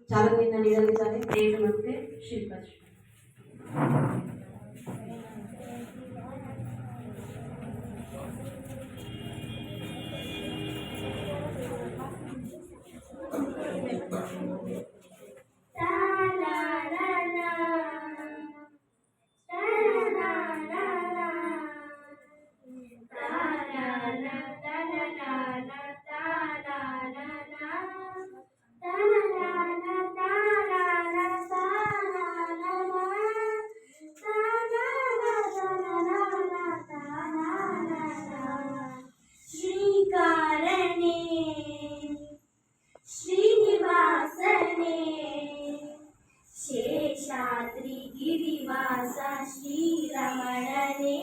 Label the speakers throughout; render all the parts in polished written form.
Speaker 1: ಚಾಲನೆಯನ್ನು ನೀಡಲಿದ್ದಾರೆ ದೇವರು ಮತ್ತು ಶಿಲ್ಪಾಶ್ರೀ.
Speaker 2: शेषाद्रि गिरिवास श्रीरमणने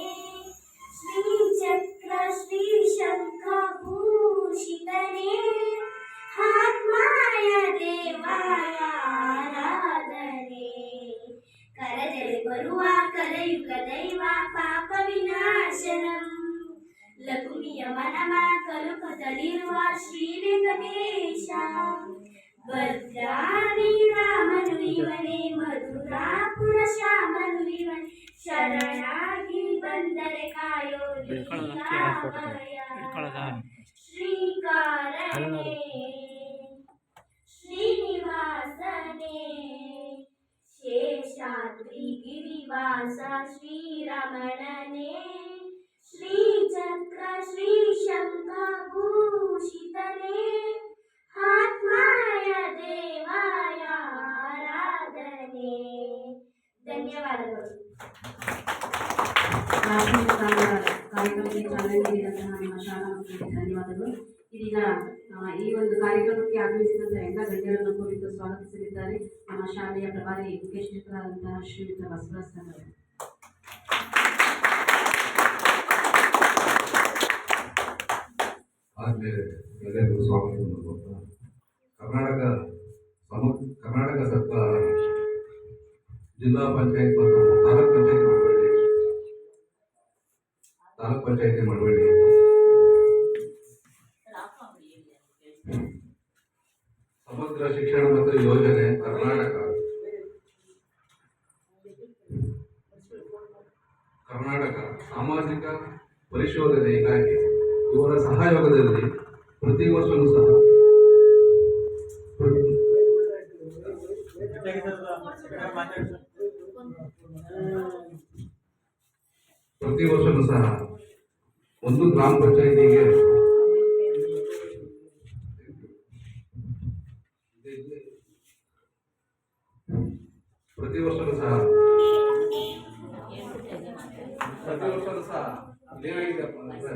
Speaker 2: श्रीचक्र श्रीशंख भूषितने आत्माय देवाय आराधने करजले बरुव कलयुग दैव पाप विनाशनಂ लघुमिय मनम कलुकदलिरुव श्री ವೆಂಕಟೇಶ ಭದ್ರಾಣಿ ರಾಮನು ಇವನೇ ಮಧುರಾಪುರ ಶ್ಯಾಮನು ಇವನೇ ಶರಣಾಗಿ ಬಂದರೆ ಕಾಯೋ ಶ್ರೀಕಾರನೇ ಶ್ರೀನಿವಾಸನೇ ಶೇಷಾದ್ರಿ ಗಿರಿವಾಸ ಶ್ರೀರಮಣನೇ ಶ್ರೀಚಕ್ರ ಶ್ರೀಶಂಖ ಭೂಷಿತನೇ ಆತ್ಮಾಯ ದೇವಾಯ ಆರಾಧನೆ. ಧನ್ಯವಾದಗಳು.
Speaker 1: ಕಾರ್ಯಕ್ರಮಕ್ಕೆ ಚಾಲನೆ ನೀಡಿದಂತಹ ನಿಮ್ಮ ಶಾಲಾ ಮಕ್ಕಳಿಗೆ ಧನ್ಯವಾದಗಳು. ಇದೀಗ ಈ ಒಂದು ಕಾರ್ಯಕ್ರಮಕ್ಕೆ ಆಗಮಿಸಿದಂತಹ ಎಲ್ಲ ಗಣ್ಯರನ್ನು ಕುರಿತು ಸ್ವಾಗತಿಸಲಿದ್ದಾರೆ ನಮ್ಮ ಶಾಲೆಯ ಪ್ರಭಾರಿ ಮುಖ್ಯಸ್ಥರಾದಂತಹ ಶ್ರೀಯುತ ಬಸವರಾಜ್ ಸರ್ ಅವರು.
Speaker 3: ಆದ್ಮೇಲೆ ಎಲ್ಲರಿಗೂ ಸ್ವಾಗತವನ್ನು ಕೊಡ್ತಾ ಕರ್ನಾಟಕ ಸರ್ಕಾರ ಜಿಲ್ಲಾ ಪಂಚಾಯತ್ ಮತ್ತು ತಾಲೂಕ್ ಪಂಚಾಯತಿ ಮಳವಳ್ಳಿ ಸಮಗ್ರ ಶಿಕ್ಷಣ ಮತ್ತು ಯೋಜನೆ ಕರ್ನಾಟಕ ಸಾಮಾಜಿಕ ಪರಿಶೋಧನೆ ಇಲಾಖೆ ಇವರ ಸಹಯೋಗದಲ್ಲಿ ಪ್ರತಿ ವರ್ಷವೂ ಸಹ ಒಂದು ಗ್ರಾಮ ಪಂಚಾಯಿತಿಗೆ ಪ್ರತಿ ವರ್ಷವೂ ಸಹ ಏನಾಗಿದೆಪ್ಪ ಅಂದ್ರೆ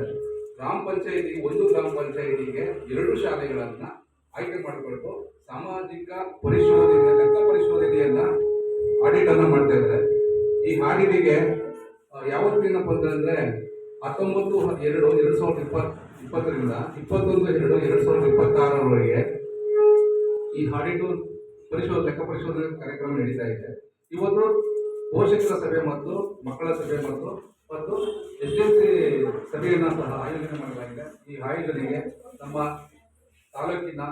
Speaker 3: ಒಂದು ಗ್ರಾಮ ಪಂಚಾಯಿತಿಗೆ 2 ಶಾಲೆಗಳನ್ನ ಆಯ್ಕೆ ಮಾಡಿಕೊಂಡು ಸಾಮಾಜಿಕ ಪರಿಶೋಧನೆ ಲೆಕ್ಕ ಪರಿಶೋಧನೆಯನ್ನ ಆಡಿಟ್ ಅನ್ನ ಮಾಡ್ತಾ ಇದ್ದಾರೆ. ಈ ಆಡಿಟಿಗೆ ಯಾವತ್ತಿನಪ್ಪ ಅಂತಂದ್ರೆ 19/2/2020 21/2/2026 ಈ ಆಡಿಟ್ ಲೆಕ್ಕ ಪರಿಶೋಧನೆ ಕಾರ್ಯಕ್ರಮ ನಡೀತಾ ಇದೆ. ಇವತ್ತು ಪೋಷಕರ ಸಭೆ ಮತ್ತು ಮಕ್ಕಳ ಸಭೆ ಮತ್ತು SDLC ಸಭೆಯನ್ನು ಸಹ ಆಯೋಜನೆ ಮಾಡಲಾಗಿದೆ. ಈ ಆಯೋಜನೆಗೆ ನಮ್ಮ ತಾಲೂಕಿನ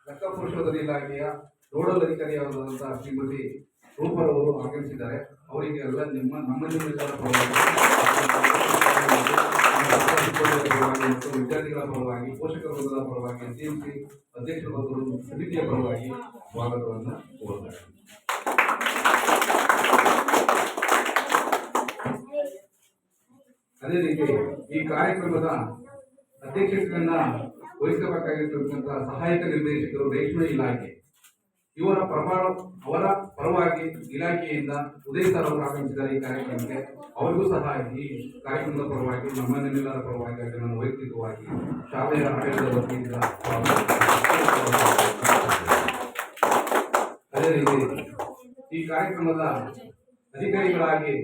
Speaker 3: ಲೆಕ್ಕ ಪರಿಶೋಧನೆ ಇಲಾಖೆಯ ನೋಡಲ್ ಅಧಿಕಾರಿಯಾದಂತಹ ಶ್ರೀಮತಿ ರೂಪರವರು ಆಗಮಿಸಿದ್ದಾರೆ. ಅವರಿಗೆ ಎಲ್ಲ ನಮ್ಮೆಲ್ಲರ ಪರವಾಗಿ ಮತ್ತು ವಿದ್ಯಾರ್ಥಿಗಳ ಪರವಾಗಿ ಪೋಷಕರ ವರ್ಗದ ಪರವಾಗಿ SDLC ಅಧ್ಯಕ್ಷರ ಮತ್ತು ಸಮಿತಿಯ ಪರವಾಗಿ ಸ್ವಾಗತವನ್ನು ಕೋರುತ್ತಾರೆ. ಅದೇ ರೀತಿ ಈ ಕಾರ್ಯಕ್ರಮದ ಅಧ್ಯಕ್ಷತೆಯನ್ನ ವಹಿಸಬೇಕಾಗಿರ್ತಕ್ಕಂತಹ ಸಹಾಯಕ ನಿರ್ದೇಶಕರು ರೇಷ್ಮೆ ಇಲಾಖೆ ಅವರ ಪರವಾಗಿ ಇಲಾಖೆಯಿಂದ ಉದಯ್ ಸರ್ ಅವರು ಆಗಮಿಸಿದ್ದಾರೆ ಈ ಕಾರ್ಯಕ್ರಮಕ್ಕೆ. ಅವರಿಗೂ ಸಹ ಈ ಕಾರ್ಯಕ್ರಮದ ಪರವಾಗಿ ನಮ್ಮೆಲ್ಲರ ಪರವಾಗಿ ಅದನ್ನು ವೈಯಕ್ತಿಕವಾಗಿ ಶಾಲೆಯ ಆಡಳಿತದ ವತಿಯಿಂದ ಅದೇ ರೀತಿ ಈ ಕಾರ್ಯಕ್ರಮದ ಅಧಿಕಾರಿಗಳಾಗಿ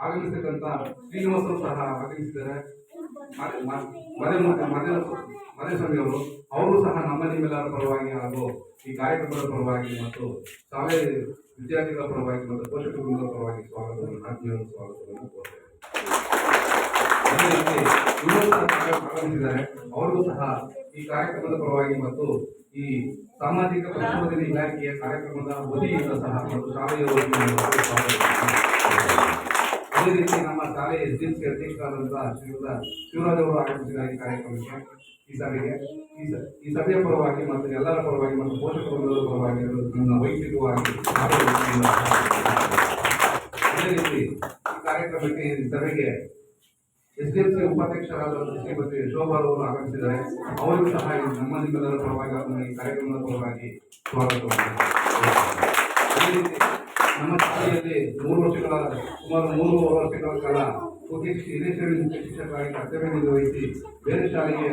Speaker 3: ಆಗಮಿಸತಕ್ಕಂಥ ಶ್ರೀನಿವಾಸರು ಸಹ ಆಗಮಿಸಿದ್ದಾರೆ. ಮದೇಸ್ವಾಮಿ ಅವರು ಸಹ ನಿಮ್ಮೆಲ್ಲರ ಪರವಾಗಿ ಹಾಗೂ ಈ ಕಾರ್ಯಕ್ರಮದ ಪರವಾಗಿ ಮತ್ತು ಶಾಲೆ ವಿದ್ಯಾರ್ಥಿಗಳ ಪರವಾಗಿ ಮತ್ತು ಪೋಷಕರ ಪರವಾಗಿ ಆತ್ಮೀಯ ಸ್ವಾಗತವನ್ನು ಕೋರ್ತೇವೆ. ಅದೇ ರೀತಿ ಇನ್ನೂ ಆಗಮಿಸಿದ್ದಾರೆ. ಅವರಿಗೂ ಸಹ ಈ ಕಾರ್ಯಕ್ರಮದ ಪರವಾಗಿ ಮತ್ತು ಈ ಸಾಮಾಜಿಕ ಪರಿಶೋಧನೆ ಇಲಾಖೆಯ ಕಾರ್ಯಕ್ರಮದ ವತಿಯಿಂದ ಸಹ ಮತ್ತು ಶಾಲೆಯ ವತಿಯಿಂದ ಅದೇ ರೀತಿ ನಮ್ಮ ಶಾಲೆಯ ಎಸ್ಡಿಎಂಸಿ ಅಧ್ಯಕ್ಷರಾದಂತಹ ಶ್ರೀಯುತ ಶಿವರಾಜ್ ಅವರು ಆಗಮಿಸಿದ ಈ ಕಾರ್ಯಕ್ರಮಕ್ಕೆ ಈ ಸಭೆಗೆ ಈ ಸಭೆಯ ಪರವಾಗಿ ಮತ್ತು ಎಲ್ಲರ ಪರವಾಗಿ ಮತ್ತು ಪೋಷಕ ವೃಂದದ ಪರವಾಗಿ ನನ್ನ ವೈಯಕ್ತಿಕವಾಗಿ ಅದೇ ರೀತಿ ಈ ಕಾರ್ಯಕ್ರಮಕ್ಕೆ ಈ ಸಭೆಗೆ ಎಸ್ಡಿಎಂಸಿ ಉಪಾಧ್ಯಕ್ಷರಾದ ಶ್ರೀಮತಿ ಶೋಭಾ ಅವರು ಆಗಮಿಸಿದ್ದಾರೆ. ಅವರಿಗೂ ಸಹ ನಮ್ಮ ನಿಮ್ಮೆಲ್ಲರ ಪರವಾಗಿ ಈ ಕಾರ್ಯಕ್ರಮದ ಪರವಾಗಿ ಸ್ವಾಗತ. ಅದೇ ರೀತಿ ನಮ್ಮ ಶಾಲೆಯಲ್ಲಿ ಸುಮಾರು 3 ವರ್ಷಗಳ ಕಾಲ ಹಿರಿಯ ಶಿಕ್ಷಕರಾಗಿ ಕರ್ತವ್ಯ ನಿರ್ವಹಿಸಿ ಬೇರೆ ಶಾಲೆಗೆ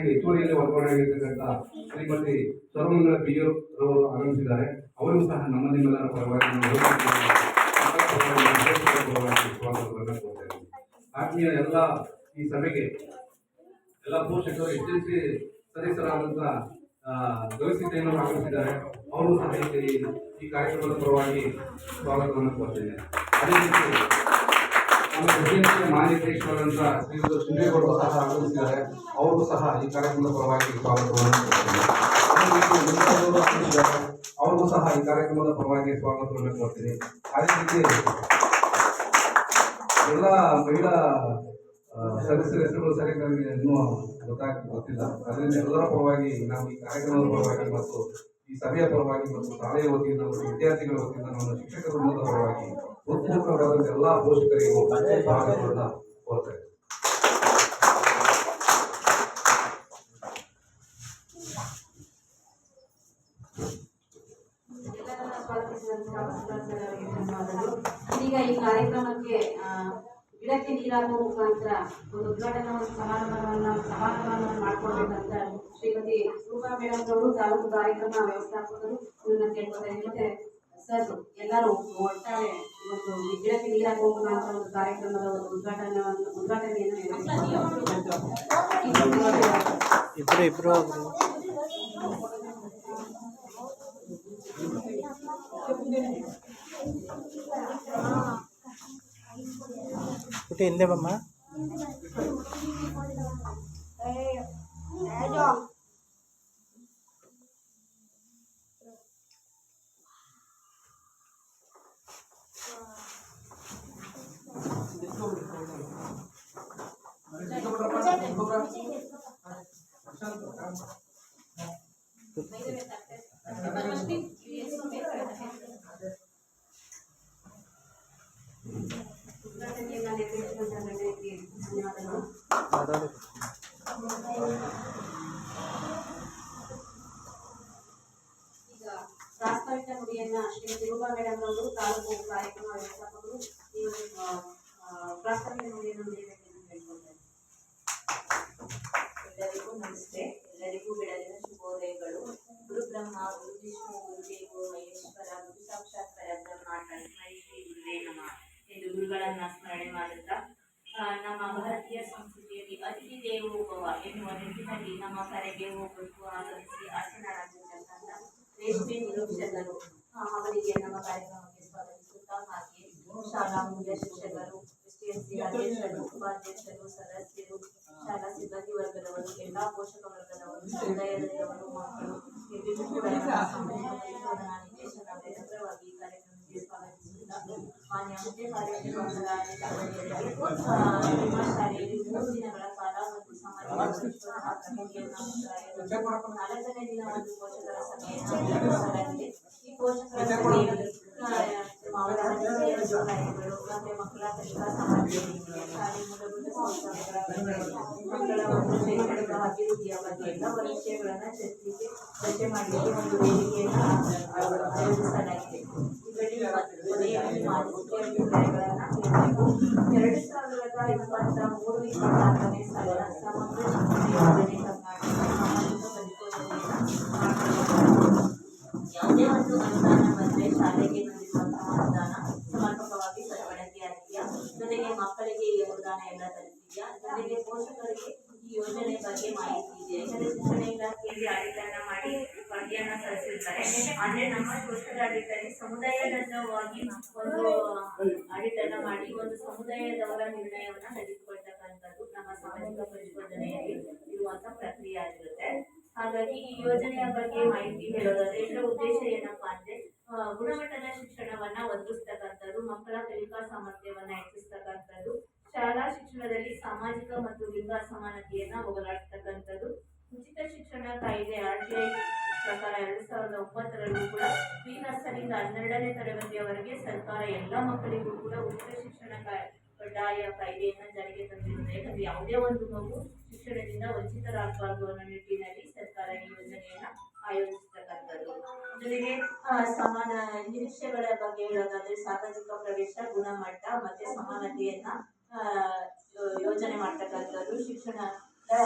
Speaker 3: ಹೆಚ್ಚುವರಿಯಲ್ಲಿ ವರ್ಗಾವಣೆಯಾಗಿರ್ತಕ್ಕಂಥ ಶ್ರೀಮತಿ ಸರ್ವಮಂಗಳ PU ರವರು ಆಗಮಿಸಿದ್ದಾರೆ. ಅವರಿಗೂ ಸಹ ನಮ್ಮ ನಿಮ್ಮೆಲ್ಲರ ಪರವಾಗಿ ಸ್ವಾಗತವನ್ನು ಕೋರ್ತೇನೆ. ಆತ್ಮೀಯ ಎಲ್ಲ ಈ ಸಭೆಗೆ ಎಲ್ಲ ಪೋಷಕರು ಎಸ್ಡಿಎಂಸಿ ಸದಸ್ಯರಾದಂತಹ ಗವಿಸಿದ್ದಯ್ಯನವರು ಆಗಮಿಸಿದ್ದಾರೆ. ಅವರು ಸಹ ಈ ಕಾರ್ಯಕ್ರಮದ ಪರವಾಗಿ ಸ್ವಾಗತವನ್ನು ಕೋರ್ತೇನೆ. ಅದೇ ರೀತಿ ನಮ್ಮ ಎಸ್ಡಿಎಂಸಿ ಮಹಾನಿರ್ದೇಶಕರಾದಂತಹ ಶ್ರೀಯುತ ಶಿಂದೇಗೌಡರು ಸಹ ಆಗಮಿಸಿದ್ದಾರೆ. ಅವ್ರಿಗೂ ಸಹ ಈ ಕಾರ್ಯಕ್ರಮದ ಪರವಾಗಿ ಸ್ವಾಗತವನ್ನು ಕೋರ್ತೇನೆ. ಅದೇ ರೀತಿ ಅವ್ರಿಗೂ ಸಹ ಈ ಕಾರ್ಯಕ್ರಮದ ಪರವಾಗಿ ಸ್ವಾಗತವನ್ನು ಕೋರ್ತೇನೆ. ಅದೇ ರೀತಿ ಎಲ್ಲ ಮಹಿಳಾ ಸದಸ್ಯರ ಹೆಸರುಗಳು ಸರಿಯಾಗಿ ಇನ್ನೂ ಗೊತ್ತಿಲ್ಲ. ಅದರಿಂದ ಎಲ್ಲರ ಪರವಾಗಿ ನಾವು ಈ ಕಾರ್ಯಕ್ರಮದ ಪರವಾಗಿ ಮತ್ತು ಈ ಸಭೆಯ ಪರವಾಗಿ ಮತ್ತು ಶಾಲೆಯ ವತಿಯಿಂದ ಮತ್ತು ವಿದ್ಯಾರ್ಥಿಗಳ ವತಿಯಿಂದ ನಮ್ಮ ಶಿಕ್ಷಕರ ವೃಂದದ ಪರವಾಗಿ ಉತ್ಮುಖರಾದಂಥ ಎಲ್ಲ ಪೋಷಕರಿಗೂ ಸ್ವಾಗತವನ್ನು ಕೋರ್ತೇವೆ.
Speaker 1: ಇದೀಗ ಈ ಕಾರ್ಯಕ್ರಮಕ್ಕೆ ಗಿಡಕ್ಕೆ ನೀರಾಗುವ ಮುಖಾಂತರ ಒಂದು ಉದ್ಘಾಟನಾ ಸಮಾರಂಭವನ್ನು ಮಾಡಿಕೊಡ್ಬೇಕಂತ ಶ್ರೀಮತಿ ರೂಪಾ ಮೇಡಮ್ ಅವರು ತಾಲೂಕು ಕಾರ್ಯಕ್ರಮ ವ್ಯವಸ್ಥಾಪಕರು ಇವನ್ನ ಕೇಳ್ಕೊತಾರೆ. ಮತ್ತೆ ಸರ್ ಎಲ್ಲರೂ ಒಟ್ಟಾರೆ ಒಂದು ಗಿಡಕ್ಕೆ ನೀರಾಗುವ ಮುಖಾಂತರ ಒಂದು ಕಾರ್ಯಕ್ರಮದ ಒಂದು ಉದ್ಘಾಟನೆಯನ್ನು
Speaker 4: ಇಬ್ರು ಪುಟಿ ಹಿಂದೆ ಬಮ್ಮ.
Speaker 1: ಈಗ ಪ್ರಾಸ್ತಾವಿಕ ನುಡಿಯನ್ನ ಶ್ರೀಮತಿ ರೂಪಾ ಮೇಡಮ್ ಅವರು ತಾಲೂಕು ಕಾರ್ಯಕ್ರಮ ವ್ಯವಸ್ಥಾಪಕರು ಈ ಒಂದು ಪ್ರಾಸ್ತಾವಿಕ ನುಡಿಯನ್ನು ನೀಡಬೇಕೆಂದು ಕೇಳ್ಕೊಳ್ತಾರೆ.
Speaker 5: ಎಲ್ಲರಿಗೂ ನಮಸ್ತೆ. ಎಲ್ಲರಿಗೂ ಬೆಳಗಿನ ಶುಭೋದಯಗಳು. ಗುರು ಬ್ರಹ್ಮ, ಗುರು ವಿಷ್ಣು, ಗುರುದೇವೋ ಮಹೇಶ್ವರ, ಗುರು ಸಾಕ್ಷಾತ್ ಪರಬ್ರಹ್ಮ ತಸ್ಮೈ ಶ್ರೀ ಗುರುವೇ ನಮಃ ಎಂದು ಗುರುಗಳನ್ನ ಸ್ಮರಣೆ ಮಾಡುತ್ತಾ ನಮ್ಮ ಭಾರತೀಯ ಸಂಸ್ಕೃತಿಯಲ್ಲಿ ಅತಿಥಿ ದೇವೋ ಭವ ಎನ್ನುವ ನಿಟ್ಟಿನಲ್ಲಿ ನಮ್ಮ ಕರೆಗೆ ಹೋಗಬೇಕು ಆಗಮಿಸಿ ಆಸನರಾಗಿರ್ತಕ್ಕಂಥ ರೇಷ್ಮೆ ನಿರೀಕ್ಷಕರು ಅವರಿಗೆ ನಮ್ಮ ಕಾರ್ಯಕ್ರಮಕ್ಕೆ ಸ್ವಾಗತಿಸುತ್ತಾ ಹಾಗೆ ಶಾಲಾ ಮುಖ್ಯ ಶಿಕ್ಷಕರು, ಎಸ್ಡಿಎಂಸಿ ಅಧ್ಯಕ್ಷರು, ಉಪಾಧ್ಯಕ್ಷರು, ಸದಸ್ಯರು, ಶಾಲಾ ಸಿಬ್ಬಂದಿ ವರ್ಗದವರು, ಎಲ್ಲಾ ಪೋಷಕ ವರ್ಗದವರು, ಸಮುದಾಯದವರು, ಮಕ್ಕಳು ಎಲ್ಲರಿಗೂ ಕೂಡ ಸಂಶೋಧನಾ ನಿರ್ದೇಶನ ನಿರಂತರವಾಗಿ ಈ ಕಾರ್ಯಕ್ರಮಕ್ಕೆ ಸ್ವಾಗತಿಸುತ್ತಾ ಮಾನ್ಯ ಮುಖ್ಯ ಕಾರ್ಯಕ್ರಮಗಳಿಗೆ ನಿಮ್ಮ ಶಾಲೆಯಲ್ಲಿ 3 ದಿನಗಳ ಕಾಲ ಒಂದು ಸಾಮಾಜಿಕ ಸಂಶೋಧನಾ ಪ್ರಕ್ರಿಯೆಯನ್ನು ಮುಕ್ತಾಯಗೊಳಿಸಿ 4ನೇ ದಿನ ಒಂದು ಪೋಷಕರ ಸಭೆಯನ್ನು ನಡೆಸಲಾಗಿದೆ. ಈ ಪೋಷಕರ ಸಭೆಯಲ್ಲಿ ಮತ್ತೆ ಮಕ್ಕಳ ಕಲಿಕಾ ಸಾಮರ್ಥ್ಯ, ಶಾಲೆ ಮೂಲಭೂತ ಸೌಕರ್ಯಗಳ ಮಕ್ಕಳ ಒಂದು ಶೈಕ್ಷಣಿಕ ಅಭಿವೃದ್ಧಿಯ ಬಗ್ಗೆ ಎಲ್ಲ ವಿಷಯಗಳನ್ನು ಚರ್ಚೆ ಮಾಡಲಿಕ್ಕೆ ಒಂದು ವೇದಿಕೆಯನ್ನು ಆಯೋಜಿಸಲಾಗಿದೆ. ಇದರಲ್ಲಿ ಕೊನೆಯಲ್ಲಿ ಮುಖ್ಯ ಅಭಿಪ್ರಾಯಗಳನ್ನು ನೀಡಬೇಕು. 2023-24ನೇ ಸಾಲಿನ ಸಮಗ್ರ ಶಿಕ್ಷಣ ಯೋಜನೆ ಕರ್ನಾಟಕ ಸಾಮಾಜಿಕ ಪರಿಶೋಧನೆಯನ್ನು ಯಾವುದೇ ಒಂದು ಅನುದಾನ ಬಂದರೆ ಶಾಲೆಗೆ ಬಂದಿರುವಂತಹ ಅನುದಾನ ಸಮರ್ಪಕವಾಗಿ ಸದ್ಬಳಕೆಯಾಗಿದೆಯಾ, ಜೊತೆಗೆ ಮಕ್ಕಳಿಗೆ ಈ ಅನುದಾನ ಎಲ್ಲ ತಲುಪಿದೆಯಾ, ಜೊತೆಗೆ ಪೋಷಕರಿಗೆ ಈ ಯೋಜನೆ ಬಗ್ಗೆ ಮಾಹಿತಿ ಇದೆ. ಯಾಕಂದರೆ ಶಿಕ್ಷಣ ಇಲಾಖೆಯಲ್ಲಿ ಆಡಳಿತನ ಮಾಡಿ ವರದಿಯನ್ನು ಸಲ್ಲಿಸಿರ್ತಾರೆ. ಆದರೆ ನಮ್ಮ ಸೋಷಿಯಲ್ ಆಡಿಟಲ್ಲಿ ಸಮುದಾಯದವಾಗಿ ಒಂದು ಆಡಿಟನ್ನು ಮಾಡಿ ಒಂದು ಸಮುದಾಯದವರ ನಿರ್ಣಯವನ್ನು ತೆಗೆದುಕೊಳ್ತಕ್ಕಂಥದ್ದು ಸಾಮಾಜಿಕ ಪರಿಶೋಧನೆಯಲ್ಲಿ ಇರುವಂತ ಪ್ರಕ್ರಿಯೆ ಆಗಿರುತ್ತೆ. ಹಾಗಾಗಿ ಈ ಯೋಜನೆಯ ಬಗ್ಗೆ ಮಾಹಿತಿ ಹೇಳೋದಾದ್ರೆ ಇದರ ಉದ್ದೇಶ ಏನಪ್ಪಾ ಅಂದ್ರೆ ಗುಣಮಟ್ಟದ ಶಿಕ್ಷಣವನ್ನ ಒದಗಿಸ್ತಕ್ಕಂಥದ್ದು, ಮಕ್ಕಳ ಕಲಿಕಾ ಸಾಮರ್ಥ್ಯವನ್ನ ಹೆಚ್ಚಿಸ್ತಕ್ಕಂಥದ್ದು, ಶಾಲಾ ಶಿಕ್ಷಣದಲ್ಲಿ ಸಾಮಾಜಿಕ ಮತ್ತು ಲಿಂಗ ಅಸಮಾನತೆಯನ್ನ ಹೋಗಲಾಡಿಸ್ತಕ್ಕಂಥದ್ದು. ಉಚಿತ ಶಿಕ್ಷಣ ಕಾಯ್ದೆ RTI ಪ್ರಕಾರ 2009 ಕೂಡ ಪ್ರಿ ನರ್ಸರಿಯಿಂದ 12ನೇ ತರಗತಿಯವರೆಗೆ ಸರ್ಕಾರ ಎಲ್ಲ ಮಕ್ಕಳಿಗೂ ಕೂಡ ಉಚಿತ ಶಿಕ್ಷಣ ಕಡ್ಡಾಯ ಕಾಯ್ದೆಯನ್ನ ಜಾರಿಗೆ ತಂದಿರುತ್ತದೆ. ಯಾಕಂದ್ರೆ ಯಾವುದೇ ಒಂದು ಮಗು ಶಿಕ್ಷಣದಿಂದ ವಂಚಿತರಾಗಬಾರದು ಅನ್ನೋ ನಿಟ್ಟಿನಲ್ಲಿ ಸರ್ಕಾರ ಈ ಯೋಜನೆಯನ್ನ ಆಯೋಜಿಸತಕ್ಕಂಥದ್ದು. ಜೊತೆಗೆ ಸಮಾನ ನಿರೀಕ್ಷೆಗಳ ಬಗ್ಗೆ ಹೇಳೋದಾದ್ರೆ ಸಾಮಾಜಿಕ ಪ್ರವೇಶ, ಗುಣಮಟ್ಟ ಮತ್ತೆ ಸಮಾನತೆಯನ್ನ ಯೋಜನೆ ಮಾಡ್ತಕ್ಕಂಥದ್ದು, ಶಿಕ್ಷಣ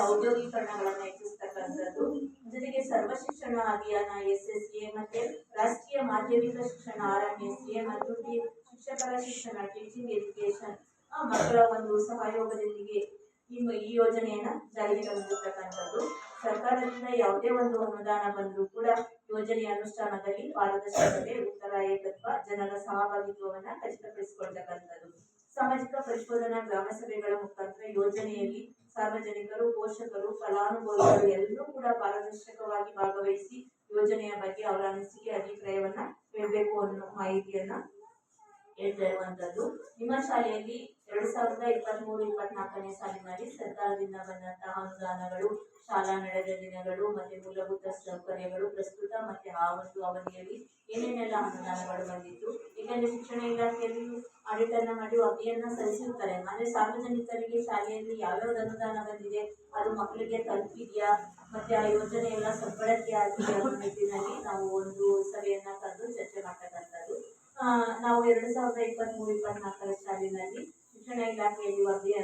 Speaker 5: ಔದ್ಯೋಗೀಕರಣಗಳನ್ನ ಹೆಚ್ಚಿಸ್ತಕ್ಕಂಥದ್ದು, ಜೊತೆಗೆ ಸರ್ವ ಶಿಕ್ಷಣ ಅಭಿಯಾನ SSA ಮತ್ತೆ ರಾಷ್ಟ್ರೀಯ ಮಾಧ್ಯಮಿಕ ಶಿಕ್ಷಣ RMSA ಮತ್ತು ಶಿಕ್ಷಕರ ಶಿಕ್ಷಣ ಟೀಚಿಂಗ್ ಎಜುಕೇಶನ್ ಮಕ್ಕಳ ಒಂದು ಸಹಯೋಗದೊಂದಿಗೆ ಈ ಯೋಜನೆಯನ್ನ ಜಾರಿಗೆ ತಂದಿರತಕ್ಕಂಥದ್ದು. ಸರ್ಕಾರದಿಂದ ಯಾವುದೇ ಒಂದು ಅನುದಾನ ಬಂದರೂ ಕೂಡ ಯೋಜನೆಯ ಅನುಷ್ಠಾನದಲ್ಲಿ ಪಾರದರ್ಶಕತೆ, ಉತ್ತರಾಯಕತ್ವ, ಜನರ ಸಹಭಾಗಿತ್ವವನ್ನ ಖಚಿತಪಡಿಸಿಕೊಳ್ತಕ್ಕಂಥದ್ದು. ಸಾಮಾಜಿಕ ಪರಿಶೋಧನಾ ಗ್ರಾಮ ಸಭೆಗಳ ಮುಖಾಂತರ ಯೋಜನೆಯಲ್ಲಿ ಸಾರ್ವಜನಿಕರು, ಪೋಷಕರು, ಫಲಾನುಭವಿಗಳು ಎಲ್ಲರೂ ಕೂಡ ಪಾರದರ್ಶಕವಾಗಿ ಭಾಗವಹಿಸಿ ಯೋಜನೆಯ ಬಗ್ಗೆ ಅವರ ಅನಿಸಿಕೆ, ಅಭಿಪ್ರಾಯವನ್ನ ಹೇಳ್ಬೇಕು ಅನ್ನೋ ಮಾಹಿತಿಯನ್ನ ಹೇಳ್ತಾ ಇರುವಂತದ್ದು. ನಿಮ್ಮ ಶಾಲೆಯಲ್ಲಿ 2023-24ನೇ ಸಾಲಿನಲ್ಲಿ ಸರ್ಕಾರದಿಂದ ಬಂದಂತಹ ಅನುದಾನಗಳು, ಶಾಲಾ ನಡೆದ ದಿನಗಳು ಮತ್ತೆ ಮೂಲಭೂತ ಸೌಕರ್ಯಗಳು ಪ್ರಸ್ತುತ ಮತ್ತೆ ಆ ಒಂದು ಅವಧಿಯಲ್ಲಿ ಏನೇನೆಲ್ಲ ಅನುದಾನಗಳು ಬಂದಿತ್ತು. ಏಕೆಂದ್ರೆ ಶಿಕ್ಷಣ ಇಲಾಖೆಯಲ್ಲಿ ಆಡಿಟ್ ಅನ್ನ ಮಾಡಿ ವರದಿಯನ್ನ ಸಲ್ಲಿಸಿರ್ತಾರೆ. ಅಂದ್ರೆ ಸಾರ್ವಜನಿಕರಿಗೆ ಶಾಲೆಯಲ್ಲಿ ಯಾವ್ಯಾವ್ದು ಅನುದಾನ ಬಂದಿದೆ, ಅದು ಮಕ್ಕಳಿಗೆ ತಲುಪಿದ್ಯಾ, ಮತ್ತೆ ಆ ಯೋಜನೆ ಎಲ್ಲ ಸದ್ಬಳಕೆ ಆಗಿದೆ ಅನ್ನೋ ನಿಟ್ಟಿನಲ್ಲಿ ನಾವು ಒಂದು ಸಭೆಯನ್ನ ಕರೆದು ಚರ್ಚೆ ಮಾಡ್ತಕ್ಕಂಥದ್ದು. ನಾವು 2023-24 ಸಾಲಿನಲ್ಲಿ ಶಿಕ್ಷಣ ಇಲಾಖೆಯಲ್ಲಿ ವರದಿಯ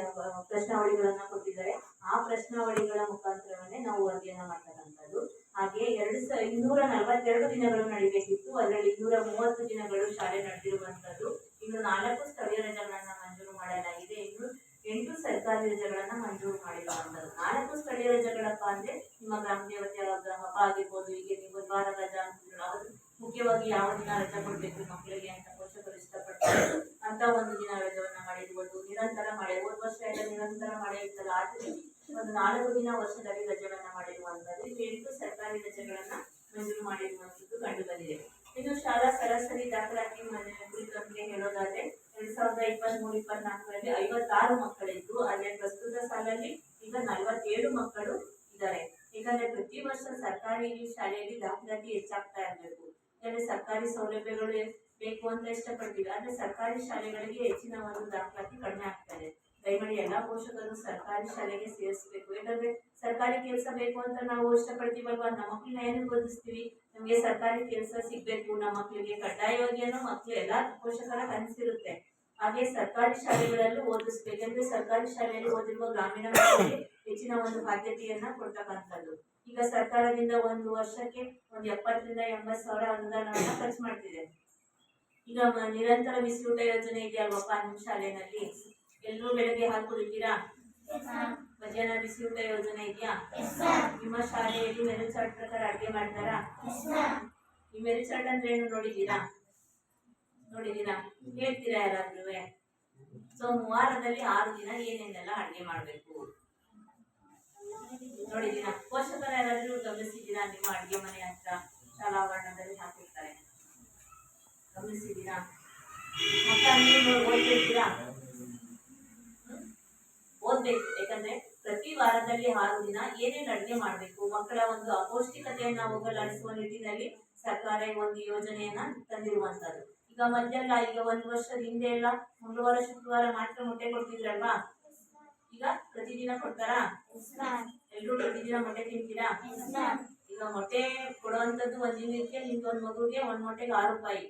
Speaker 5: ಪ್ರಶ್ನಾವಳಿಗಳನ್ನ ಕೊಟ್ಟಿದ್ದಾರೆ. ಆ ಪ್ರಶ್ನಾವಳಿಗಳ ಮುಖಾಂತರವನ್ನೇ ನಾವು ವರದಿಯನ್ನ ಮಾಡ್ತಕ್ಕಂಥದ್ದು. ಹಾಗೆ 242 ದಿನಗಳು ನಡೀಬೇಕಿತ್ತು, ಅದರಲ್ಲಿ 230 ದಿನಗಳು ಶಾಲೆ ನಡೆದಿರುವಂತದ್ದು. ಇನ್ನು 4 ಸ್ಥಳೀಯ ರಜೆಗಳನ್ನ ಮಂಜೂರು ಮಾಡಲಾಗಿದೆ, ಇನ್ನು 8 ಸರ್ಕಾರಿ ರಜೆಗಳನ್ನ ಮಂಜೂರು ಮಾಡಿರುವಂತದ್ದು. 4 ಸ್ಥಳೀಯ ರಜೆಗಳಪ್ಪ ಅಂದ್ರೆ ನಿಮ್ಮ ಗ್ರಾಮ ದೇವತೆಯ ಹಬ್ಬ ಆಗಿರ್ಬೋದು, ಈಗ ನೀವು ವಾರ ರಜಾ ಅಂತಿದ್ರು, ಮುಖ್ಯವಾಗಿ ಯಾವ ದಿನ ರಜೆ ಕೊಡ್ಬೇಕು ಮಕ್ಕಳಿಗೆ ಅಂತ ಪೋಷಕರು ಇಷ್ಟಪಡ್ತಾರೆ ಅಂತ ಒಂದು ದಿನ ರಜವನ್ನ ಮಾಡಿರ್ಬೋದು. ನಿರಂತರ ಮಳೆ, ಹೋದ ವರ್ಷ ಎಲ್ಲ ನಿರಂತರ ಮಳೆ ಇತ್ತಲ್ಲ, ಆದ್ರೆ ಒಂದು 4 ದಿನ ವರ್ಷದಲ್ಲಿ ರಜೆಗಳನ್ನ ಮಾಡಿರುವಂತದ್ದು. 8 ಸರ್ಕಾರಿ ರಜೆಗಳನ್ನ ಮಂಜೂರು ಮಾಡಿರುವಂತದ್ದು ಕಂಡು ಬಂದಿದೆ. ಇನ್ನು ಶಾಲಾ ಸರಾಸರಿ ದಾಖಲಾತಿ ಕುರಿತಂತೆ ಹೇಳೋದಾದ್ರೆ 2023-24ರಲ್ಲಿ 56 ಮಕ್ಕಳಿದ್ದು, ಅದೇ ಪ್ರಸ್ತುತ ಸಾಲಲ್ಲಿ ಈಗ 47 ಮಕ್ಕಳು ಇದ್ದಾರೆ. ಯಾಕಂದ್ರೆ ಪ್ರತಿ ವರ್ಷ ಸರ್ಕಾರಿ ಶಾಲೆಯಲ್ಲಿ ದಾಖಲಾತಿ ಹೆಚ್ಚಾಗ್ತಾ ಇರಬೇಕು. ಯಾಕಂದ್ರೆ ಸರ್ಕಾರಿ ಸೌಲಭ್ಯಗಳು ಬೇಕು ಅಂತ ಇಷ್ಟಪಡ್ತೀವಿ, ಆದ್ರೆ ಸರ್ಕಾರಿ ಶಾಲೆಗಳಿಗೆ ಹೆಚ್ಚಿನ ಒಂದು ದಾಖಲಾತಿ ಕಡಿಮೆ ಆಗ್ತದೆ. ದಯಮಾಡಿ ಎಲ್ಲಾ ಪೋಷಕರು ಸರ್ಕಾರಿ ಶಾಲೆಗೆ ಸೇರಿಸಬೇಕು. ಯಾಕಂದ್ರೆ ಸರ್ಕಾರಿ ಕೆಲಸ ಬೇಕು ಅಂತ ನಾವು ಇಷ್ಟಪಡ್ತೀವಲ್ವಾ, ನಮ್ಮ ಮಕ್ಕಳನ್ನ ಏನು ಓದಿಸ್ತೀವಿ, ನಮ್ಗೆ ಸರ್ಕಾರಿ ಕೆಲಸ ಸಿಗ್ಬೇಕು ನಮ್ಮ ಮಕ್ಕಳಿಗೆ ಕಡ್ಡಾಯವಾಗಿ ಅನ್ನೋ ಮಕ್ಕಳು ಎಲ್ಲಾ ಪೋಷಕರ ಕನಸಿರುತ್ತೆ. ಹಾಗೆ ಸರ್ಕಾರಿ ಶಾಲೆಗಳಲ್ಲೂ ಓದಿಸ್ಬೇಕಂದ್ರೆ ಸರ್ಕಾರಿ ಶಾಲೆಯಲ್ಲಿ ಓದಿರುವ ಗ್ರಾಮೀಣ ಮಕ್ಕಳಿಗೆ ಹೆಚ್ಚಿನ ಒಂದು ಆದ್ಯತೆಯನ್ನ ಕೊಡ್ತಕ್ಕಂಥದ್ದು. ಈಗ ಸರ್ಕಾರದಿಂದ ಒಂದು ವರ್ಷಕ್ಕೆ ಒಂದು 70,000-80,000 ಅನುದಾನವನ್ನ ಖರ್ಚು ಮಾಡ್ತಿದೆ. ಈಗ ನಿರಂತರ ಬಿಸಿಯೂಟ ಯೋಜನೆ ಇದೆಯಲ್ವಪ್ಪ ನಿಮ್ಮ ಶಾಲೆಯಲ್ಲಿ, ಎಲ್ಲರೂ ಬೆಳಗ್ಗೆ ಹಾಲು ಕುಡಿತೀರಾ? ಮಧ್ಯಾಹ್ನ ಬಿಸಿಯೂಟ ಯೋಜನೆ ಇದೆಯಾ? ನಿಮ್ಮ ಶಾಲೆಯಲ್ಲಿ ಮೆನು ಚಾರ್ಟ್ ಪ್ರಕಾರ ಅಡುಗೆ ಮಾಡ್ತಾರಾ? ಈ ಮೆನು ಚಾರ್ಟ್ ಅಂದ್ರೆ ಏನು ನೋಡಿದ್ದೀರಾ? ಹೇಳ್ತೀರಾ ಯಾರಾದ್ರೂ? ಸೊ ವಾರದಲ್ಲಿ 6 ದಿನ ಏನೇನೆಲ್ಲ ಅಡುಗೆ ಮಾಡ್ಬೇಕು ನೋಡಿದ್ದೀರಾ? ಪೋಷಕರ ಯಾರಾದ್ರೂ ಗಮನಿಸಿದ್ದೀರಾ? ನಿಮ್ಮ ಅಡುಗೆ ಮನೆ ಹತ್ರ ಶಾಲಾವರಣದಲ್ಲಿ ಹಾಕಿರ್ತಾರೆ, ಗಮನಿಸಿದ್ದೀರಾ? ಮಕ್ಕಳು ಓದ್ತಿರ್ತೀರಾ? ಓದ್ಬೇಕು. ಯಾಕಂದ್ರೆ ಪ್ರತಿ ವಾರದಲ್ಲಿ 6 ದಿನ ಏನೇನು ಅಡುಗೆ ಮಾಡ್ಬೇಕು, ಮಕ್ಕಳ ಒಂದು ಅಪೌಷ್ಟಿಕತೆಯನ್ನ ಹೋಗಲಾಡಿಸುವ ನಿಟ್ಟಿನಲ್ಲಿ ಸರ್ಕಾರ ಒಂದು ಯೋಜನೆಯನ್ನ ತಂದಿರುವಂತದ್ದು. ಈಗ ಮೊದಲೆಲ್ಲ ಈಗ 1 ವರ್ಷದ ಹಿಂದೆ ಎಲ್ಲ ಮಂಗಳವಾರ ಶುಕ್ರವಾರ ಮಾತ್ರ ಮೊಟ್ಟೆ ಕೊಡ್ತಿದ್ರಲ್ವಾ, ಈಗ ಪ್ರತಿದಿನ ಕೊಡ್ತಾರಾ? ಎಲ್ರು ಪ್ರತಿದಿನ ಮೊಟ್ಟೆ ತಿಂತೀರಾ? ಈಗ ಮೊಟ್ಟೆ ಕೊಡುವಂತದ್ದು ಒಂದ್ ದಿನಕ್ಕೆ ನಿಮ್ಗೆ ಮಗುಗೆ 1 ಮೊಟ್ಟೆಗೆ 6 ರೂಪಾಯಿ.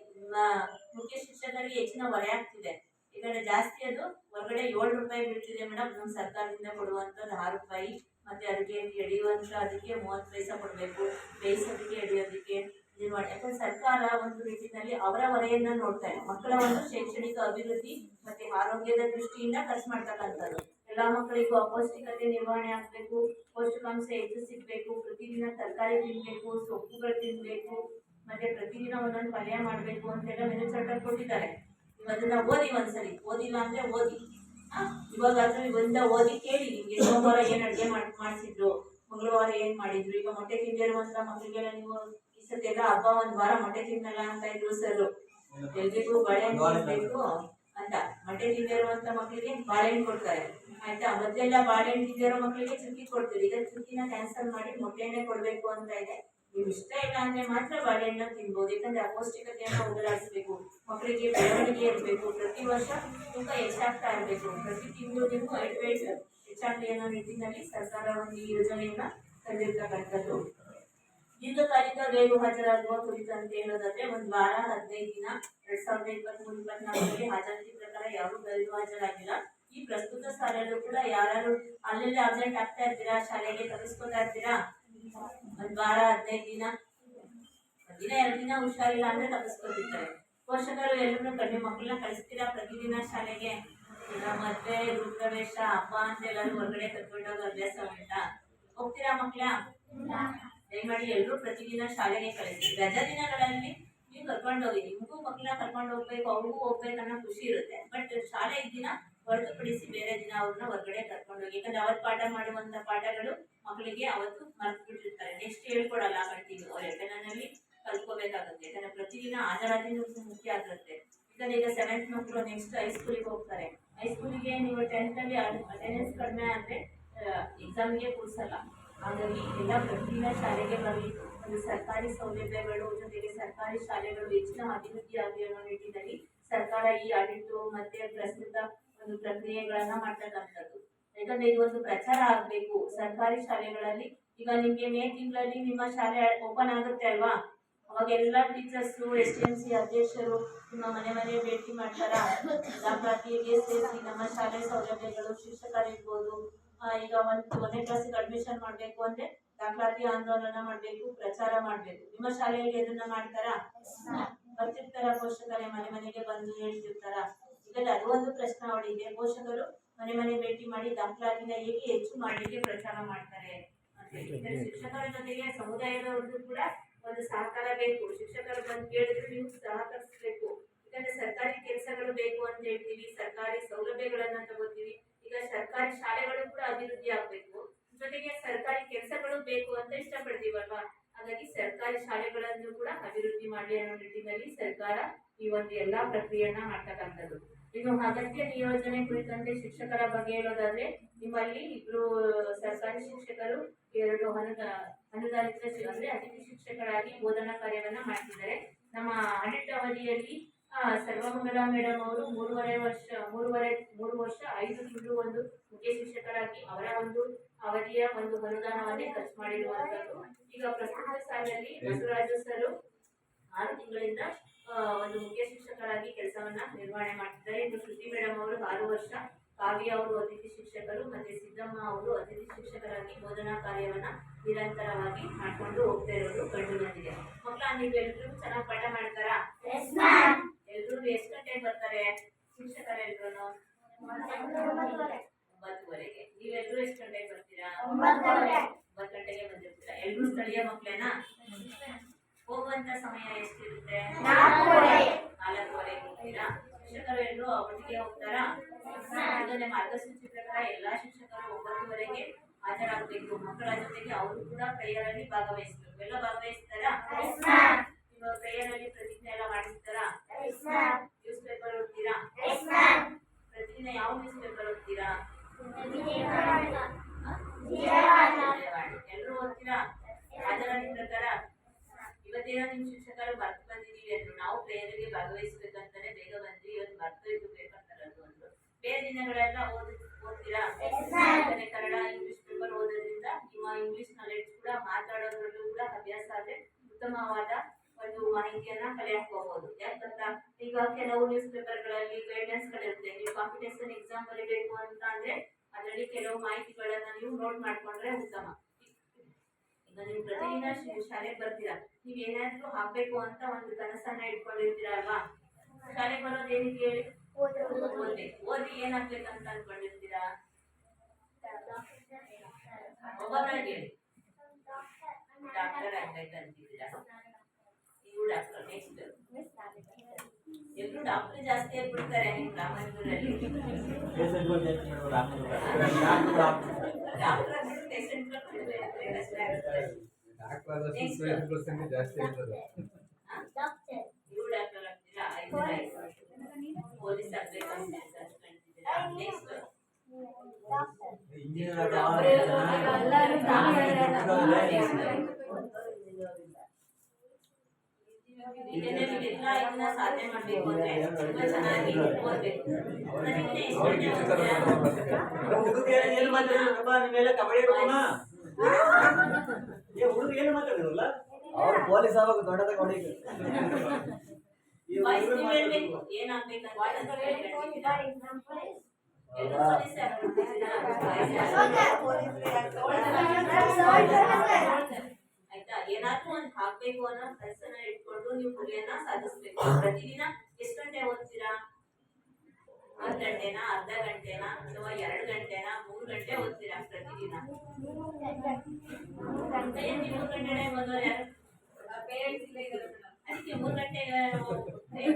Speaker 5: ಮುಖ್ಯ ಶಿಕ್ಷಕರಿಗೆ ಹೆಚ್ಚಿನ ಹೊರೆ ಆಗ್ತಿದೆ. ಯಾಕಂದ್ರೆ ಜಾಸ್ತಿ ಅದು ಹೊರಗಡೆ 7 ರೂಪಾಯಿ ಬೀಳ್ತಿದೆ ಮೇಡಮ್. ನಮ್ಮ ಸರ್ಕಾರದಿಂದ ಕೊಡುವಂತದ್ದು 6 ರೂಪಾಯಿ. ಮತ್ತೆ ಅದಕ್ಕೆ ಎಡಿಯುವಂತ ಅದಕ್ಕೆ 30 ಪೈಸೆ ಕೊಡ್ಬೇಕು, ಬೇಯಿಸೋದಕ್ಕೆ ಎಡಿಯೋದಕ್ಕೆ. ಯಾಕಂದ್ರೆ ಸರ್ಕಾರ ಒಂದು ನಿಟ್ಟಿನಲ್ಲಿ ಅವರ ಹೊರೆಯನ್ನ ನೋಡ್ತಾ ಇದೆ. ಮಕ್ಕಳ ಒಂದು ಶೈಕ್ಷಣಿಕ ಅಭಿವೃದ್ಧಿ ಮತ್ತೆ ಆರೋಗ್ಯದ ದೃಷ್ಟಿಯಿಂದ ಖರ್ಚು ಮಾಡ್ತಕ್ಕಂಥದ್ದು. ಎಲ್ಲಾ ಮಕ್ಕಳಿಗೂ ಅಪೌಷ್ಟಿಕತೆ ನಿರ್ವಹಣೆ ಆಗ್ಬೇಕು, ಪೌಷ್ಟಿಕಾಂಶ ಹೆಚ್ಚು ಸಿಗ್ಬೇಕು, ಪ್ರತಿದಿನ ತರಕಾರಿ ತಿನ್ಬೇಕು, ಸೊಪ್ಪುಗಳು ತಿನ್ಬೇಕು, ಮತ್ತೆ ಪ್ರತಿದಿನ ಒಂದೊಂದು ಪಲ್ಯ ಮಾಡ್ಬೇಕು ಅಂತೆಲ್ಲ ಮೆನು ಚಾರ್ಟ್ ಕೊಟ್ಟಿದ್ದಾರೆ. ನೀವು ಅದನ್ನ ಓದಿ ಒಂದ್ಸರಿ, ಓದಿಲ್ಲ ಅಂದ್ರೆ ಓದಿ. ಇವಾಗಾದ್ರೂ ಬಂದ ಓದಿ ಕೇಳಿ ನಿಮ್ಗೆ ಸೋಮವಾರ ಏನ್ ಅಡುಗೆ ಮಾಡಿಸಿದ್ರು, ಮಂಗಳವಾರ ಏನ್ ಮಾಡಿದ್ರು. ಈಗ ಮೊಟ್ಟೆ ತಿಂದಿರುವಂತ ಮಕ್ಕಳಿಗೆಲ್ಲ ನೀವು ಈ ಸತಿ ಎಲ್ಲ ಹಬ್ಬ ಒಂದ್ ವಾರ ಮೊಟ್ಟೆ ತಿನ್ನಲ್ಲ ಅಂತ ಇದ್ರು ಸರ್. ಎಲ್ರಿಗೂ ಬಾಳೆಹಣ್ಣು ತಿನ್ಬೇಕು ಅಂತ ಮೊಟ್ಟೆ ತಿಂದಿರುವಂತ ಮಕ್ಕಳಿಗೆ ಬಾಳೆಹಣ್ಣು ಕೊಡ್ತಾರೆ ಆಯ್ತಾ. ಮೊದಲೆಲ್ಲ ಬಾಳೆಹಣ್ಣು ತಿಂದಿರೋ ಮಕ್ಕಳಿಗೆ ಚುಕ್ಕಿ ಕೊಡ್ತೀವಿ, ಈಗ ಚುಕ್ಕಿನ ಕ್ಯಾನ್ಸಲ್ ಮಾಡಿ ಮೊಟ್ಟೆನೇ ಕೊಡ್ಬೇಕು ಅಂತ ಇದೆ. ನೀವು ಇಷ್ಟ ಇಲ್ಲ ಅಂದ್ರೆ ಮಾತ್ರ ಬಾಳೆಹಣ್ಣು ತಿನ್ಬೋದು, ಯಾಕಂದ್ರೆ ಅಪೌಷ್ಟಿಕತೆಯನ್ನು ಹೋಗಲಾಡಿಸ್ಬೇಕು, ಮಕ್ಕಳಿಗೆ ಬೆಳವಣಿಗೆ ಇರಬೇಕು, ಪ್ರತಿ ವರ್ಷ ತೂಕ ಹೆಚ್ಚಾಗ್ತಾ ಇರಬೇಕು, ಪ್ರತಿ ತಿಂಗಳು ನೀವು 5 weight ಹೆಚ್ಚಾಗಲಿ ಅನ್ನೋ ನಿಟ್ಟಿನಲ್ಲಿ ಸರ್ಕಾರ ಒಂದು ಈ ಯೋಜನೆಯನ್ನ ತಂದಿರ್ತಕ್ಕಂಥದ್ದು. ದೀರ್ಘಕಾಲಿಕ ಗೈರು ಹಾಜರಾಗುವ ಕುರಿತಂತೆ ಹೇಳೋದಾದ್ರೆ ಒಂದು ವಾರ 15 ದಿನ 2023-24 ಹಾಜರಾತಿ ಪ್ರಕಾರ ಯಾರು ಗೈರು ಹಾಜರಾಗಿಲ್ಲ. ಈ ಪ್ರಸ್ತುತ ಸಾಲಲ್ಲೂ ಕೂಡ ಯಾರು ಅಲ್ಲಲ್ಲಿ ಅಬ್ಸೆಂಟ್ ಆಗ್ತಾ ಇರ್ತೀರಾ, ಶಾಲೆಗೆ ತಪ್ಪಿಸ್ಕೊತಾ ಇರ್ತೀರಾ, ಒಂದ್ ವಾರ 15 ದಿನ 2 ದಿನ ಹುಷಾರಿಲ್ಲ ಅಂದ್ರೆ ತಪ್ಪಿಸ್ಕೊತಿರ್ತಾರೆ. ಪೋಷಕರು ಎಲ್ಲರೂ ಕಡಿಮೆ ಮಕ್ಕಳನ್ನ ಕಳಿಸ್ತೀರಾ ಪ್ರತಿದಿನ ಶಾಲೆಗೆ? ಈಗ ಮದ್ವೆ, ಗೃಹಪ್ರವೇಶ, ಹಬ್ಬ ಅಂತ ಎಲ್ಲರೂ ಹೊರಗಡೆ ಕರ್ಕೊಂಡೋಗೋ ಅಭ್ಯಾಸ ಉಂಟಾ? ಹೋಗ್ತೀರಾ ಮಕ್ಕಳ? ದಯಮಾಡಿ ಎಲ್ಲರೂ ಪ್ರತಿದಿನ ಶಾಲೆಗೆ ಕಳಿಸಿ. ರಜಾ ದಿನಗಳಲ್ಲಿ ನೀವು ಕರ್ಕೊಂಡೋಗಿ, ನಿಮಗೂ ಮಕ್ಕಳನ್ನ ಕರ್ಕೊಂಡು ಹೋಗ್ಬೇಕು, ಅವ್ರಿಗೂ ಹೋಗ್ಬೇಕನ್ನೋ ಖುಷಿ ಇರುತ್ತೆ. ಬಟ್ ಶಾಲೆ ದಿನ ಹೊರತುಪಡಿಸಿ ಬೇರೆ ದಿನ ಅವ್ರನ್ನ ಹೊರಗಡೆ ಕರ್ಕೊಂಡೋಗಿ, ಯಾಕಂದ್ರೆ ಅವತ್ತು ಪಾಠ ಮಾಡುವಂತ ಪಾಠಗಳು ಮಕ್ಕಳಿಗೆ ಅವತ್ತು ಮರ್ತು ಬಿಟ್ಟಿರ್ತಾರೆ, ನೆಕ್ಸ್ಟ್ ಹೇಳ್ಕೊಡಲ್ಲ ಕಂಟಿನ್ಯೂ. ಅವ್ರ ಎಫೆನಲ್ಲಿ ಕಲ್ತ್ಕೋಬೇಕಾಗುತ್ತೆ, ಯಾಕಂದ್ರೆ ಪ್ರತಿದಿನ ಹಾಜರಾತಿನೂ ಮುಖ್ಯ ಆಗುತ್ತೆ. ಯಾಕಂದ್ರೆ ಈಗ 7th ಮಕ್ಕಳು ನೆಕ್ಸ್ಟ್ ಹೈಸ್ಕೂಲಿಗೆ ಹೋಗ್ತಾರೆ. ಹೈಸ್ಕೂಲಿಗೆ ನೀವು 10th ಅಲ್ಲಿ ಅಟೆಂಡೆನ್ಸ್ ಕಡಿಮೆ ಆದ್ರೆ ಎಕ್ಸಾಮ್ಗೆ ಕೂರಿಸಲ್ಲ. ಹಾಗಾಗಿ ಎಲ್ಲ ಪ್ರತಿದಿನ ಶಾಲೆಗೆ ಬರಲಿ. ಒಂದು ಸರ್ಕಾರಿ ಸೌಲಭ್ಯಗಳು ಜೊತೆಗೆ ಸರ್ಕಾರಿ ಶಾಲೆಗಳು ಹೆಚ್ಚಿನ ಅಭಿವೃದ್ಧಿ ಆಗಲಿ ಅನ್ನೋ ನಿಟ್ಟಿನಲ್ಲಿ ಸರ್ಕಾರ ಈ ಆಡಿಟ್ ಮತ್ತೆ ಪ್ರಸ್ತುತ ಒಂದು ಪ್ರಕ್ರಿಯೆಗಳನ್ನ ಮಾಡ್ತಕ್ಕಂಥದ್ದು. ಯಾಕಂದ್ರೆ ಇದು ಒಂದು ಪ್ರಚಾರ ಆಗ್ಬೇಕು ಸರ್ಕಾರಿ ಶಾಲೆಗಳಲ್ಲಿ. ಈಗ ನಿಮ್ಗೆ ಮೇ ತಿಂಗಳಲ್ಲಿ ನಿಮ್ಮ ಶಾಲೆ ಓಪನ್ ಆಗುತ್ತೆ ಅಲ್ವಾ, ಅವಾಗೆಲ್ಲ ಟೀಚರ್ಸ್, STMC ಅಧ್ಯಕ್ಷರು ನಿಮ್ಮ ಮನೆ ಭೇಟಿ ಮಾಡ್ತಾರ. ದಾಖಲಾತಿಗೆ ಸೇರಿಸಿ ನಮ್ಮ ಶಾಲೆ ಸೌಲಭ್ಯಗಳು, ಶಿಕ್ಷಕರಿರ್ಬೋದು, ಈಗ 1ನೇ ಕ್ಲಾಸಿಗೆ ಅಡ್ಮಿಷನ್ ಮಾಡ್ಬೇಕು ಅಂದ್ರೆ ದಾಖಲಾತಿ ಆಂದೋಲನ ಮಾಡ್ಬೇಕು, ಪ್ರಚಾರ ಮಾಡ್ಬೇಕು. ನಿಮ್ಮ ಶಾಲೆಯಲ್ಲಿ ಅದನ್ನ ಮಾಡ್ತಾರ? ಬರ್ತಿರ್ತಾರ ಪೋಷಕರೇ ಮನೆಗೆ ಬಂದು ಹೇಳ್ತಿರ್ತಾರ? ಈಗ ಅದು ಒಂದು ಪ್ರಶ್ನಾವಳಿ ಇದೆ. ಪೋಷಕರು ಮನೆ ಭೇಟಿ ಮಾಡಿ ದಾಖಲಾತಿನ ಹೇಗೆ ಹೆಚ್ಚು ಮಾಡಲಿಕ್ಕೆ ಪ್ರಚಾರ ಮಾಡ್ತಾರೆ ಅಂತ ಹೇಳಿ. ಶಿಕ್ಷಕರ ಜೊತೆಗೆ ಸಮುದಾಯದವ್ರದ್ದು ಕೂಡ ಒಂದು ಸಹಕಾರ ಬೇಕು. ಶಿಕ್ಷಕರು ಬಂದು ಕೇಳಿದ್ರೆ ನೀವು ಸಹಕರಿಸಬೇಕು. ಯಾಕಂದ್ರೆ ಸರ್ಕಾರಿ ಕೆಲಸಗಳು ಬೇಕು ಅಂತ ಹೇಳ್ತೀವಿ, ಸರ್ಕಾರಿ ಸೌಲಭ್ಯಗಳನ್ನ ತಗೋತೀವಿ. ಈಗ ಸರ್ಕಾರಿ ಶಾಲೆಗಳು ಕೂಡ ಅಭಿವೃದ್ಧಿ ಆಗ್ಬೇಕು, ಜೊತೆಗೆ ಸರ್ಕಾರಿ ಕೆಲಸಗಳು ಬೇಕು ಅಂತ ಇಷ್ಟಪಡ್ತೀವಲ್ವಾ. ಹಾಗಾಗಿ ಸರ್ಕಾರಿ ಶಾಲೆಗಳನ್ನು ಕೂಡ ಅಭಿವೃದ್ಧಿ ಮಾಡಿ ಅನ್ನೋ ನಿಟ್ಟಿನಲ್ಲಿ ಸರ್ಕಾರ ಈ ಒಂದು ಎಲ್ಲಾ ಪ್ರಕ್ರಿಯೆಯನ್ನ ಮಾಡ್ತಕ್ಕಂಥದ್ದು. ಇನ್ನು ಅಗತ್ಯ ನಿಯೋಜನೆ ಕುರಿತಂತೆ ಶಿಕ್ಷಕರ ಬಗ್ಗೆ ಹೇಳೋದಾದ್ರೆ, ನಿಮ್ಮಲ್ಲಿ 2 ಸರ್ಕಾರಿ ಶಿಕ್ಷಕರು, 2 ಅನುದಾನಿತ ಅಂದ್ರೆ ಅತಿಥಿ ಶಿಕ್ಷಕರಾಗಿ ಬೋಧನಾ ಕಾರ್ಯವನ್ನ ಮಾಡ್ತಿದ್ದಾರೆ. ನಮ್ಮ ಆಡಿಟ್ ಅವಧಿಯಲ್ಲಿ ಸರ್ವಮಂಗಳ ಮೇಡಮ್ ಅವರು 3 ವರ್ಷ 5 ತಿಂಗಳು ಒಂದು ಮುಖ್ಯ ಶಿಕ್ಷಕರಾಗಿ ಅವರ ಒಂದು ಅವಧಿಯ ಒಂದು ಅನುದಾನವನ್ನೇ ಖರ್ಚು ಮಾಡಿರುವಂತದ್ದು. ಈಗ ಪ್ರಸ್ತುತ ಸಾಲಿನಲ್ಲಿ ಬಸವರಾಜು ಸರ್ 6 ತಿಂಗಳಿಂದ ಒಂದು ಮುಖ್ಯ ಶಿಕ್ಷಕರಾಗಿ ಕೆಲಸವನ್ನ ನಿರ್ವಹಣೆ ಮಾಡ್ತಿದ್ದಾರೆ. ಇನ್ನು ಶ್ರುತಿ ಮೇಡಮ್ ಅವರು 6 ವರ್ಷ, ಕಾವ್ಯ ಅವರು ಅತಿಥಿ ಶಿಕ್ಷಕರು, ಮತ್ತೆ ಸಿದ್ದಮ್ಮ ಅವರು ಅತಿಥಿ ಶಿಕ್ಷಕರಾಗಿ ಬೋಧನಾ ಕಾರ್ಯವನ್ನ ನಿರಂತರವಾಗಿ ಮಾಡ್ಕೊಂಡು ಹೋಗ್ತಾ ಇರೋದು ಕಂಡು ಬಂದಿದೆ. ಮಕ್ಕಳ, ನೀವೆಲ್ಲರೂ ಚೆನ್ನಾಗಿ ಪಾಠ ಮಾಡ್ತಾರಾ? ಎಲ್ರು ಎಷ್ಟು ಗಂಟೆಗೆ ಬರ್ತಾರೆ ಶಿಕ್ಷಕರೆಲ್ರು? 9:30ಗೆ. ನೀವೆಲ್ಲರೂ ಎಷ್ಟು ಗಂಟೆಗೆ ಬರ್ತೀರಾ? 9 ಗಂಟೆಗೆ ಬಂದಿರ್ತೀರಾ. ಎಲ್ರು ಸ್ಥಳೀಯ ಮಕ್ಕಳೇನಾ? ಹೋಗುವಂತ ಸಮಯ ಎಷ್ಟಿರುತ್ತೆ? 4:15 ಹೋಗ್ತೀರಾ? ಶಿಕ್ಷಕರು ಎಲ್ಲರೂ ಒಟ್ಟಿಗೆ ಹೋಗ್ತಾರಾ? ಇದನ್ನೇ ಮಾರ್ಗಸೂಚಿ ಪ್ರಕಾರ ಎಲ್ಲಾ ಶಿಕ್ಷಕರು 9:30ಗೆ ಹಾಜರಾಗಬೇಕು. ಮಕ್ಕಳ ಜೊತೆಗೆ ಅವರು ಕೂಡ ಪ್ರೇಯರ್ ಅಲ್ಲಿ ಭಾಗವಹಿಸಬೇಕು. ಎಲ್ಲ ಭಾಗವಹಿಸ್ತಾರಾ? ನಿಮ್ಮ ಪ್ರೇಯರ್ ಅಲ್ಲಿ ಪ್ರತಿಜ್ಞೆ ಎಲ್ಲ ಮಾಡಿಸ್ತಾರಾ? ನ್ಯೂಸ್ ಪೇಪರ್ ಓದ್ತೀರಾ? ಪ್ರತಿದಿನ ಯಾವ ನ್ಯೂಸ್ ಪೇಪರ್ ಓದ್ತೀರಾ? ಎಲ್ಲರೂ ಓದ್ತೀರಾ? ಹಾಜರಾತಿ ಪ್ರಕಾರ ಇವತ್ತೇನೋ ನಿಮ್ ಶಿಕ್ಷಕರು ಬರ್ತು ಬಂದಿದೀವಿ ಅಂದ್ರು, ನಾವು ಪ್ರೇಯರ್ಗೆ ಭಾಗವಹಿಸ್ಬೇಕಂತಾನೆ ಬೇಗ ಬಂದ್ವಿ, ಇವತ್ತು ಬರ್ತು ಇದು ಪೇಪರ್ ತರದ್ದು ಅಂದ್ರು. ಬೇರೆ ದಿನಗಳೆಲ್ಲ ಓದ್ತೀರಾ? ಕನ್ನಡ, ಇಂಗ್ಲಿಷ್ ಪೇಪರ್ ಓದೋದ್ರಿಂದ ನಿಮ್ಮ ಇಂಗ್ಲಿಷ್ ನಾಲೆಡ್ಜ್ ಕೂಡ, ಮಾತಾಡೋದ್ರಲ್ಲೂ ಕೂಡ ಅಭ್ಯಾಸ ಆದ್ರೆ ಉತ್ತಮವಾದ ಒಂದು ಮಾಹಿತಿಯನ್ನ ಕಲೆ ಹಾಕೋಬಹುದು. ಯಾಕಂತ ಈಗ ಕೆಲವು ನ್ಯೂಸ್ ಪೇಪರ್ಗಳಲ್ಲಿ ಗೈಡ್ಲೈನ್ಸ್ ಗಳಿರುತ್ತೆ. ನೀವು ಕಾಂಪಿಟೇಷನ್ ಎಕ್ಸಾಮ್ ಬರೀಬೇಕು ಅಂತ ಅಂದ್ರೆ ಅದರಲ್ಲಿ ಕೆಲವು ಮಾಹಿತಿಗಳನ್ನ ನೀವು ನೋಟ್ ಮಾಡ್ಕೊಂಡ್ರೆ ಉತ್ತಮ. ಈಗ ನೀವು ಪ್ರತಿದಿನ ಶಾಲೆಗೆ ಬರ್ತೀರಾ, ನೀವ್ ಏನಾದ್ರೂ ಹಾಕ್ಬೇಕು ಅಂತ ಒಂದು ಕನಸನ್ನ ಇಟ್ಕೊಂಡಿರ್ತೀರಾ ಅಲ್ವಾ? ಶಾಲೆಗೆ ಬರೋದು ಏನಕ್ಕೆ ಹೇಳಿ? ಓದಿ ಏನಾಗ್ಬೇಕಂತ ಅನ್ಕೊಂಡಿರ್ತೀರಾ? ಒಬ್ಬೊಬ್ಬರಾಗಿ ಹೇಳಿ. ಡಾಕ್ಟರ್ ಆಗ್ಬೇಕಂತಿದ್ದೀರಾ? ನೀವು ಡಾಕ್ಟರ್. ನೆಕ್ಸ್ಟ್ ಎಲ್ಲರೂ ಡಾಕ್ಟರ್ ಜಾಸ್ತಿ ಆಗ್ಬಿಡ್ತಾರೆ ನಿಮ್ ರಾಮನಗರಲ್ಲಿ. ಡಾಕ್ಟರ್ ಅಂದ್ರೆ ಪೇಷಂಟ್
Speaker 3: ಡಾಕ್ಟರ್ ಆದಷ್ಟು ಪೇಷಂಟ್ಗಳ ಸಂಖ್ಯೆ ಜಾಸ್ತಿ ಆಗ್ತದೆ.
Speaker 5: ನೀವು ಡಾಕ್ಟರ್ ಆಗ್ತೀರಾ? ಪೊಲೀಸ್ ಆಗ್ಬೇಕಂತ ಕನ್ಸ್ಕೊಂಡಿದ್ದೀರಾ? ನೆಕ್ಸ್ಟ್ ಇದೆಲ್ಲ ಇದನ್ನ ಸಾಧನೆ ಮಾಡ್ಬೇಕು ಅಂದ್ರೆ ತುಂಬಾ ಚೆನ್ನಾಗಿ ಓದ್ಬೇಕು.
Speaker 6: ಅವ್ರು ಪೊಲೀಸ್ ಆವಾಗ ದೊಡ್ಡದಾಗ ಹೊಡಿಗೆ
Speaker 5: ವಯಸ್ಸು ಹೇಳ್ಬೇಕು ಏನಾಗ್ಬೇಕಂತ ಆಯ್ತಾ? ಏನಾದ್ರೂ ಒಂದ್ ಹಾಕ್ಬೇಕು ಅನ್ನೋ ಕನಸನ್ನ ಇಟ್ಕೊಂಡು ನೀವು ಗುರಿಯನ್ನ ಸಾಧಿಸ್ಬೇಕು. ಪ್ರತಿದಿನ ಎಷ್ಟು ಗಂಟೆ ಓದ್ತೀರಾ? 1 ಗಂಟೆನಾ, ಅರ್ಧ ಗಂಟೆನಾ, ಅಥವಾ 2 ಗಂಟೆನಾ, 3 ಗಂಟೆ ಓದ್ತೀರಾ ಪ್ರತಿದಿನ? 3 ಗಂಟೆ ಓದೋರು ಯಾರು? ಅದಕ್ಕೆ 3 ಗಂಟೆಗೆ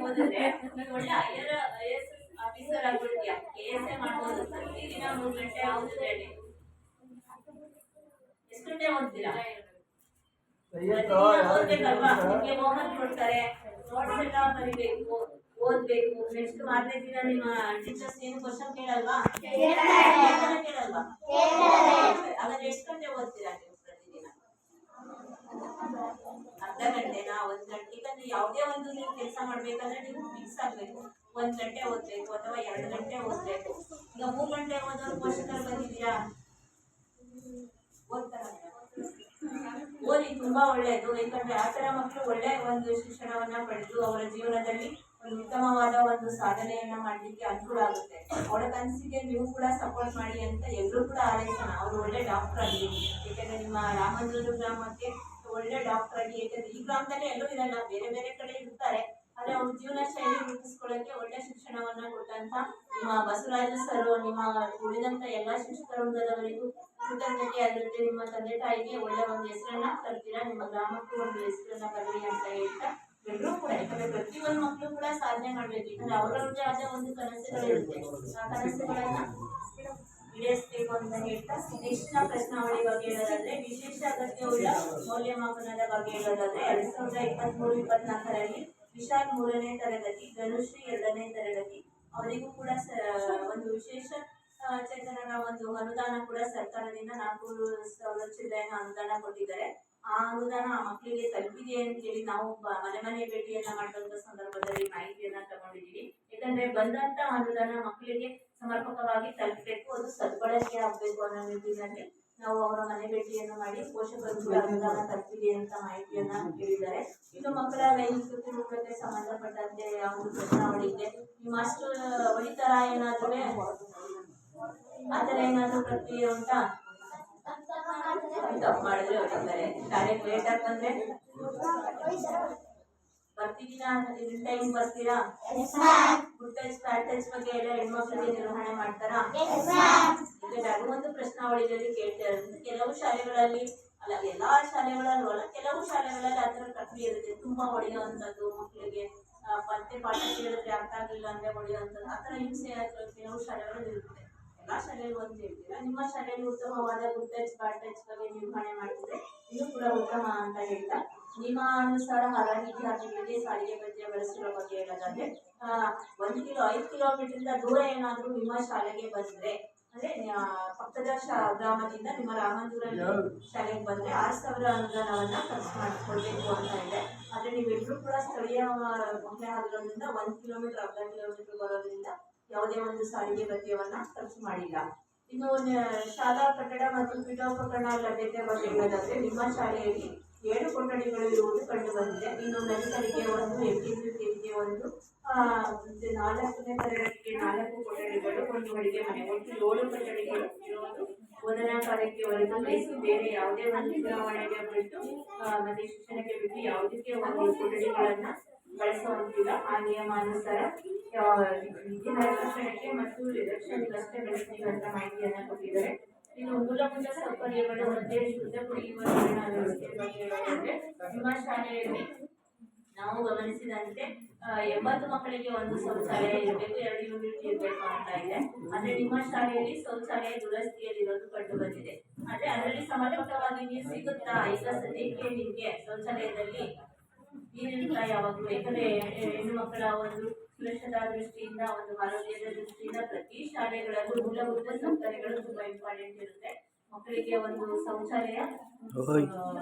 Speaker 5: ಓದಿದ್ರೆ ನೀವು ಒಳ್ಳೆ IAS ಆಫೀಸರ್ ಆಗ್ಬಿಡ್ತೀಯ. KSA ಮಾಡ್ಬೋದು. ಪ್ರತಿದಿನ 3 ಗಂಟೆ ಓದಿದ್ರೆ ಎಷ್ಟು ಗಂಟೆ ಓದ್ತೀರಾ? ಓದ್ಬೇಕಲ್ವಾ? ನಿಮ್ಗೆ ಹೋಮ್ವರ್ಕ್ ಕೊಡ್ತಾರೆ, ನೋಟ್ಸ್ ಎಲ್ಲ ಬರಿಬೇಕು, ಓದ್ಬೇಕು. ನೆಕ್ಸ್ಟ್ ಮಾರನೇ ದಿನ ನಿಮ್ಮ ಟೀಚರ್ಸ್ ಏನು ಕ್ವಶನ್ ಕೇಳಲ್ವಾ? ಕೇಳಲ್ವಾ? ಹಾಗಾದ್ರೆ ಎಷ್ಟು ಗಂಟೆ ಓದ್ತೀರಾ ನೀವು ಪ್ರತಿದಿನ? ಅರ್ಧ ಗಂಟೆನಾ, 1 ಗಂಟೆ? ಯಾಕಂದ್ರೆ ಯಾವುದೇ ಒಂದು ನೀವು ಕೆಲಸ ಮಾಡ್ಬೇಕಂದ್ರೆ ನೀವು ಫಿಕ್ಸ್ ಆಗ್ಬೇಕು. 1 ಗಂಟೆ ಓದ್ಬೇಕು ಅಥವಾ 2 ಗಂಟೆ ಓದ್ಬೇಕು. ಈಗ 3 ಗಂಟೆ ಓದೋರು ಪೋಷಕರು ಬಂದಿದ್ದೀರಾ? ಓದ್ತಾರ? ಓದಿ, ತುಂಬಾ ಒಳ್ಳೆಯದು. ಯಾಕಂದ್ರೆ ಆ ತರ ಮಕ್ಕಳು ಒಳ್ಳೆ ಒಂದು ಶಿಕ್ಷಣವನ್ನ ಪಡೆದು ಅವರ ಜೀವನದಲ್ಲಿ ಒಂದು ಉತ್ತಮವಾದ ಒಂದು ಸಾಧನೆಯನ್ನ ಮಾಡ್ಲಿಕ್ಕೆ ಅನುಕೂಲ ಆಗುತ್ತೆ. ಅವಳ ಕನಸಿಗೆ ನೀವು ಕೂಡ ಸಪೋರ್ಟ್ ಮಾಡಿ ಅಂತ ಎಲ್ಲರೂ ಕೂಡ ಹಾರೈಸೋಣ. ಅವರು ಒಳ್ಳೆ ಡಾಕ್ಟರ್ ಆಗಿ, ಯಾಕಂದ್ರೆ ನಿಮ್ಮ ರಾಮನಗರ ಗ್ರಾಮಕ್ಕೆ ಒಳ್ಳೆ ಡಾಕ್ಟರ್ ಆಗಿ, ಯಾಕಂದ್ರೆ ಈ ಗ್ರಾಮದಲ್ಲಿ ಎಲ್ಲೂ ಇರಲ್ಲ, ಬೇರೆ ಬೇರೆ ಕಡೆ ಇರ್ತಾರೆ. ಆದ್ರೆ ಅವ್ರ ಜೀವನ ಶೈಲಿ ರೂಪಿಸ್ಕೊಳ್ಳಕ್ಕೆ ಒಳ್ಳೆ ಶಿಕ್ಷಣವನ್ನ ಕೊಟ್ಟಂತ ನಿಮ್ಮ ಬಸವರಾಜ ಸರ್, ನಿಮ್ಮ ಉಳಿದಂತ ಎಲ್ಲಾ ಶಿಕ್ಷಕರ ವೃಂದದವರಿಗೂ ಕೃತಜ್ಞತೆ ಆಗಿರುತ್ತೆ. ನಿಮ್ಮ ತಂದೆ ತಾಯಿಗೆ ಒಳ್ಳೆ ಒಂದು ಹೆಸರನ್ನ ತರ್ತೀರಾ, ನಿಮ್ಮ ಗ್ರಾಮಕ್ಕೂ ಒಂದು ಹೆಸರನ್ನ ಬರಲಿ ಅಂತ ಹೇಳ್ತಾ ಎಲ್ಲರೂ ಕೂಡ, ಯಾಕಂದ್ರೆ ಪ್ರತಿಯೊಂದು ಮಕ್ಕಳು ಕೂಡ ಸಾಧನೆ ಮಾಡ್ಬೇಕು. ಯಾಕಂದ್ರೆ ಅವರವ್ರದ್ದೇ ಆದ ಒಂದು ಕನಸುಗಳಿರುತ್ತೆ. ಆ ಕನಸುಗಳನ್ನ ಈಡೇರಿಸಬೇಕು ಅಂತ ಹೇಳ್ತಾ ನೆಕ್ಸ್ಟ್ ಪ್ರಶ್ನಾವಳಿ ಬಗ್ಗೆ ಹೇಳೋದಾದ್ರೆ, ವಿಶೇಷ ಅಗತ್ಯವುಳ್ಳ ಮೌಲ್ಯಮಾಪನದ ಬಗ್ಗೆ ಹೇಳೋದಾದ್ರೆ 2023-24ರಲ್ಲಿ ವಿಶಾಲ್ 3ನೇ ತರಗತಿ, ಧನುಶ್ರೀ 2ನೇ ತರಗತಿ ಅವರಿಗೂ ಕೂಡ ಒಂದು ವಿಶೇಷ ಚೇತನರ ಒಂದು ಅನುದಾನ ಕೂಡ ಸರ್ಕಾರದಿಂದ 4,000 ಚಿಲ್ಲರೆಯನ್ನು ಅನುದಾನ ಕೊಟ್ಟಿದ್ದಾರೆ. ಆ ಅನುದಾನ ಆ ಮಕ್ಕಳಿಗೆ ತಲುಪಿದೆ ಅಂತೇಳಿ ನಾವು ಮನೆ ಭೇಟಿಯನ್ನ ಮಾಡುವಂತ ಸಂದರ್ಭದಲ್ಲಿ ಮಾಹಿತಿಯನ್ನ ತಗೊಂಡಿದ್ದೀವಿ. ಯಾಕಂದ್ರೆ ಬಂದಂತ ಅನುದಾನ ಮಕ್ಕಳಿಗೆ ಸಮರ್ಪಕವಾಗಿ ತಲುಪಬೇಕು, ಅದು ಸದ್ಬಳಕೆ ಆಗ್ಬೇಕು ಅನ್ನೋ ನಿಟ್ಟಿನಲ್ಲಿ ನಾವು ಅವರ ಮನೆ ಭೇಟಿಯನ್ನು ಮಾಡಿ ಪೋಷಕರು ಕೂಡ ಅನುದಾನ ತಲುಪಿದೆ ಅಂತ ಮಾಹಿತಿಯನ್ನ ಕೇಳಿದ್ದಾರೆ. ಇನ್ನು ಮಕ್ಕಳ ಲೈಂಗಿಕ ಕಿರುಕುಳಕ್ಕೆ ಸಂಬಂಧಪಟ್ಟಂತೆ ಒಂದು ಪ್ರಶ್ನಾವಳಿಗೆ ಈ ಮಾಸ್ಟರ್ ಹೊಡಿತಾರ ಏನಾದ್ರೂ ಆತರ ಏನಾದ್ರೂ ಪ್ರಕ್ರಿಯೆ ಉಂಟಾ? ತಪ್ಪು ಮಾಡಿದ್ರೆ ಹೊಡಿತಾರೆ. ಶಾಲೆಗೆ ಲೇಟ್ ಆಗಿ ಬಂದ್ರೆ ಬರ್ತಿದ್ದೀರಾ? ಟೈಮ್ ಬರ್ತೀರಾ? ಗುಡ್ ಟಚ್ ಬ್ಯಾಡ್ ಟಚ್ ಬಗ್ಗೆ ಎಲ್ಲ ಹೆಣ್ಮಕ್ಳಿಗೆ ನಿರ್ವಹಣೆ ಮಾಡ್ತಾರಾ? ಈಗ ಒಂದು ಪ್ರಶ್ನಾವಳಿಯಲ್ಲಿ ಕೇಳ್ತಾ ಇರೋದು, ಕೆಲವು ಶಾಲೆಗಳಲ್ಲಿ ಅಲ್ಲ, ಎಲ್ಲಾ ಶಾಲೆಗಳಲ್ಲೂ ಅಲ್ಲ, ಕೆಲವು ಶಾಲೆಗಳಲ್ಲಿ ಆತರ ಪ್ರಕ್ರಿಯೆ ಇರುತ್ತೆ. ತುಂಬಾ ಹೊಡೆಯುವಂಥದ್ದು, ಮಕ್ಕಳಿಗೆ ಮತ್ತೆ ಪಾಠ ಕೇಳಿದ್ರೆ ಅರ್ಥ ಆಗಿಲ್ಲ ಅಂದ್ರೆ ಹೊಡೆಯುವಂಥದ್ದು, ಆತರ ಹಿಂಸೆ ಕೆಲವು ಶಾಲೆಗಳಲ್ಲಿ ಇರುತ್ತೆ. ಎಲ್ಲಾ ಶಾಲೆಗಳು ಅಂತ ಹೇಳ್ತೀರಾ. ನಿಮ್ಮ ಶಾಲೆಯಲ್ಲಿ ಉತ್ತಮವಾದ ಗುಡ್ ಟಚ್ ಬ್ಯಾಡ್ ಟಚ್ ಬಗ್ಗೆ ನಿರ್ವಹಣೆ ಮಾಡ್ತಿದ್ರೆ ಇನ್ನೂ ಕೂಡ ಉತ್ತಮ ಅಂತ ಹೇಳ್ತಾ, ನಿಮ್ಮ ಅನುಸಾರ ಹರ ವಿದ್ಯಾರ್ಥಿಗಳಿಗೆ ಸಾರಿಗೆ ಭತ್ಯೆ ಬಳಸಿರೋ ಬಗ್ಗೆ ಹೇಳೋದಾದ್ರೆ 5 ಕಿಲೋಮೀಟರ್ ದೂರ ಏನಾದ್ರೂ ನಿಮ್ಮ ಶಾಲೆಗೆ ಬಂದ್ರೆ, ಅಂದ್ರೆ ಪಕ್ಕದ ಗ್ರಾಮದಿಂದ ನಿಮ್ಮ ರಾಮನಗರ ಶಾಲೆಗೆ ಬಂದ್ರೆ 6,000 ಅನುದಾನವನ್ನ ಖರ್ಚು ಮಾಡಿಕೊಡ್ಬೇಕು ಅಂತ ಇದೆ. ಆದ್ರೆ ನೀವೆಲ್ಲರೂ ಕೂಡ ಸ್ಥಳೀಯ ಮಹಿಳೆ ಆಗಿರೋದ್ರಿಂದ 1 ಕಿಲೋಮೀಟರ್, ಅರ್ಧ ಕಿಲೋಮೀಟರ್ ಬರೋದ್ರಿಂದ ಯಾವುದೇ ಒಂದು ಸಾರಿಗೆ ಭತ್ಯೆಯನ್ನ ಖರ್ಚು ಮಾಡಿಲ್ಲ. ಇನ್ನು ಶಾಲಾ ಕಟ್ಟಡ ಮತ್ತು ಪೀಠೋಪಕರಣ ಲಭ್ಯತೆ ಬಗ್ಗೆ ಹೇಳೋದಾದ್ರೆ, ನಿಮ್ಮ ಶಾಲೆಯಲ್ಲಿ 7 ಕೊಠಡಿಗಳು ಇರುವುದು ಕಂಡು ಬಂದಿದೆ. ಇನ್ನು ದಲಿತರಿಗೆ 1, LKG-UKG-ಗೆ 1, 4ನೇ ತರಗತಿಗೆ 4 ಕೊಠಡಿಗಳು, 1 ಅಡುಗೆ ಮನೆ, ಒಟ್ಟು 7 ಕೊಠಡಿಗಳು ಇರುವುದು ಬೋಧನಾ ಕಾರ್ಯಕ್ಕೆ ಹೊರತುಪಡಿಸಿ ಬೇರೆ ಯಾವುದೇ ಒಂದು ಚುನಾವಣೆಗೆ ಬಿಟ್ಟು ಮತ್ತೆ ಶಿಕ್ಷಣಕ್ಕೆ ಬಿಟ್ಟು ಯಾವುದಕ್ಕೆ ಒಂದು ಕೊಠಡಿಗಳನ್ನ ಬಳಸುವಂತಿಲ್ಲ. ಆ ನಿಯಮಾನುಸಾರ ವಿದ್ಯಾರ್ಥಿ ಶಿಕ್ಷಣಕ್ಕೆ ಮತ್ತು ರಕ್ಷಣೆಗಷ್ಟೇ ಬಳಸ್ತೀವಿ ಅಂತ ಮಾಹಿತಿಯನ್ನ ಕೊಟ್ಟಿದ್ದಾರೆ. ಇನ್ನು ಮೂಲಭೂತ ಸೌಕರ್ಯಗಳು ಮತ್ತೆ ಶುದ್ಧ ಕುಡಿಯುವ ನೀರಿನ ವ್ಯವಸ್ಥೆ ಬಗ್ಗೆ ಹೇಳೋದಾದ್ರೆ, ನಿಮ್ಮ ಶಾಲೆಯಲ್ಲಿ ನಾವು ಗಮನಿಸಿದಂತೆ 80 ಮಕ್ಕಳಿಗೆ ಒಂದು ಶೌಚಾಲಯ ಇರಬೇಕು, 2 ಯೂನಿಟ್ ಇರಬೇಕು ಅಂತ ಇದೆ. ಆದ್ರೆ ನಿಮ್ಮ ಶಾಲೆಯಲ್ಲಿ ಶೌಚಾಲಯ ದುರಸ್ತಿಯಲ್ಲಿರೋದು ಕಂಡು ಬಂದಿದೆ. ಆದ್ರೆ ಅದರಲ್ಲಿ ಸಮರ್ಪಕವಾಗಿ ನೀರು ಸಿಗುತ್ತಾ? ಈಗ ಸದ್ಯಕ್ಕೆ ನಿಮ್ಗೆ ಶೌಚಾಲಯದಲ್ಲಿ ನೀರಿರುತ್ತಾ ಯಾವಾಗಲೂ? ಯಾಕಂದ್ರೆ ಹೆಣ್ಣು ಮಕ್ಕಳ ಒಂದು ಸುರಕ್ಷತಾ ದೃಷ್ಟಿಯಿಂದ, ಒಂದು ಆರೋಗ್ಯದ ದೃಷ್ಟಿಯಿಂದ ಪ್ರತಿ ಶಾಲೆಗಳಲ್ಲೂ ಮೂಲಭೂತ ಸೌಕರ್ಯಗಳು ತುಂಬಾ ಇಂಪಾರ್ಟೆಂಟ್ ಇರುತ್ತೆ. ಮಕ್ಕಳಿಗೆ ಒಂದು ಶೌಚಾಲಯ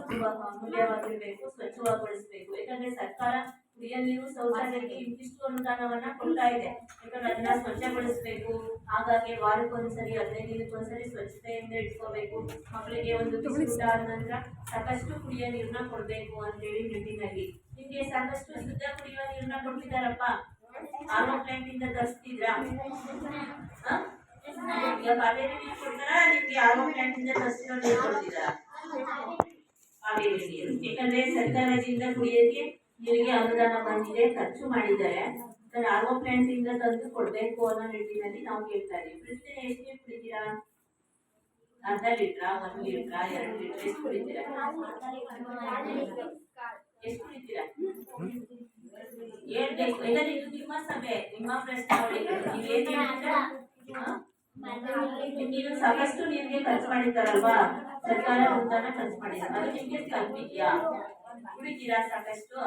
Speaker 5: ತುಂಬಾ ಅಮೂಲ್ಯವಾಗಿರ್ಬೇಕು, ಸ್ವಚ್ಛವಾಗಿಗೊಳಿಸ್ಬೇಕು. ಯಾಕಂದ್ರೆ ಸರ್ಕಾರ ಕುಡಿಯ ನೀರು ಶೌಚಾಲಯಕ್ಕೆ ಇಂತಿಷ್ಟು ಅನುದಾನವನ್ನ ಕೊಡ್ತಾ ಇದೆ. ಯಾಕಂದ್ರೆ ಅದನ್ನ ಸ್ವಚ್ಛಗೊಳಿಸ್ಬೇಕು. ಹಾಗಾಗಿ ವಾರಕ್ಕೊಂದ್ಸರಿ 15 ದಿನಕ್ಕೊಂದ್ಸರಿ ಸ್ವಚ್ಛತೆಯಿಂದ ಇಟ್ಕೋಬೇಕು. ಮಕ್ಕಳಿಗೆ ಒಂದು ಬಿಸಿ ಆದ ನಂತರ ಸಾಕಷ್ಟು ಕುಡಿಯ ನೀರನ್ನ ಕೊಡ್ಬೇಕು ಅಂತೇಳಿ ನಿಟ್ಟಿನಲ್ಲಿ ನಿಮ್ಗೆ ಸಾಕಷ್ಟು ಶುದ್ಧ ಕುಡಿಯುವ ನೀರನ್ನ ಕೊಡ್ತಿದಾರಪ್ಪ? ಆರ್ಒ ಪ್ಲಾಂಟ್ ಇಂದ ತರಿಸ್ತಿದ್ರಾ? ಈಗ ಕಾವೇರಿ ನೀರು ಕೊಡ್ತಾರ, ನಿಮ್ಗೆ ಆರ್ಒ ಪ್ಲಾಂಟ್ ಇಂದ ತರಿಸಿರೋ ನೀರು ಕೊಡ್ತಿದಾರ? ಕಾವೇರಿ ನೀರು. ಯಾಕಂದ್ರೆ ಸರ್ಕಾರದಿಂದ ಕುಡಿಯೋಕೆ ನೀರಿಗೆ ಅನುದಾನ ಬಂದಿದೆ, ಖರ್ಚು ಮಾಡಿದ್ದಾರೆ. ಆರ್ಒ ಪ್ಲಾಂಟ್ ಇಂದ ತಂದು ಕೊಡ್ಬೇಕು ಅನ್ನೋ ನಿಟ್ಟಿನಲ್ಲಿ ನಾವು ಕೇಳ್ತಾ ಇದೀವಿ. ಪ್ರತಿದಿನ ಎಷ್ಟು ನೀರು ಕುಡಿತೀರಾ? ಅರ್ಧ ಲೀಟ್ರಾ, 1 ಲೀಟ್ರಾ, 2 ಲೀಟರ್ ಎಷ್ಟು ಕುಡಿತೀರಾ? ಎಷ್ಟು ಕುಡಿತೀರಾ ಹೇಳ್ಬೇಕು. ಯಾಕಂದ್ರೆ ಇದು ನಿಮ್ಮ ಸಭೆ, ನಿಮ್ಮ ಪ್ರಶ್ನಾವಳಿಗಳು. ನೀವೇನ್ ಹೇಳ್ತೀರಾ? ನೀವು ಸಾಕಷ್ಟು ನೀರಿಗೆ ಖರ್ಚು ಮಾಡಿದ್ದಾರಲ್ವಾ? ಸರ್ಕಾರ ಅನುದಾನ ಖರ್ಚು ಮಾಡಿದ್ದಾರೆ, ಅದು ನಿಮ್ಗೆ ತಲುಪಿದ್ಯಾ? ಕುಡಿತೀರಾ ಸಾಕಷ್ಟು?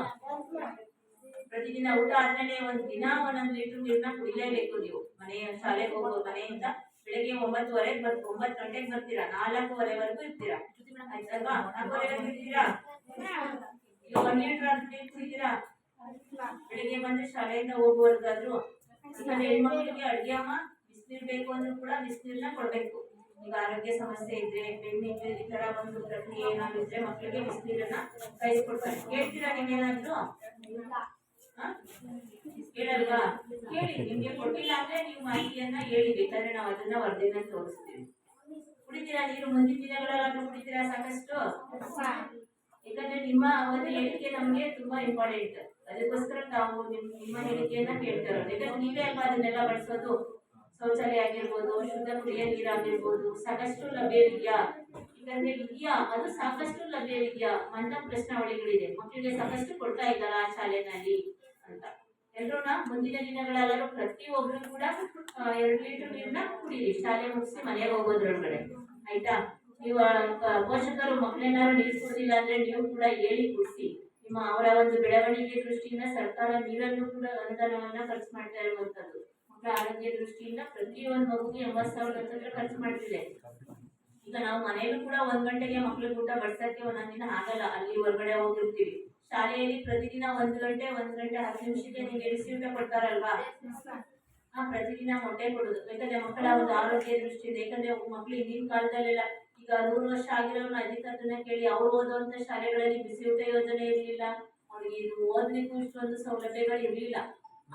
Speaker 5: ಪ್ರತಿದಿನ ಊಟ ಆದ್ಮೇಲೆ ಒಂದಿನ 1 ಲೀಟರ್ ನೀರನ್ನ ಕುಡಿಲೇಬೇಕು ನೀವು. ಶಾಲೆಗೆ ಹೋಗೋ ಮನೆಯಿಂದ ಬೆಳಗ್ಗೆ 9 ಗಂಟೆಗೆ ಬರ್ತೀರಾ, 4:15ವರೆಗೂ ಇರ್ತೀರಾ, ಆಯ್ತಲ್ವಾ? 4:15 ಇರ್ತೀರಾ? ಈಗ 1 ಲೀಟರ್ ಅಂತ ಕುಡಿತೀರಾ? ಬೆಳಿಗ್ಗೆ ಬಂದ್ರೆ ಶಾಲೆಯಿಂದ ಹೋಗುವವರೆಗಾದ್ರು. ಯಾಕಂದ್ರೆ ಹೆಣ್ಮಕ್ಳಿಗೆ ಅಡ್ಗೆ ಅಮ್ಮ ಬಿಸಿನೀರು ಬೇಕು ಅಂದ್ರೂ ಕೂಡ ಬಿಸಿನೀರನ್ನ ಕೊಡ್ಬೇಕು. ಈಗ ಆರೋಗ್ಯ ಸಮಸ್ಯೆ ಇದ್ರೆ, ಬೆನ್ನಿಗೆ ಈ ತರ ಒಂದು ಪ್ರಕ್ರಿಯೆ ಏನಾದ್ರು ಇದ್ರೆ ಮಕ್ಕಳಿಗೆ ಬಿಸಿನೀರನ್ನ ಕೈಸ್ಕೊಡ್ತಾರೆ. ಕೇಳ್ತೀರಾ ನೀವೇನಾದ್ರು? ಕೇಳಲ್ವಾ? ಕೇಳಿ. ನಿಮ್ಗೆ ಕೊಟ್ಟಿಲ್ಲ ಅಂದ್ರೆ ನೀವು ಮಾಹಿತಿಯನ್ನ ಹೇಳಿ, ಬೇಕಾದ್ರೆ ನಾವು ಅದನ್ನ ವರದಿನ ತೋರಿಸ್ತೀವಿ. ಕುಡಿತೀರಾ ನೀರು? ಮುಂದಿನ ದಿನಗಳಲ್ಲಾದ್ರೂ ಕುಡಿತೀರಾ ಸಾಕಷ್ಟು? ಯಾಕಂದ್ರೆ ನಿಮ್ಮ ಒಂದು ಹೇಳಿಕೆ ನಮ್ಗೆ ತುಂಬಾ ಇಂಪಾರ್ಟೆಂಟ್. ಅದಕ್ಕೋಸ್ಕರ ನಾವು ನಿಮ್ಮ ಹೇಳಿಕೆಯನ್ನ ಕೇಳ್ತಾ ಇರೋದು. ಯಾಕಂದ್ರೆ ನೀವೇ ಅಲ್ವಾ ಅದನ್ನೆಲ್ಲ ಬಳಸೋದು. ಶೌಚಾಲಯ ಆಗಿರ್ಬೋದು, ಶುದ್ಧ ಕುಡಿಯ ನೀರಾಗಿರ್ಬೋದು, ಸಾಕಷ್ಟು ಲಭ್ಯವಿದ್ಯಾ? ಯಾಕಂದ್ರೆ ಇದೆಯಾ? ಅದು ಸಾಕಷ್ಟು ಲಭ್ಯವಿದ್ಯಾ ಅಂತ ಪ್ರಶ್ನಾವಳಿಗಳಿದೆ. ಮಕ್ಕಳಿಗೆ ಸಾಕಷ್ಟು ಕೊಡ್ತಾ ಇದ್ದಾರಾ ಶಾಲೆನಲ್ಲಿ ಅಂತ. ಎಲ್ರೂ ಮುಂದಿನ ದಿನಗಳಲ್ಲಾದ್ರೂ ಪ್ರತಿಯೊಬ್ರು ಕೂಡ 2 ಲೀಟರ್ ನೀರನ್ನ ಕುಡೀರಿ ಶಾಲೆ ಮುಗಿಸಿ ಮನೆಗೆ ಹೋಗೋದ್ರೊಳಗಡೆ, ಆಯ್ತಾ? ನೀವು ಪೋಷಕರು ಮಕ್ಕಳೇನಾದ್ರು ನೀರು ಕುಡಿದಿಲ್ಲ ಅಂದ್ರೆ ನೀವು ಕೂಡ ಹೇಳಿ ಕುಡಿಸಿ. ಅವರ ಒಂದು ಬೆಳವಣಿಗೆ ದೃಷ್ಟಿಯಿಂದ ಸರ್ಕಾರ ನೀರನ್ನು ಕೂಡ ಅನುದಾನವನ್ನ ಖರ್ಚು ಮಾಡ್ತಾ ಇರುವಂತದ್ದು. ಮಕ್ಕಳ ಆರೋಗ್ಯ ದೃಷ್ಟಿಯಿಂದ ಪ್ರತಿಯೊಂದು ಮಗುಗೆ 80,000 ಖರ್ಚು ಮಾಡ್ತಿದೆ. ಈಗ ನಾವು ಮನೆಯಲ್ಲೂ ಕೂಡ 1 ಗಂಟೆಗೆ ಮಕ್ಳಿಗೆ ಊಟ ಬಡ್ಸಕ್ಕೆ ಒಂದೊಂದ್ ದಿನ ಆಗಲ್ಲ, ಅಲ್ಲಿ ಹೊರಗಡೆ ಹೋಗಿರ್ತೀವಿ. ಶಾಲೆಯಲ್ಲಿ ಪ್ರತಿದಿನ 1 ಗಂಟೆ 10 ನಿಮಿಷಕ್ಕೆ ನಿಮ್ಗೆ ಬಿಸಿ ಊಟ ಕೊಡ್ತಾರಲ್ವಾ? ಪ್ರತಿದಿನ ಮೊಟ್ಟೆ ಕೊಡುದು. ಯಾಕಂದ್ರೆ ಮಕ್ಕಳ ಒಂದು ಆರೋಗ್ಯ ದೃಷ್ಟಿಯಿಂದ. ಯಾಕಂದ್ರೆ ಮಕ್ಳು ಹಿಂದಿನ ಕಾಲದಲ್ಲೆಲ್ಲ ಈಗ 100 ವರ್ಷ ಆಗಿರೋರ್ನ ಅಧಿಕಾರನ ಕೇಳಿ ಅವ್ರು ಓದುವಂತ ಶಾಲೆಗಳಲ್ಲಿ ಬಿಸಿ ಊಟ ಯೋಜನೆ ಇರಲಿಲ್ಲ. ಅವ್ರಿಗೆ ಇದು ಓದ್ಲಿಕ್ಕೂ ಇಷ್ಟೊಂದು ಸೌಲಭ್ಯಗಳು ಇರ್ಲಿಲ್ಲ.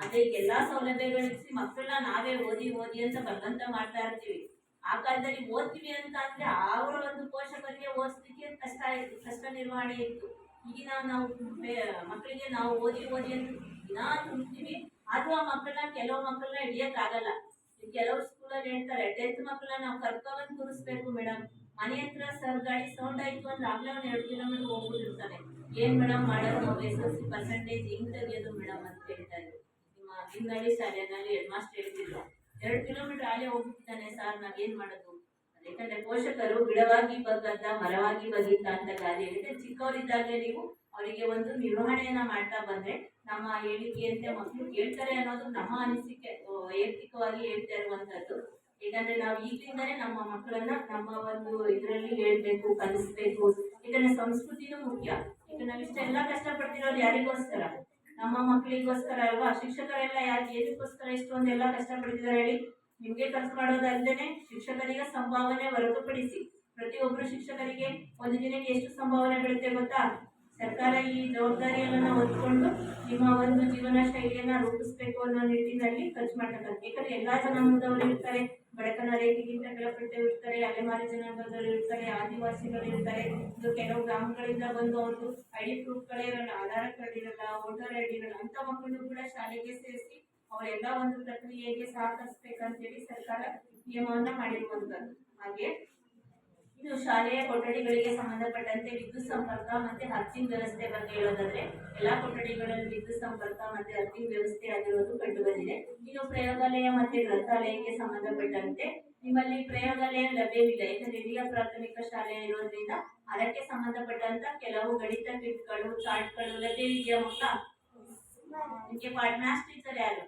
Speaker 5: ಅದೇ ಎಲ್ಲಾ ಸೌಲಭ್ಯಗಳಿಸಿ ಮಕ್ಕಳನ್ನ ನಾವೇ ಓದಿ ಅಂತ ಬಲವಂತ ಮಾಡ್ತಾ ಇರ್ತೀವಿ. ಆ ಕಾಲದಲ್ಲಿ ಓದ್ತೀವಿ ಅಂತ ಅಂದ್ರೆ ಅವರ ಒಂದು ಪೋಷಕರಿಗೆ ಓದಿಸ್ಲಿಕ್ಕೆ ಕಷ್ಟ ನಿರ್ವಹಣೆ ಇತ್ತು. ಈಗಿನ ನಾವು ಮಕ್ಕಳಿಗೆ ನಾವು ಓದಿ ಅಂತ ದಿನ ತುಂಬ್ತೀವಿ. ಆದ್ರೂ ಆ ಮಕ್ಕಳನ್ನ, ಕೆಲವು ಮಕ್ಕಳನ್ನ ಹಿಡಿಯಕ್ಕಾಗಲ್ಲ. ಕೆಲವು ಸ್ಕೂಲಲ್ಲಿ ಹೇಳ್ತಾರೆ 10th ಮಕ್ಕಳನ್ನ ನಾವು ಕರ್ಕೊಂಡ್ಬಂದು ಕೂರಿಸ್ಬೇಕು ಮೇಡಮ್. ಮನೆ ಹತ್ರ ಸರ್ ಗಾಡಿ ಸೌಂಡ್ ಆಯ್ತು ಅಂದ್ರೆ ಆಗ್ಲೇ 2 ಕಿಲೋಮೀಟರ್ ಹೋಗ್ಬಿಟ್ಟಿರ್ತಾನೆ. ಏನ್ ಮೇಡಮ್ ಮಾಡೋದು, SSLC ಪರ್ಸೆಂಟೇಜ್ ಹೆಂಗ್ ತೆಗಿಯೋದು ಮೇಡಮ್ ಅಂತ ಹೇಳ್ತಾ ಇದ್ರು. ನಿಮ್ಮ ಬಿಂಗಳಿ ಶಾಲೆನಲ್ಲಿ ಹೆಡ್ ಮಾಸ್ಟರ್ ಹೇಳ್ತಿದ್ರು 2 ಕಿಲೋಮೀಟರ್ ಆಲೇ ಹೋಗ್ಬಿಟ್ಟಿದ್ದಾನೆ ಸರ್, ನಾವೇನ್ ಮಾಡೋದು? ಯಾಕಂದ್ರೆ ಪೋಷಕರು ಗಿಡವಾಗಿ ಬಗ್ಗದ್ದ ಮರವಾಗಿ ಬಗ್ಗಿದ್ದ ಅಂತ ಗಾದೆ ಹೇಳಿದ್ರೆ, ಚಿಕ್ಕವರಿದ್ದಾಗಲೇ ನೀವು ಅವರಿಗೆ ಒಂದು ನಿರ್ವಹಣೆಯನ್ನ ಮಾಡ್ತಾ ಬಂದ್ರೆ ನಮ್ಮ ಹೇಳಿಕೆಯಂತೆ ಮಕ್ಕಳು ಕೇಳ್ತಾರೆ ಅನ್ನೋದು ನಮ್ಮ ಅನಿಸಿಕೆ, ವೈಯಕ್ತಿಕವಾಗಿ ಹೇಳ್ತಾ ಇರುವಂತದ್ದು. ಯಾಕಂದ್ರೆ ನಾವು ಈಗಲಿಂದಾನೇ ನಮ್ಮ ಮಕ್ಕಳನ್ನ ನಮ್ಮ ಒಂದು ಇದರಲ್ಲಿ ಹೇಳ್ಬೇಕು, ಕಲಿಸ್ಬೇಕು. ಯಾಕಂದ್ರೆ ಸಂಸ್ಕೃತಿನೂ ಮುಖ್ಯ. ಈಗ ನಾವಿಷ್ಟೆಲ್ಲ ಕಷ್ಟಪಡ್ತಿರೋದು ಯಾರಿಗೋಸ್ಕರ? ನಮ್ಮ ಮಕ್ಕಳಿಗೋಸ್ಕರ ಅಲ್ವಾ? ಶಿಕ್ಷಕರೆಲ್ಲ ಏನಕ್ಕೋಸ್ಕರ ಇಷ್ಟೊಂದೆಲ್ಲ ಕಷ್ಟಪಡ್ತಿದ್ದಾರೆ ಹೇಳಿ? ನಿಮ್ಗೆ ಖರ್ಚು ಮಾಡೋದಲ್ದೇನೆ ಶಿಕ್ಷಕರಿಗೆ ಸಂಭಾವನೆ ಹೊರತುಪಡಿಸಿ ಪ್ರತಿಯೊಬ್ಬರು ಶಿಕ್ಷಕರಿಗೆ ಒಂದು ದಿನಕ್ಕೆ ಎಷ್ಟು ಸಂಭಾವನೆ ಬೀಳುತ್ತೆ ಗೊತ್ತಾ? ಸರ್ಕಾರ ಈ ಜವಾಬ್ದಾರಿಯನ್ನ ಹೊತ್ಕೊಂಡು ನಿಮ್ಮ ಒಂದು ಜೀವನ ಶೈಲಿಯನ್ನ ರೂಪಿಸ್ಬೇಕು ಅನ್ನೋ ನಿಟ್ಟಿನಲ್ಲಿ ಖರ್ಚು ಮಾಡ್ತಕ್ಕಂಥ. ಯಾಕಂದ್ರೆ ಎಲ್ಲಾ ಜನಾಂಗದವರು ಇರ್ತಾರೆ, ಬಡತನ ರೇಖೆಗಿಂತ ಕೆಳಪಟ್ಟವರು ಇರ್ತಾರೆ, ಅಲೆಮಾರಿ ಜನಾಂಗದವರು ಇರ್ತಾರೆ, ಆದಿವಾಸಿಗಳು ಇರ್ತಾರೆ. ಇದು ಕೆಲವು ಗ್ರಾಮಗಳಿಂದ ಬಂದು ಅವ್ರದ್ದು ID ಪ್ರೂಫ್ಗಳೇ ಇರಲ್ಲ, ಆಧಾರ್ ಕಾರ್ಡ್ ಇರಲ್ಲ, ವೋಟರ್ ID ಇರಲ್ಲ. ಅಂತ ಮಕ್ಕಳನ್ನು ಕೂಡ ಶಾಲೆಗೆ ಸೇರಿಸಿ ಅವರೆಲ್ಲ ಒಂದು ಪ್ರಕ್ರಿಯೆಗೆ ಸಹಕರಿಸ್ಬೇಕಂತೇಳಿ ಸರ್ಕಾರ ನಿಯಮವನ್ನ ಮಾಡಿರುವಂತದ್ದು. ಹಾಗೆ ಇನ್ನು ಶಾಲೆಯ ಕೊಠಡಿಗಳಿಗೆ ಸಂಬಂಧಪಟ್ಟಂತೆ ವಿದ್ಯುತ್ ಸಂಪರ್ಕ ಮತ್ತೆ ಅರ್ಚಿಂಗ್ ವ್ಯವಸ್ಥೆ ಬಗ್ಗೆ ಹೇಳೋದಾದ್ರೆ ಎಲ್ಲಾ ಕೊಠಡಿಗಳಲ್ಲಿ ವಿದ್ಯುತ್ ಸಂಪರ್ಕ ಮತ್ತೆ ಅರ್ಚಿಂಗ್ ವ್ಯವಸ್ಥೆ ಆಗಿರೋದು ಕಂಡು ಬಂದಿದೆ. ಇನ್ನು ಪ್ರಯೋಗಾಲಯ ಮತ್ತೆ ಗ್ರಂಥಾಲಯಕ್ಕೆ ಸಂಬಂಧಪಟ್ಟಂತೆ ನಿಮ್ಮಲ್ಲಿ ಪ್ರಯೋಗಾಲಯ ಲಭ್ಯವಿಲ್ಲ, ಯಾಕಂದ್ರೆ ಹಿರಿಯ ಪ್ರಾಥಮಿಕ ಶಾಲೆ ಇರೋದ್ರಿಂದ ಅದಕ್ಕೆ ಸಂಬಂಧಪಟ್ಟಂತ ಕೆಲವು ಗಣಿತ ಕಿಟ್ಗಳು ಚಾರ್ಟ್ಗಳು ಲಭ್ಯವಿದೆಯಾ ಮಕ್ಕಳ? ನಿಮಗೆ ಮಾಸ್ಟರ್ ಟೀಚರ್ ಯಾರು?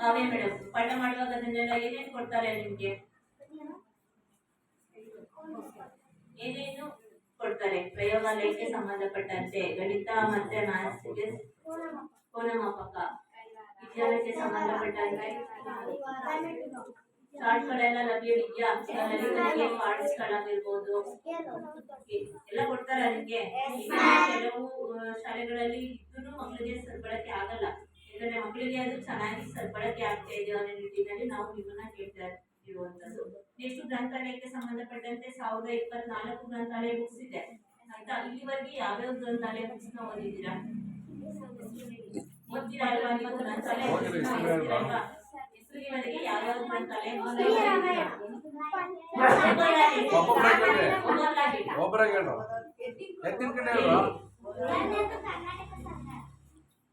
Speaker 5: ಕಾವ್ಯ ಮೇಡಮ್. ಪಾಠ ಮಾಡುವಾಗ ಅದನ್ನೆಲ್ಲ ಏನೇನು ಕೊಡ್ತಾರೆ ನಿಮ್ಗೆ? ಏನೇನು ಕೊಡ್ತಾರೆ ಪ್ರಯೋಗಾಲಯಕ್ಕೆ ಸಂಬಂಧಪಟ್ಟಂತೆ? ಗಣಿತ ಮತ್ತೆ ಮ್ಯಾಥ್ಸ್ಗೆ ಕೋನಮಾಪಕ, ವಿಜ್ಞಾನಕ್ಕೆ ಸಂಬಂಧಪಟ್ಟಂತೆ ಚಾರ್ಟ್ಗಳೆಲ್ಲ ಲಭ್ಯವಿದೆಯಾ? ಲಲಿತನಿಗೆ ಕಾರ್ಡ್ಸ್ಗಳಾಗಿರ್ಬೋದು ಎಲ್ಲ ಕೊಡ್ತಾರ ನಿಮ್ಗೆ? ಕೆಲವು ಶಾಲೆಗಳಲ್ಲಿ ಇದ್ರೂ ಮಕ್ಕಳಿಗೆ ಸದ್ಬಳಕೆ ಆಗಲ್ಲ, ಯಾಕಂದ್ರೆ ಮಕ್ಕಳಿಗೆ ಅದು ಚೆನ್ನಾಗಿ ಸದ್ಬಳಕೆ ಆಗ್ತಾ ಇದೆಯೋ ಅನ್ನೋ ನಿಟ್ಟಿನಲ್ಲಿ ನಾವು ನಿಮ್ಮನ್ನ ಕೇಳ್ತಾ ಇರುವಂತದ್ದು. ನೆಕ್ಸ್ಟ್ ಗ್ರಂಥಾಲಯಕ್ಕೆ ಸಂಬಂಧಪಟ್ಟಂತೆ 1024 ಗ್ರಂಥಾಲಯ ಬುಕ್ಸ್ ಇದೆ ಆಯ್ತಾ. ಇಲ್ಲಿವರೆಗೆ ಯಾವ್ಯಾವ ಗ್ರಂಥಾಲಯ ಬುಕ್ಸ್ ನ ಓದಿದ್ದೀರಾ? ಓದ್ತೀರಾ ಅಲ್ವಾ ನೀವು? ಗ್ರಂಥಾಲಯ ಓದ್ತೀರಲ್ವಾ? ಇಲ್ಲಿವರೆಗೆ ಯಾವ್ಯಾವ ಗ್ರಂಥಾಲಯ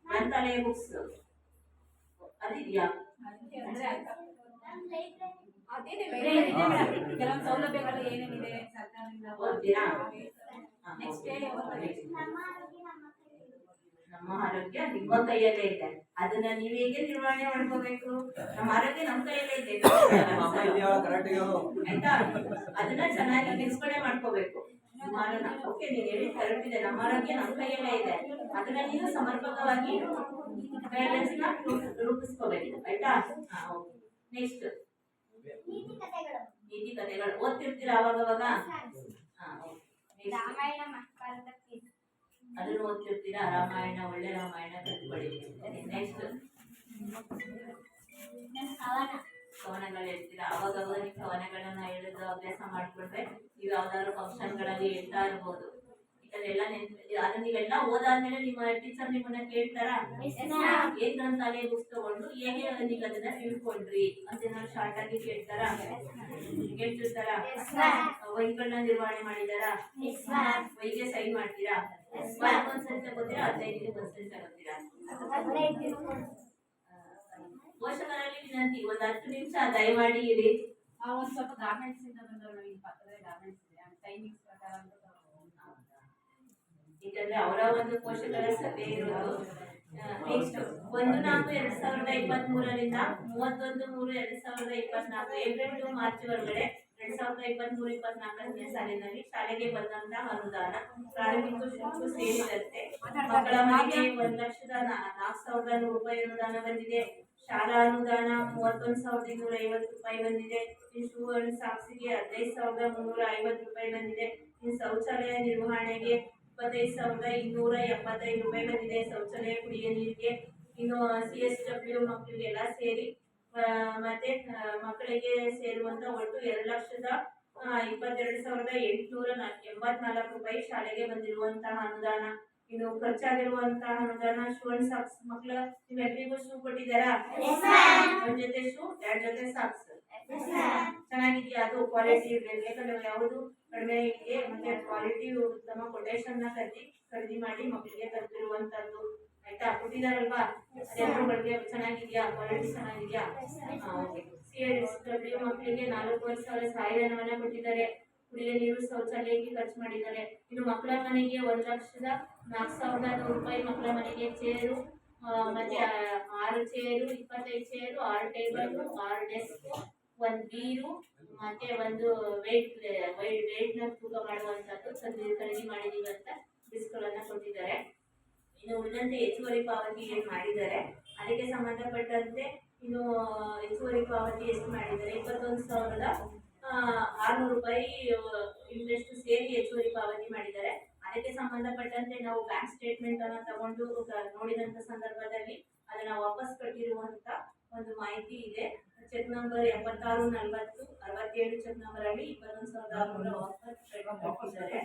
Speaker 5: ಗ್ರಂಥಾಲಯ ಬುಕ್ಸ್ ಅದಿದೆಯಾ?
Speaker 1: ಕೆಲವೊಂದು ಸೌಲಭ್ಯಗಳು ಏನೇನಿದೆ ಸರ್ಕಾರದಿಂದ
Speaker 5: ಓದ್ತೀರಾ? ನಮ್ಮ ಆರೋಗ್ಯ ನಿಮ್ಮ ಕೈಯಲ್ಲೇ ಇದೆ, ಅದನ್ನ ನೀವ್ ಹೇಗೆ ನಿರ್ವಹಣೆ ಮಾಡ್ಕೋಬೇಕು? ನಮ್ಮ ಆರೋಗ್ಯ ನಮ್ಮ ಕೈಯಲ್ಲೇ ಇದೆ ಆಯ್ತಾ. ಅದನ್ನ ಚೆನ್ನಾಗಿ ನಿರ್ವಹಣೆ ಮಾಡ್ಕೋಬೇಕು. ಓಕೆ, ನೀನ್ ಹೇಳಿ ಕರೆಕ್ಟ್ ಇದೆ. ನಮ್ಮ ಆರೋಗ್ಯ ನಮ್ಮ ಕೈಯಲ್ಲೇ ಇದೆ, ಅದನ್ನ ನೀನು ಸಮರ್ಪಕವಾಗಿ ಬ್ಯಾಲೆನ್ಸ್ ನ ರೂಪಿಸ್ಕೋಬೇಕು ಆಯ್ತಾ. ನೆಕ್ಸ್ಟ್ ನೀತಿ ಕಥೆಗಳು ಓದ್ತಿರ್ತೀರಾ ಅವಾಗವಾಗ? ಅದನ್ನು ಓದ್ತಿರ್ತೀರಾ? ರಾಮಾಯಣ, ಒಳ್ಳೆ ರಾಮಾಯಣ ಕಲ್ತ್ಕೊಳ್ಳಿ. ನೆಕ್ಸ್ಟ್ ಕವನಗಳು ಹೇಳ್ತೀರಾ? ಅವಾಗವಾಗ ನೀವು ಕವನಗಳನ್ನ ಹೇಳೋದು ಅಭ್ಯಾಸ ಮಾಡ್ಕೊಂಡ್ರೆ ನೀವು ಯಾವ್ದಾದ್ರು ಫಂಕ್ಷನ್ಗಳಲ್ಲಿ ಹೇಳ್ತಾ ಇರ್ಬೋದು. ಇದನ್ನೆಲ್ಲ ಅದನ್ನ ನೀವೆಲ್ಲ ಓದಾದ್ಮೇಲೆ ನಿಮ್ಮ ಟೀಚರ್ ನಿಮ್ಮನ್ನ ಕೇಳ್ತಾರಾ ಏನ್ ಗ್ರಂಥಾಲಯ ಬುಕ್ಸ್ ತಗೊಂಡು ಹೇಗೆ ನೀವು ಅದನ್ನ ತಿಳ್ಕೊಂಡ್ರಿ ಅಂತ ನಾವು ಶಾರ್ಟ್ ಆಗಿ ಕೇಳ್ತಾರಾ? ಕೇಳ್ತಿರ್ತಾರಾ? ವಹಿಗಳನ್ನ ನಿರ್ವಹಣೆ ಮಾಡಿದಾರಾ? ವಹಿಗೆ ಸೈನ್ ಮಾಡ್ತೀರಾ? ಒಂದ್ಸರಿ ತಗೋತೀರಾ? 15 ದಿನಕ್ಕೊಂದ್ಸರಿ ತಗೋತೀರಾ? ಪೋಷಕರಲ್ಲಿ ವಿನಂತಿ, 10 ನಿಮಿಷ ದಯಮಾಡಿ ಇರಿ.
Speaker 1: ಒಂದ್ ಸ್ವಲ್ಪ ಗಾರ್ಮೆಂಟ್ಸ್ ಇಂದ ಬಂದವರು ಇಲ್ಲಿ ಪಕ್ಕದಲ್ಲಿ ಗಾರ್ಮೆಂಟ್ಸ್ ಇದೆ, ಟೈಮಿಂಗ್ಸ್ ಪ್ರಕಾರ
Speaker 5: ಯಾಕಂದ್ರೆ ಅವರ ಒಂದು ಪೋಷಕರ ಸಭೆ ಇರೋದು. ನೆಕ್ಸ್ಟ್ 1/4/2023ರಿಂದ 31/3/2024 ಏಪ್ರಿಲ್ ಟು ಮಾರ್ಚ್ ಒಳಗಡೆ 2023-24ನೇ ಸಾಲಿನಲ್ಲಿ ಶಾಲೆಗೆ ಬಂದಂತಹ ಅನುದಾನ ಪ್ರಾರಂಭಿಕ ಶುಲ್ಕ ಸೇರಿದಂತೆ ಮಕ್ಕಳ ಮನೆಗೆ 1,04,100 ರೂಪಾಯಿ ಅನುದಾನ ಬಂದಿದೆ. ಶಾಲಾ ಅನುದಾನ 31,250 ರೂಪಾಯಿ ಬಂದಿದೆ. ಶೂ ಅಂಡ್ ಸಾಕ್ಸಿಗೆ 15,350 ರೂಪಾಯಿ ಬಂದಿದೆ. ಶೌಚಾಲಯ ನಿರ್ವಹಣೆಗೆ 25,275 ರೂಪಾಯಿ ಬಂದಿದೆ. ಶೌಚಾಲಯ ಕುಡಿಯ ನೀರಿಗೆ ಇನ್ನು CSW ಮಕ್ಕಳಿಗೆಲ್ಲ ಸೇರಿ ಮತ್ತೆ ಮಕ್ಕಳಿಗೆ ಸೇರುವಂತ ಒಟ್ಟು 2,22,884 ರೂಪಾಯಿ ಶಾಲೆಗೆ ಬಂದಿರುವಂತಹ ಅನುದಾನ. ಇನ್ನು ಖರ್ಚಾಗಿರುವಂತಹ ಅನುದಾನ ಶೂ ಅಂಡ್ ಸಾಕ್ಸ್ ಮಕ್ಕಳ ನಿಮ್ಮೆಲ್ಲರಿಗೂ ಶೂ ಕೊಟ್ಟಿದ್ದಾರಾ? ಒಂದ್ ಜೊತೆ ಶೂ, 2 ಜೊತೆ ಸಾಕ್ಸ್. ಚೆನ್ನಾಗಿದೆಯಾ? ಅದು ಕ್ವಾಲಿಟಿ ಇರಬೇಕು, ಯಾಕಂದ್ರೆ ಯಾವುದು ಕಡಿಮೆ ಇದೆ ಮತ್ತೆ ಕ್ವಾಲಿಟಿ ಉತ್ತಮ ಕೊಟೇಶನ್ ನ ಖರೀದಿ ಮಾಡಿ ಮಕ್ಕಳಿಗೆ ತಲುಪಿರುವಂತದ್ದು ಆಯ್ತಾ. ಕೊಟ್ಟಿದಾರಲ್ವಾ? ಅದೆಲ್ಲರೂ ಬಗ್ಗೆ ಚೆನ್ನಾಗಿದ್ಯಾ? ಕ್ವಾಲಿಟಿ ಚೆನ್ನಾಗಿದ್ಯಾ? CSW ಮಕ್ಕಳಿಗೆ 4,500 ಸಹಾಯಧನವನ್ನ ಕೊಟ್ಟಿದ್ದಾರೆ. ಕುಡಿಯ ನೀರು ಶೌಚಾಲಯಕ್ಕೆ ಖರ್ಚು ಮಾಡಿದ್ದಾರೆ. ಇನ್ನು ಮಕ್ಕಳ ಮನೆಗೆ 1,04,100 ರೂಪಾಯಿ ಮಕ್ಕಳ ಮನೆಗೆ ಚೇರು ಮತ್ತೆ 6 ಚೇರು, 25 ಚೇರು, 6 ಟೇಬಲ್, 6 ಡೆಸ್ಕ್, 1 ಬೀರು ಮತ್ತೆ ಒಂದು ವೇಟ್ ನ ತೂಕ ಮಾಡುವಂತದ್ದು ಖರೀದಿ ಮಾಡಿದೀವಿ ಅಂತ ಡಿಸ್ಕ್ಗಳನ್ನ ಕೊಟ್ಟಿದ್ದಾರೆ. ಇನ್ನು ಉಳಿದಂತೆ ಹೆಚ್ಚುವರಿ ಪಾವತಿ ಏನ್ ಮಾಡಿದ್ದಾರೆ ಅದಕ್ಕೆ ಸಂಬಂಧಪಟ್ಟಂತೆ ಇನ್ನು ಹೆಚ್ಚುವರಿ ಪಾವತಿ ಎಷ್ಟು ಮಾಡಿದ್ದಾರೆ? 21,600 ರೂಪಾಯಿ ಇಂಟ್ರೆಸ್ಟ್ ಸೇರಿ ಹೆಚ್ಚುವರಿ ಪಾವತಿ ಮಾಡಿದ್ದಾರೆ. ಅದಕ್ಕೆ ಸಂಬಂಧಪಟ್ಟಂತೆ ನಾವು ಬ್ಯಾಂಕ್ ಸ್ಟೇಟ್ಮೆಂಟ್ ಅನ್ನ ತಗೊಂಡು ನೋಡಿದಂತ ಸಂದರ್ಭದಲ್ಲಿ ಅದನ್ನ ವಾಪಸ್ ಕಟ್ಟಿರುವಂತ ಒಂದು ಮಾಹಿತಿ ಇದೆ. ಚೆಕ್ ನಂಬರ್ 764067 ಚೆಕ್ ನಂಬರ್ ಅಲ್ಲಿ 21,600 ವಾಪಸ್ ಕಟ್ಟಿದ್ದಾರೆ.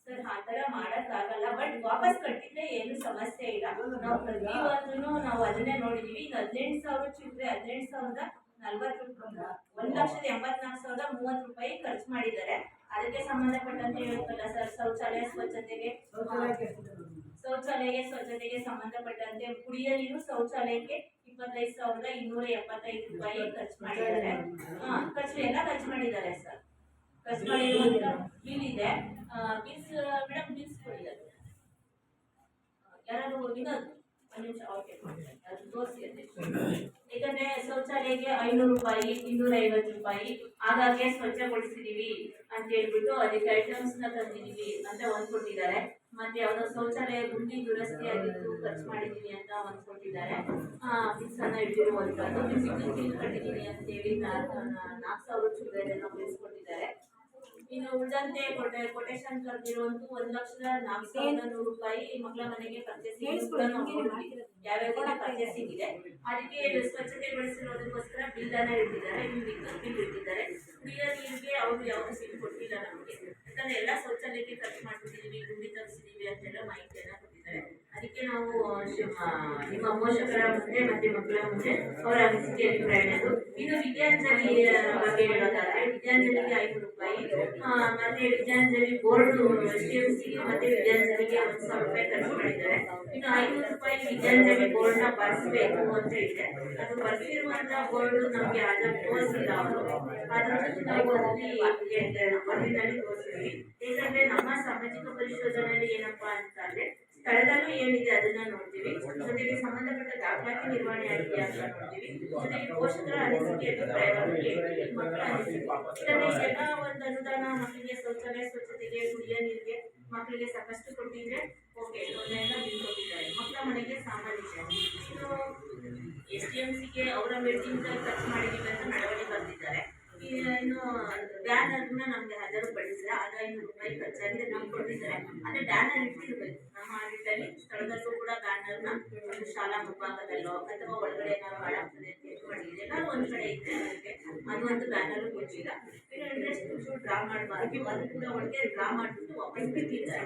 Speaker 5: ಸರ್ ಆ ತರ ಮಾಡಕ್ಕಾಗಲ್ಲ, ಬಟ್ ವಾಪಸ್ ಕಟ್ಟಿದ್ರೆ ಏನು ಸಮಸ್ಯೆ ಇಲ್ಲ. ನಾವು ಪ್ರತಿಯೊಂದನ್ನು ನಾವು ಅದನ್ನೇ ನೋಡಿದೀವಿ. ಈಗ 18,000 ಚಿಲ್ಲರೆ 18,000 1,84,030 ಖರ್ಚು ಮಾಡಿದ್ದಾರೆ. ಅದಕ್ಕೆ ಸಂಬಂಧಪಟ್ಟಂತೆ ಹೇಳುತ್ತಲ್ಲ ಸರ್, ಶೌಚಾಲಯ ಸ್ವಚ್ಛತೆಗೆ ಸಂಬಂಧಪಟ್ಟಂತೆ ಕುಡಿಯುವ ನೀರು ಶೌಚಾಲಯಕ್ಕೆ 25,275 ರೂಪಾಯಿ ಖರ್ಚು ಮಾಡಿದ್ದಾರೆ. ಖರ್ಚು ಮಾಡಿದ್ದಾರೆ ಸರ್. ಖರ್ಚು ಮಾಡಿರುವಂತ ಬಿಲ್ ಇದೆ. ಬಿಲ್ಸ್ ಮೇಡಮ್, ಬಿಲ್ಸ್ ಕೊಡಿದ್ದಾರೆ ಯಾರು ವಿನೋದ್, ಒಂದು ನಿಮಿಷ. ಓಕೆ, ಅದು ತೋರಿಸಿ ಅಧ್ಯಕ್ಷ. ಯಾಕಂದ್ರೆ ಶೌಚಾಲಯಕ್ಕೆ 500 ರೂಪಾಯಿ, 250 ರೂಪಾಯಿ ಆಗಾಗ್ಗೆ ಸ್ವಚ್ಛಗೊಳಿಸಿದೀವಿ ಅಂತ ಹೇಳ್ಬಿಟ್ಟು ಅದಕ್ಕೆ ಐಟಮ್ಸ್ ನ ತಂದಿದೀವಿ ಅಂತ ಒಂದು ಕೊಟ್ಟಿದ್ದಾರೆ. ಮತ್ತೆ ಯಾವ್ದೋ ಶೌಚಾಲಯ ಗುಂಡಿ ದುರಸ್ತಿ ಆಗಿದ್ದು ಖರ್ಚು ಮಾಡಿದೀನಿ ಅಂತ ಒಂದು ಕೊಟ್ಟಿದ್ದಾರೆ. ಬಿಲ್ಸ್ ಅನ್ನ ಇಟ್ಟಿರುವಂತದ್ದು. ಬಿಲ್ ಕಟ್ಟಿದೀನಿ ಅಂತ ಹೇಳಿ 4,000 ಚಿಲ್ಲರೆ ಬಿಲ್ಸ್ ಕೊಟ್ಟಿದ್ದಾರೆ. ಇನ್ನು ಉಳಿದಂತೆ ಕೊಟೇಶನ್ ಕರೆದಿರುವಂತೂ 1,04,100 ರೂಪಾಯಿ ಮಕ್ಕಳ ಮನೆಗೆ ಪರ್ಚೇಸಿಂಗ್ ಯಾವ್ಯಾವ ಪರ್ಚೇಸಿಂಗ್ ಇದೆ. ಅದಕ್ಕೆ ಸ್ವಚ್ಛತೆಗೊಳಿಸಿರೋದಕ್ಕೋಸ್ಕರ ಬಿಲ್ ಅನ್ನ ಇಟ್ಟಿದ್ದಾರೆ. ಬಿಲ್ ಇಟ್ಟಿದ್ದಾರೆ. ಕುಡಿಯೋ ನೀರಿಗೆ ಅವರು ಯಾವ್ದು ಬಿಲ್ ಕೊಟ್ಟಿಲ್ಲ ನಮಗೆ. ಯಾಕಂದ್ರೆ ಎಲ್ಲ ಶೌಚಾಲಯಕ್ಕೆ ಖರ್ಚು ಮಾಡ್ಬಿಟ್ಟಿದೀವಿ, ಗುಂಡಿ ತರಿಸಿದೀವಿ ಅಂತೆಲ್ಲ ಮಾಹಿತಿಯನ್ನ ಕೊಟ್ಟಿದ್ದಾರೆ. ಅದಕ್ಕೆ ನಾವು ನಿಮ್ಮ ಪೋಷಕರ ಮುಂದೆ ಮತ್ತೆ ಮಕ್ಕಳ ಮುಂದೆ ಅವರ ಅನಿಸಿಕೆ ಅಭಿಪ್ರಾಯ. ಇನ್ನು ವಿದ್ಯಾಂಜಲಿ ಬಗ್ಗೆ ಹೇಳೋದಾದ್ರೆ, ವಿದ್ಯಾಂಜಲಿಗೆ 500 ರೂಪಾಯಿ, ಮತ್ತೆ ವಿದ್ಯಾಂಜಲಿ ಬೋರ್ಡ್ STMC ಮತ್ತೆ ವಿದ್ಯಾಂಜಲಿಗೆ 1,000 ರೂಪಾಯಿ ಖರ್ಚು ಮಾಡಿದ್ದಾರೆ. ಇನ್ನು 500 ರೂಪಾಯಿ ವಿದ್ಯಾಂಜಲಿ ಬೋರ್ಡ್ ನ ಬರ್ಸ್ಬೇಕು ಅಂತ ಇದೆ. ಅದು ಬರ್ಸಿರುವಂತಹ ಬೋರ್ಡ್ ನಮ್ಗೆ ಅದನ್ನು ತೋರಿಸಿಲ್ಲ ಅವರು. ಅದ್ರಲ್ಲಿ ನಾವು ಬರ್ದಿನಲ್ಲಿ ತೋರಿಸ್ತೀವಿ. ಯಾಕಂದ್ರೆ ನಮ್ಮ ಸಾಮಾಜಿಕ ಪರಿಶೋಧನೆಯಲ್ಲಿ ಏನಪ್ಪಾ ಅಂತಂದ್ರೆ ಸ್ಥಳದಲ್ಲೂ ಏನಿದೆ ಅದನ್ನ ನೋಡ್ತೀವಿ, ಜೊತೆಗೆ ಸಂಬಂಧಪಟ್ಟ ದಾಖಲಾತಿ ನಿರ್ವಹಣೆ ಆಗಿದೆಯಾ ಅಂತ ನೋಡ್ತೀವಿ, ಜೊತೆಗೆ ಪೋಷಕರ ಅನಿಸಿಕೆ ಅಭಿಪ್ರಾಯವನ್ನು ಕೇಳ್ತೀವಿ, ಮಕ್ಕಳ ಅನಿಸಿಕೆ. ಇದರಲ್ಲಿ ಎಲ್ಲ ಒಂದು ಅನುದಾನ ಮಕ್ಕಳಿಗೆ ಶೌಚಾಲಯ ಸ್ವಚ್ಛತೆಗೆ, ಕುಡಿಯೋ ನೀರಿಗೆ ಮಕ್ಕಳಿಗೆ ಸಾಕಷ್ಟು ಕೊಟ್ಟಿದ್ರೆ ಓಕೆ, ಅದನ್ನೆಲ್ಲ ಬಿಲ್ ಕೊಟ್ಟಿದ್ದಾರೆ. ಮಕ್ಕಳ ಮನೆಗೆ ಸಾಮಾನ್ಯ. ಇನ್ನು STMCಗೆ ಅವರ ಮೀಟಿಂಗ್ ಖರ್ಚು ಮಾಡಿದೀವಿ ಅಂತ ನಡವಳಿ ಬರ್ತಿದ್ದಾರೆ. ಇನ್ನು ಬ್ಯಾನರ್ನ ನಮ್ಗೆ ಹಾಜರುಪಡಿಸಿಲ್ಲ. ಅದು 500 ರೂಪಾಯಿ ಖರ್ಚಾಗಿದೆ, ನಮ್ಗೆ ಕೊಟ್ಟಿದ್ದಾರೆ. ಅದೇ ಬ್ಯಾನರ್ ಇಟ್ಟಿರ್ಬೇಕು ನಮ್ಮ ಆಡಳಿತದಲ್ಲಿ. ಸ್ಥಳದಲ್ಲೂ ಕೂಡ ಬ್ಯಾನರ್ನ ಒಂದು ಶಾಲಾ ಮುಂಭಾಗದಲ್ಲೋ ಅಥವಾ ಒಳಗಡೆ ಏನಾದ್ರು ಹಾಳಾಗ್ತದೆ ಅಂತ ಮಾಡಿದ್ರೆ ಎಲ್ಲರೂ ಒಂದ್ ಕಡೆ ಇದ್ರೆ ಅದು ಒಂದು ಬ್ಯಾನರ್ ಕೊಟ್ಟಿಲ್ಲ. ಇನ್ನು ಇಂಟ್ರೆಸ್ಟ್ ಡ್ರಾ ಮಾಡಬಾರ್ದು, ಅದು ಕೂಡ ಒಳಗೆ ಡ್ರಾ ಮಾಡಿಬಿಟ್ಟು ವಾಪಸ್ ಬಿಟ್ಟಿದ್ದಾರೆ.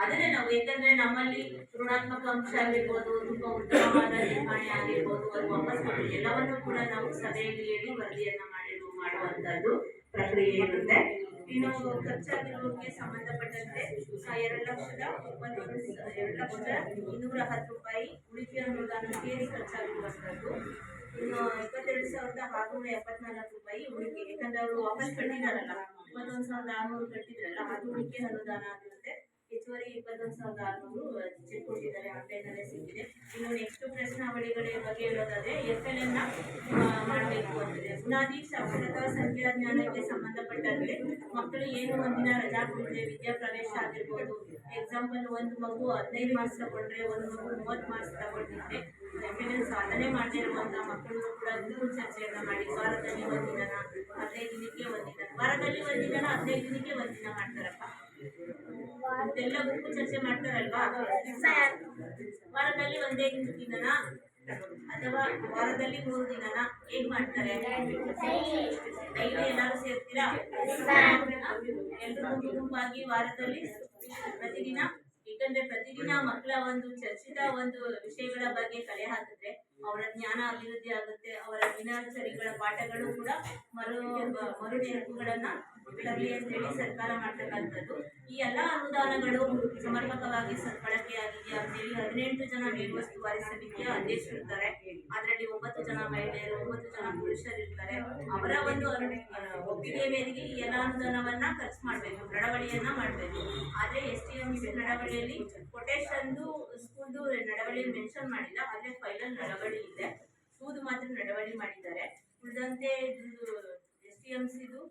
Speaker 5: ಅದನ್ನೇ ನಾವು, ಯಾಕಂದ್ರೆ ನಮ್ಮಲ್ಲಿ ಋಣಾತ್ಮಕ ಅಂಶ ಆಗಿರ್ಬೋದು, ತುಂಬಾ ಉತ್ತಮವಾದ ನಿರ್ವಹಣೆ ಆಗಿರ್ಬೋದು, ಅದು ವಾಪಸ್ ಕೊಟ್ಟು ಎಲ್ಲವನ್ನೂ ಕೂಡ ನಾವು ಸಭೆಯಲ್ಲಿ ಹೇಳಿ ವರದಿಯನ್ನ ಮಾಡುವಂತದ್ದು ಪ್ರಕ್ರಿಯೆ ಇರುತ್ತೆ. ಇನ್ನು ಖರ್ಚಾಗಿರೋದಕ್ಕೆ ಸಂಬಂಧಪಟ್ಟಂತೆ 2,210 ರೂಪಾಯಿ ಉಳಿಕೆ ಅನುದಾನ ಸೇರಿ ಖರ್ಚಾಗಿರುವಂತದ್ದು. ಇನ್ನು 22,674 ರೂಪಾಯಿ ಉಳಿಕೆ, ಯಾಕಂದ್ರೆ ಅವರು ವಾಪಸ್ ಕಟ್ಟಿದಾರಲ್ಲ, 21,600 ಕಟ್ಟಿದ್ರಲ್ಲ, ಅದು ಉಳಿಕೆ ಅನುದಾನ ಆಗಿರುತ್ತೆ. ಹೆಚ್ಚುವರಿ 21,600 ಚೆಕ್ ಕೊಟ್ಟಿದ್ದಾರೆ, ಆನ್ಲೈನಲ್ಲೇ ಸಿಕ್ಕಿದೆ. ಇನ್ನು ನೆಕ್ಸ್ಟ್ ಪ್ರಶ್ನಾವಳಿಗಳ ಬಗ್ಗೆ ಹೇಳೋದಾದ್ರೆ FLN ಮಾಡಬೇಕು ಅಂತಿದೆ. ಬುನಾದಿ ಸಾಕ್ಷರತಾ ಸಂಖ್ಯಾಜ್ಞಾನಕ್ಕೆ ಸಂಬಂಧಪಟ್ಟಂತೆ ಮಕ್ಕಳು ಏನು ಒಂದಿನ ರಜಾ ಕೊಟ್ಟರೆ ವಿದ್ಯಾಪ್ರವೇಶ ಆಗಿರ್ಬೋದು. ಎಕ್ಸಾಂಪಲ್, ಒಂದು ಮಗು 15 ಮಾರ್ಕ್ಸ್ ತಗೊಂಡ್ರೆ, ಒಂದು ಮಗು 30 ಮಾರ್ಕ್ಸ್ ತಗೊಂಡಿದ್ರೆ FLN ಸಾಧನೆ ಮಾಡಿರುವಂತಹ ಮಕ್ಕಳು ಕೂಡ ಗುಂಪು ಚರ್ಚೆಯನ್ನ ಮಾಡಿ ವಾರದಲ್ಲಿ ಒಂದಿನ 15 ದಿನಕ್ಕೆ ಒಂದಿನ, ವಾರದಲ್ಲಿ ಒಂದಿನ 15 ದಿನಕ್ಕೆ ಒಂದಿನ ಮಾಡ್ತಾರಪ್ಪ. ಎಲ್ಲ ಗುಂಪು ಚರ್ಚೆ ಮಾಡ್ತಾರಲ್ವಾ, ವಾರದಲ್ಲಿ ಒಂದೇ ದಿನನ ಅಥವಾ ವಾರದಲ್ಲಿ 3 ದಿನನ ಹೇಗ್ ಮಾಡ್ತಾರೆ? ಡೈಲಿ ಎಲ್ಲರೂ ಸೇರ್ತೀರಾ? ಎಲ್ಲರೂ ಗುಂಪಾಗಿ ವಾರದಲ್ಲಿ ಪ್ರತಿದಿನ. ಯಾಕಂದ್ರೆ ಪ್ರತಿದಿನ ಮಕ್ಕಳ ಒಂದು ಚರ್ಚಿತ ಒಂದು ವಿಷಯಗಳ ಬಗ್ಗೆ ಕಲೆ ಹಾಕಿದ್ರೆ ಅವರ ಜ್ಞಾನ ಅಭಿವೃದ್ಧಿ ಆಗುತ್ತೆ. ಅವರ ದಿನಚರಿಗಳ ಪಾಠಗಳು ಕೂಡ ಮರು ನೆನಪುಗಳನ್ನ ತರಲಿ ಅಂತ ಹೇಳಿ ಸರ್ಕಾರ ಮಾಡ್ತಕ್ಕಂಥದ್ದು. ಈ ಎಲ್ಲ ಅನುದಾನಗಳು ಸಮರ್ಪಕವಾಗಿ ಬಳಕೆಯಾಗಿದೆಯಾ ಅಂತೇಳಿ 18 ಜನ ಮೇಲ್ವಸ್ತುವಾರಿ ಸಮಿತಿಯ ಅಧ್ಯಕ್ಷರಿರ್ತಾರೆ. ಅದರಲ್ಲಿ 9 ಜನ ಮಹಿಳೆಯರು, 9 ಜನ ಪುರುಷರು ಇರ್ತಾರೆ. ಅವರ ಒಂದು ಒಪ್ಪಿಗೆ ಮೇರೆಗೆ ಈ ಎಲ್ಲ ಅನುದಾನವನ್ನ ಖರ್ಚು ಮಾಡಬೇಕು, ನಡವಳಿಯನ್ನ ಮಾಡಬೇಕು. ಆದ್ರೆ STMC ನಡವಳಿಯಲ್ಲಿ ಕೊಟೇಶನ್ದು ಸ್ಕೂಲ್ದು ನಡವಳಿ ಮೆನ್ಷನ್ ಮಾಡಿಲ್ಲ, ಆದ್ರೆ ಫೈನಲ್ ನಡವಳಿ ಇದೆ. ಸ್ಕೂಲ್ ಮಾತ್ರ ನಡವಳಿ ಮಾಡಿದ್ದಾರೆ. ಉಳಿದಂತೆ STMCದು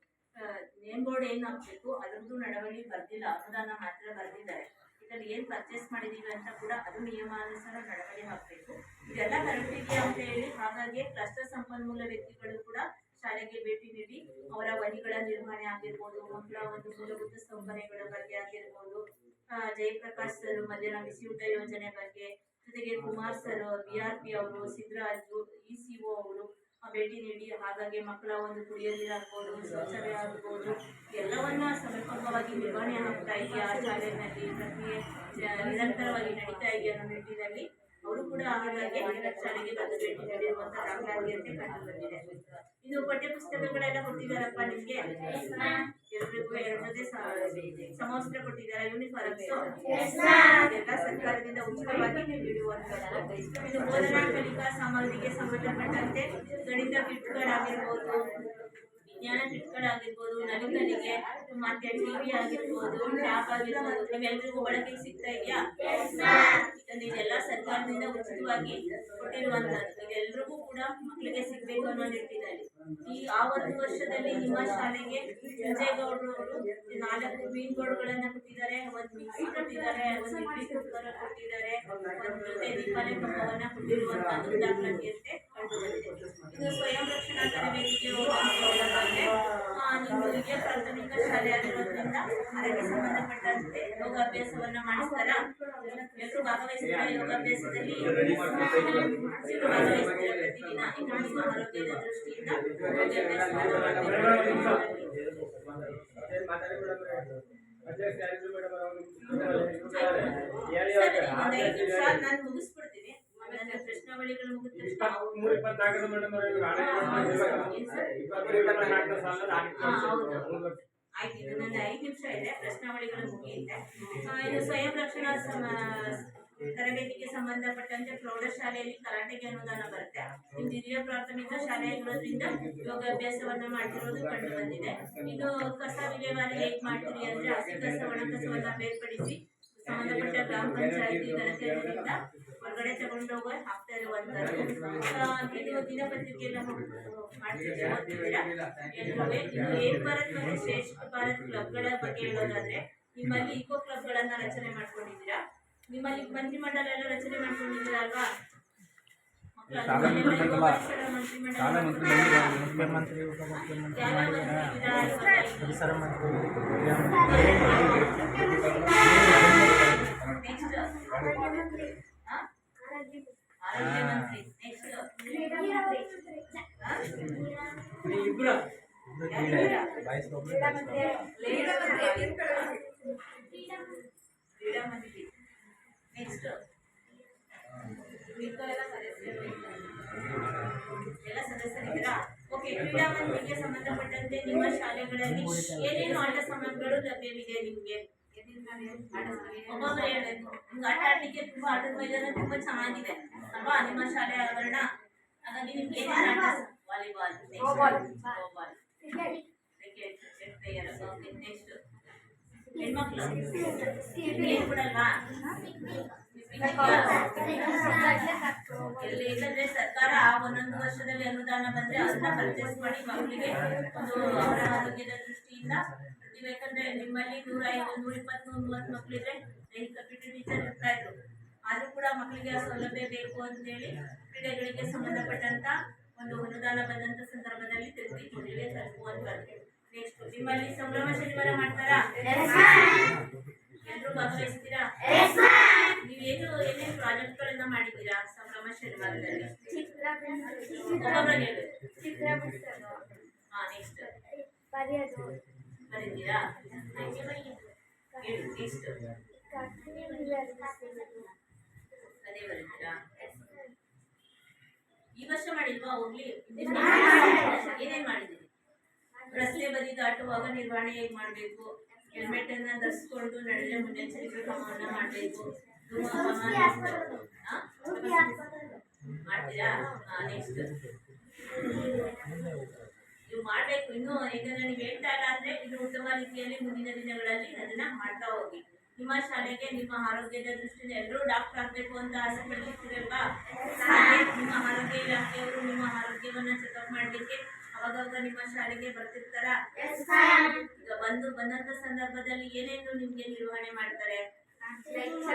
Speaker 5: ನೇಮ್ ಬೋರ್ಡ್ ಏನ್ ಹಾಕ್ಬೇಕು ಅದ್ರದ್ದು ನಡವಳಿ ಬರ್ದಿಲ್ಲ, ಅನುದಾನ ಮಾತ್ರ ಬರ್ದಿದ್ದಾರೆ. ಇದರಲ್ಲಿ ಏನ್ ಪರ್ಚೇಸ್ ಮಾಡಿದೀವಿ ಅಂತ ಕೂಡ ಅದು ನಿಯಮಾನುಸಾರ ನಡವಳಿ ಹಾಕಬೇಕು. ಇದೆಲ್ಲ ಕರೆಕ್ಟಿದೆಯಾ ಅಂತ ಹೇಳಿ ಹಾಗಾಗಿ ಕ್ಲಸ್ಟರ್ ಸಂಪನ್ಮೂಲ ವ್ಯಕ್ತಿಗಳು ಕೂಡ ಶಾಲೆಗೆ ಭೇಟಿ ನೀಡಿ ಅವರ ವನಿಗಳ ನಿರ್ವಹಣೆ ಆಗಿರ್ಬೋದು, ಮಕ್ಕಳ ಒಂದು ಮೂಲಭೂತ ಸೌಕರ್ಯಗಳ ಬಗ್ಗೆ ಆಗಿರ್ಬೋದು, ಜಯಪ್ರಕಾಶ್ ಸರ್ ಮಧ್ಯಾಹ್ನ ಬಿಸಿಯೂಟ ಯೋಜನೆ ಬಗ್ಗೆ, ಜೊತೆಗೆ ಕುಮಾರ್ ಸರ್, BRP ಅವರು, ಸಿದ್ದರಾಜು, ECO ಅವರು ಭೇಟಿ ನೀಡಿ ಹಾಗಾಗಿ ಮಕ್ಕಳ ಒಂದು ಕುಡಿಯೋ ನೀರು ಆಗ್ಬೋದು, ಶೌಚಾಲಯ ಆಗ್ಬೋದು, ಎಲ್ಲವನ್ನ ಸಮರ್ಪಕವಾಗಿ ನಿರ್ವಹಣೆ ಆಗ್ತಾ ಇದೆಯಾ ಶಾಲೆಯಲ್ಲಿ, ಪ್ರಕ್ರಿಯೆ ನಿರಂತರವಾಗಿ ನಡೀತಾ ಇದೆಯಾ ಅನ್ನೋ ನಿಟ್ಟಿನಲ್ಲಿ ಅವರು ಕೂಡ ಹಾಗಾಗಿ ಶಾಲೆಗೆ ಬಂದು ಭೇಟಿ ನೀಡಿರುವಂತಹ ದಾಖಲಾತಿಯಂತೆ ಕಂಡು ಬಂದಿದೆ. ಇನ್ನು ಪಠ್ಯ ಪುಸ್ತಕಗಳೆಲ್ಲ ಕೊಟ್ಟಿದ್ದಾರಪ್ಪ ನಿಮ್ಗೆ? ಎಲ್ರಿಗೂ 2 ಜೊತೆ ಸಮವಸ್ತ್ರ ಕೊಟ್ಟಿದ್ದಾರೆ, ಯೂನಿಫಾರ್ಮ್ಸ್ ಎಲ್ಲ ಸರ್ಕಾರದಿಂದ ಉಚಿತವಾಗಿ ನೀಡುವಂತದ್ದು. ಇನ್ನು ಬೋಧನಾ ಕಲಿಕಾ ಸಾಮಗ್ರಿಗೆ ಸಂಬಂಧಪಟ್ಟಂತೆ ಗಣಿತ ಕಿಟ್ಗಳಾಗಿರ್ಬೋದು, ವಿಜ್ಞಾನ ಕಿಟ್ಗಳಾಗಿರ್ಬೋದು, ನಲಿಕಲಿಗೆ ಮತ್ತೆ ಟಿವಿ ಆಗಿರ್ಬೋದು, ಟ್ಯಾಬ್ ಆಗಿರ್ಬೋದು, ನಿಮ್ಮೆಲ್ರಿಗೂ ಬಳಕೆಗೆ ಸಿಗ್ತಾ ಇದೆಯಾ? ಇದೆಲ್ಲ ಸರ್ಕಾರದಿಂದ ಉಚಿತವಾಗಿ ಕೊಟ್ಟಿರುವಂತದ್ದು. ಇದೆಲ್ಲರಿಗೂ ಕೂಡ ಮಕ್ಕಳಿಗೆ ಸಿಗ್ಬೇಕು ಅನ್ನೋ ನಿಟ್ಟಿನಲ್ಲಿ ಆ ಒಂದು ವರ್ಷದಲ್ಲಿ ನಿಮ್ಮ ಶಾಲೆಗೆ ವಿಜಯಗೌಡರು 4 ಮೀನ್ ಬೋರ್ಡ್ಗಳನ್ನ ಕೊಟ್ಟಿದ್ದಾರೆ, 1 ಮಿಕ್ಸಿ ಕೊಟ್ಟಿದ್ದಾರೆ, 1 ಇಡ್ಲಿ ಕುಕ್ಕರ್ ಕೊಟ್ಟಿದ್ದಾರೆ, 1 ಜೊತೆ ದೀಪಾವಳಿ ಹಬ್ಬವನ್ನ ಕೊಟ್ಟಿರುವಂತದ್ದು ದಾಖಲಾತಿಯಂತೆ ಕಂಡು ಬಂದಿದೆ. ಇದು ಸ್ವಯಂ ರಕ್ಷಣಾ ತರಬೇತಿಗೆ ಹೋಗೋದಾದ್ರೆ ನೀವು ಹಿರಿಯ ಪ್ರಾಥಮಿಕ ಶಾಲೆ ಆಗಿರೋದ್ರಿಂದ ಅದಕ್ಕೆ ಸಂಬಂಧಪಟ್ಟಂತೆ ಯೋಗಾಭ್ಯಾಸವನ್ನ ಮಾಡಿಸ್ತಾರ. ಎಲ್ಲರೂ ಭಾಗವಹಿಸ್ತಾರ ಯೋಗಾಭ್ಯಾಸದಲ್ಲಿ? ಭಾಗವಹಿಸ್ತಾರ ಪ್ರತಿದಿನ. ಇದು ನಿಮ್ಮ ಆರೋಗ್ಯದ ದೃಷ್ಟಿಯಿಂದ ಯೋಗಾಭ್ಯಾಸವನ್ನ ನಾನು ಮುಗಿಸ್ಬಿಡ್ತೀನಿ. ನನ್ನ ಪ್ರಶ್ನಾವಳಿಗಳು ಮುಗಿದ ಆಯ್ತು. ಇದು ನನ್ನ 5 ನಿಮಿಷ ಇದೆ, ಪ್ರಶ್ನಾವಳಿಗಳು ಮುಗಿಯುತ್ತೆ. ಇದು ಸ್ವಯಂ ರಕ್ಷಣಾ ತರಬೇತಿಗೆ ಸಂಬಂಧಪಟ್ಟಂತೆ ಪ್ರೌಢಶಾಲೆಯಲ್ಲಿ ಕರಾಟೆಗೆ ಅನುದಾನ ಬರುತ್ತೆ. ಇದು ಹಿರಿಯ ಪ್ರಾಥಮಿಕ ಶಾಲೆ ಇರೋದ್ರಿಂದ ಯೋಗಾಭ್ಯಾಸವನ್ನ ಮಾಡಿರೋದು ಕಂಡು ಬಂದಿದೆ. ಇದು ಕಸ ವಿಲೇವಾರಿ ಹೇಗೆ ಮಾಡ್ತೀರಿ ಅಂದ್ರೆ ಹಸಿ ಕಸ ಒಣ ಕಸವನ್ನ ಬೇರ್ಪಡಿಸಿ ಸಂಬಂಧಪಟ್ಟ ಗ್ರಾಮ ಪಂಚಾಯತಿ ಘನತೆಯಿಂದ ಹೊರಗಡೆ ತಗೊಂಡೋಗ ಹಾಕ್ತಾ ಇರುವಂತದ್ದು. ಇದು ದಿನಪತ್ರಿಕೆಯನ್ನ ಮಾಡ್ತಿದ್ದೀರಾ ಎಲ್ಲರೂ. ಇದು ಏಕ್ ಭಾರತ್ ಮತ್ತೆ ಶ್ರೇಷ್ಠ ಭಾರತ್ ಕ್ಲಬ್ಗಳ ಬಗ್ಗೆ ಹೇಳೋದಾದ್ರೆ ನಿಮ್ಮಲ್ಲಿ ಇಕೋ ಕ್ಲಬ್ಗಳನ್ನ ರಚನೆ ಮಾಡ್ಕೊಂಡಿದ್ದೀರಾ. ನಿಮ್ಮಲ್ಲಿ ಮಂತ್ರಿಮಂಡಲ ಎಲ್ಲ ರಚನೆ ಮಾಡ್ಕೊಂಡಿದ್ದೀರಾ ಅಲ್ವಾ?
Speaker 4: ಮುಖ್ಯಮಂತ್ರಿ ಉಪಮುಖ್ಯಮಂತ್ರಿ ಪರಿಸರ ಮಂತ್ರಿ
Speaker 5: ಆರೋಗ್ಯ ಮಂತ್ರಿ, ನೆಕ್ಸ್ಟ್ ಕ್ರೀಡಾ ಮಂತ್ರಿ, ನೆಕ್ಸ್ಟ್ ಎಲ್ಲ ಸದಸ್ಯರಿದ್ದೀರಾ? ಓಕೆ. ಕ್ರೀಡಾ ಮಂತ್ರಿಗೆ ಸಂಬಂಧಪಟ್ಟಂತೆ ನಿಮ್ಮ ಶಾಲೆಗಳಲ್ಲಿ ಏನೇನು ಆಟ ಸಾಮಗ್ರಿಗಳು ಲಭ್ಯವಿದೆ ನಿಮ್ಗೆ? ಒಬ್ಬೊಬ್ಬರು ಹೇಳ್ಬೇಕು. ನಿಮ್ಗೆ ಆಟ ಆಡ್ಲಿಕ್ಕೆ ತುಂಬಾ ಆಟದ ಮೈದಾನ ತುಂಬಾ ಚೆನ್ನಾಗಿದೆ ಅಲ್ವಾ ನಿಮ್ಮ ಶಾಲೆ ಆವರಣ? ಹಾಗಾಗಿ ನಿಮ್ಗೆ ಏನೇನು ಆಟ? Volleyball, cricket, chess player. Okay. Next ಹೆಣ್ಮಕ್ಳು ಏನ್ ಬಿಡಲ್ವಾ? ಇಲ್ಲಂದ್ರೆ ಸರ್ಕಾರ 1 ವರ್ಷದಲ್ಲಿ ಅನುದಾನ ಬಂದ್ರೆ ಅದನ್ನ ಪರ್ಚೇಸ್ ಮಾಡಿ ಮಕ್ಕಳಿಗೆ ಒಂದು ಅವರ ಆರೋಗ್ಯದ ದೃಷ್ಟಿಯಿಂದ ಯಾಕಂದ್ರೆ ನಿಮ್ಮಲ್ಲಿ 150, 120, 130 ಮಕ್ಕಳಿದ್ರೆ ದೈಹಿಕ ಪಿಟಿ ಟೀಚರ್ ಇರ್ತಾ ಇದ್ರು. ಆದ್ರೂ ಕೂಡ ಮಕ್ಕಳಿಗೆ ಆ ಸೌಲಭ್ಯ ಬೇಕು ಅಂತ ಹೇಳಿ ಕ್ರೀಡೆಗಳಿಗೆ ಸಂಬಂಧಪಟ್ಟಂತ ಒಂದು ಅನುದಾನ ಬಂದಂತ ಸಂದರ್ಭದಲ್ಲಿ ತಿರುಗಿ ಮಕ್ಕಳಿಗೆ ತಲುಪುವಂತದ್ದು. ನೆಕ್ಸ್ಟ್ ನಿಮ್ಮಲ್ಲಿ ಸಂಭ್ರಮ ಶನಿವಾರ ಮಾಡ್ತಾರಾ? ಎಲ್ಲರೂ ಭಾಗವಹಿಸ್ತೀರಾ? ನೀವೇನು ಏನೇನು ಪ್ರಾಜೆಕ್ಟ್ಗಳನ್ನ ಮಾಡಿದ್ದೀರಾ ಸಂಭ್ರಮ ಶನಿವಾರದಲ್ಲಿ? ನೆಕ್ಸ್ಟ್ ಬರೀತೀರಾ? ನೆಕ್ಸ್ಟ್ ಅದೇ ಬರೀತೀರಾ? ಈ ವರ್ಷ ಮಾಡಿಲ್ವಾ? ಹೋಗ್ಲಿ, ಏನೇನ್ ಮಾಡಿದ್ದೀರಿ? ರಸ್ತೆ ಬದಿ ದಾಟುವಾಗ ನಿರ್ವಹಣೆ ಹೇಗೆ ಮಾಡಬೇಕು, ಹೆಲ್ಮೆಟ್ ಅನ್ನ ಧರಿಸಿಕೊಂಡು ನಡೆದ್ರೆ ಮುನ್ನೆಚ್ಚರಿಕೆ ಕ್ರಮವನ್ನ ಮಾಡಬೇಕು, ಮಾಡ್ತೀರಾ? ನೆಕ್ಸ್ಟ್ ನೀವು ಮಾಡ್ಬೇಕು. ಇನ್ನು ಈಗ ನನಗೆ ಹೇಳ್ತಾ ಇಲ್ಲ ಅಂದ್ರೆ ಇದು ಉತ್ತಮ ರೀತಿಯಲ್ಲಿ ಮುಂದಿನ ದಿನಗಳಲ್ಲಿ ಅದನ್ನ ಮಾಡ್ತಾ ಹೋಗಿ. ನಿಮ್ಮ ಶಾಲೆಗೆ ನಿಮ್ಮ ಆರೋಗ್ಯದ ದೃಷ್ಟಿಯಿಂದ ಎಲ್ಲರೂ ಡಾಕ್ಟರ್ ಆಗ್ಬೇಕು ಅಂತ ಆಸೆ ಪಡ್ತಿರ್ತೀರಲ್ವಾ? ನಿಮ್ಮ ಆರೋಗ್ಯ ಇಲಾಖೆಯವರು ನಿಮ್ಮ ಆರೋಗ್ಯವನ್ನ ಚೆಕಪ್ ಮಾಡ್ಲಿಕ್ಕೆ ಅವಾಗವಾಗ ನಿಮ್ಮ ಶಾಲೆಗೆ ಬರ್ತಿರ್ತಾರ? ಈಗ ಬಂದಂತ ಸಂದರ್ಭದಲ್ಲಿ ಏನೇನು ನಿಮ್ಗೆ ನಿರ್ವಹಣೆ ಮಾಡ್ತಾರೆ? ಈಗ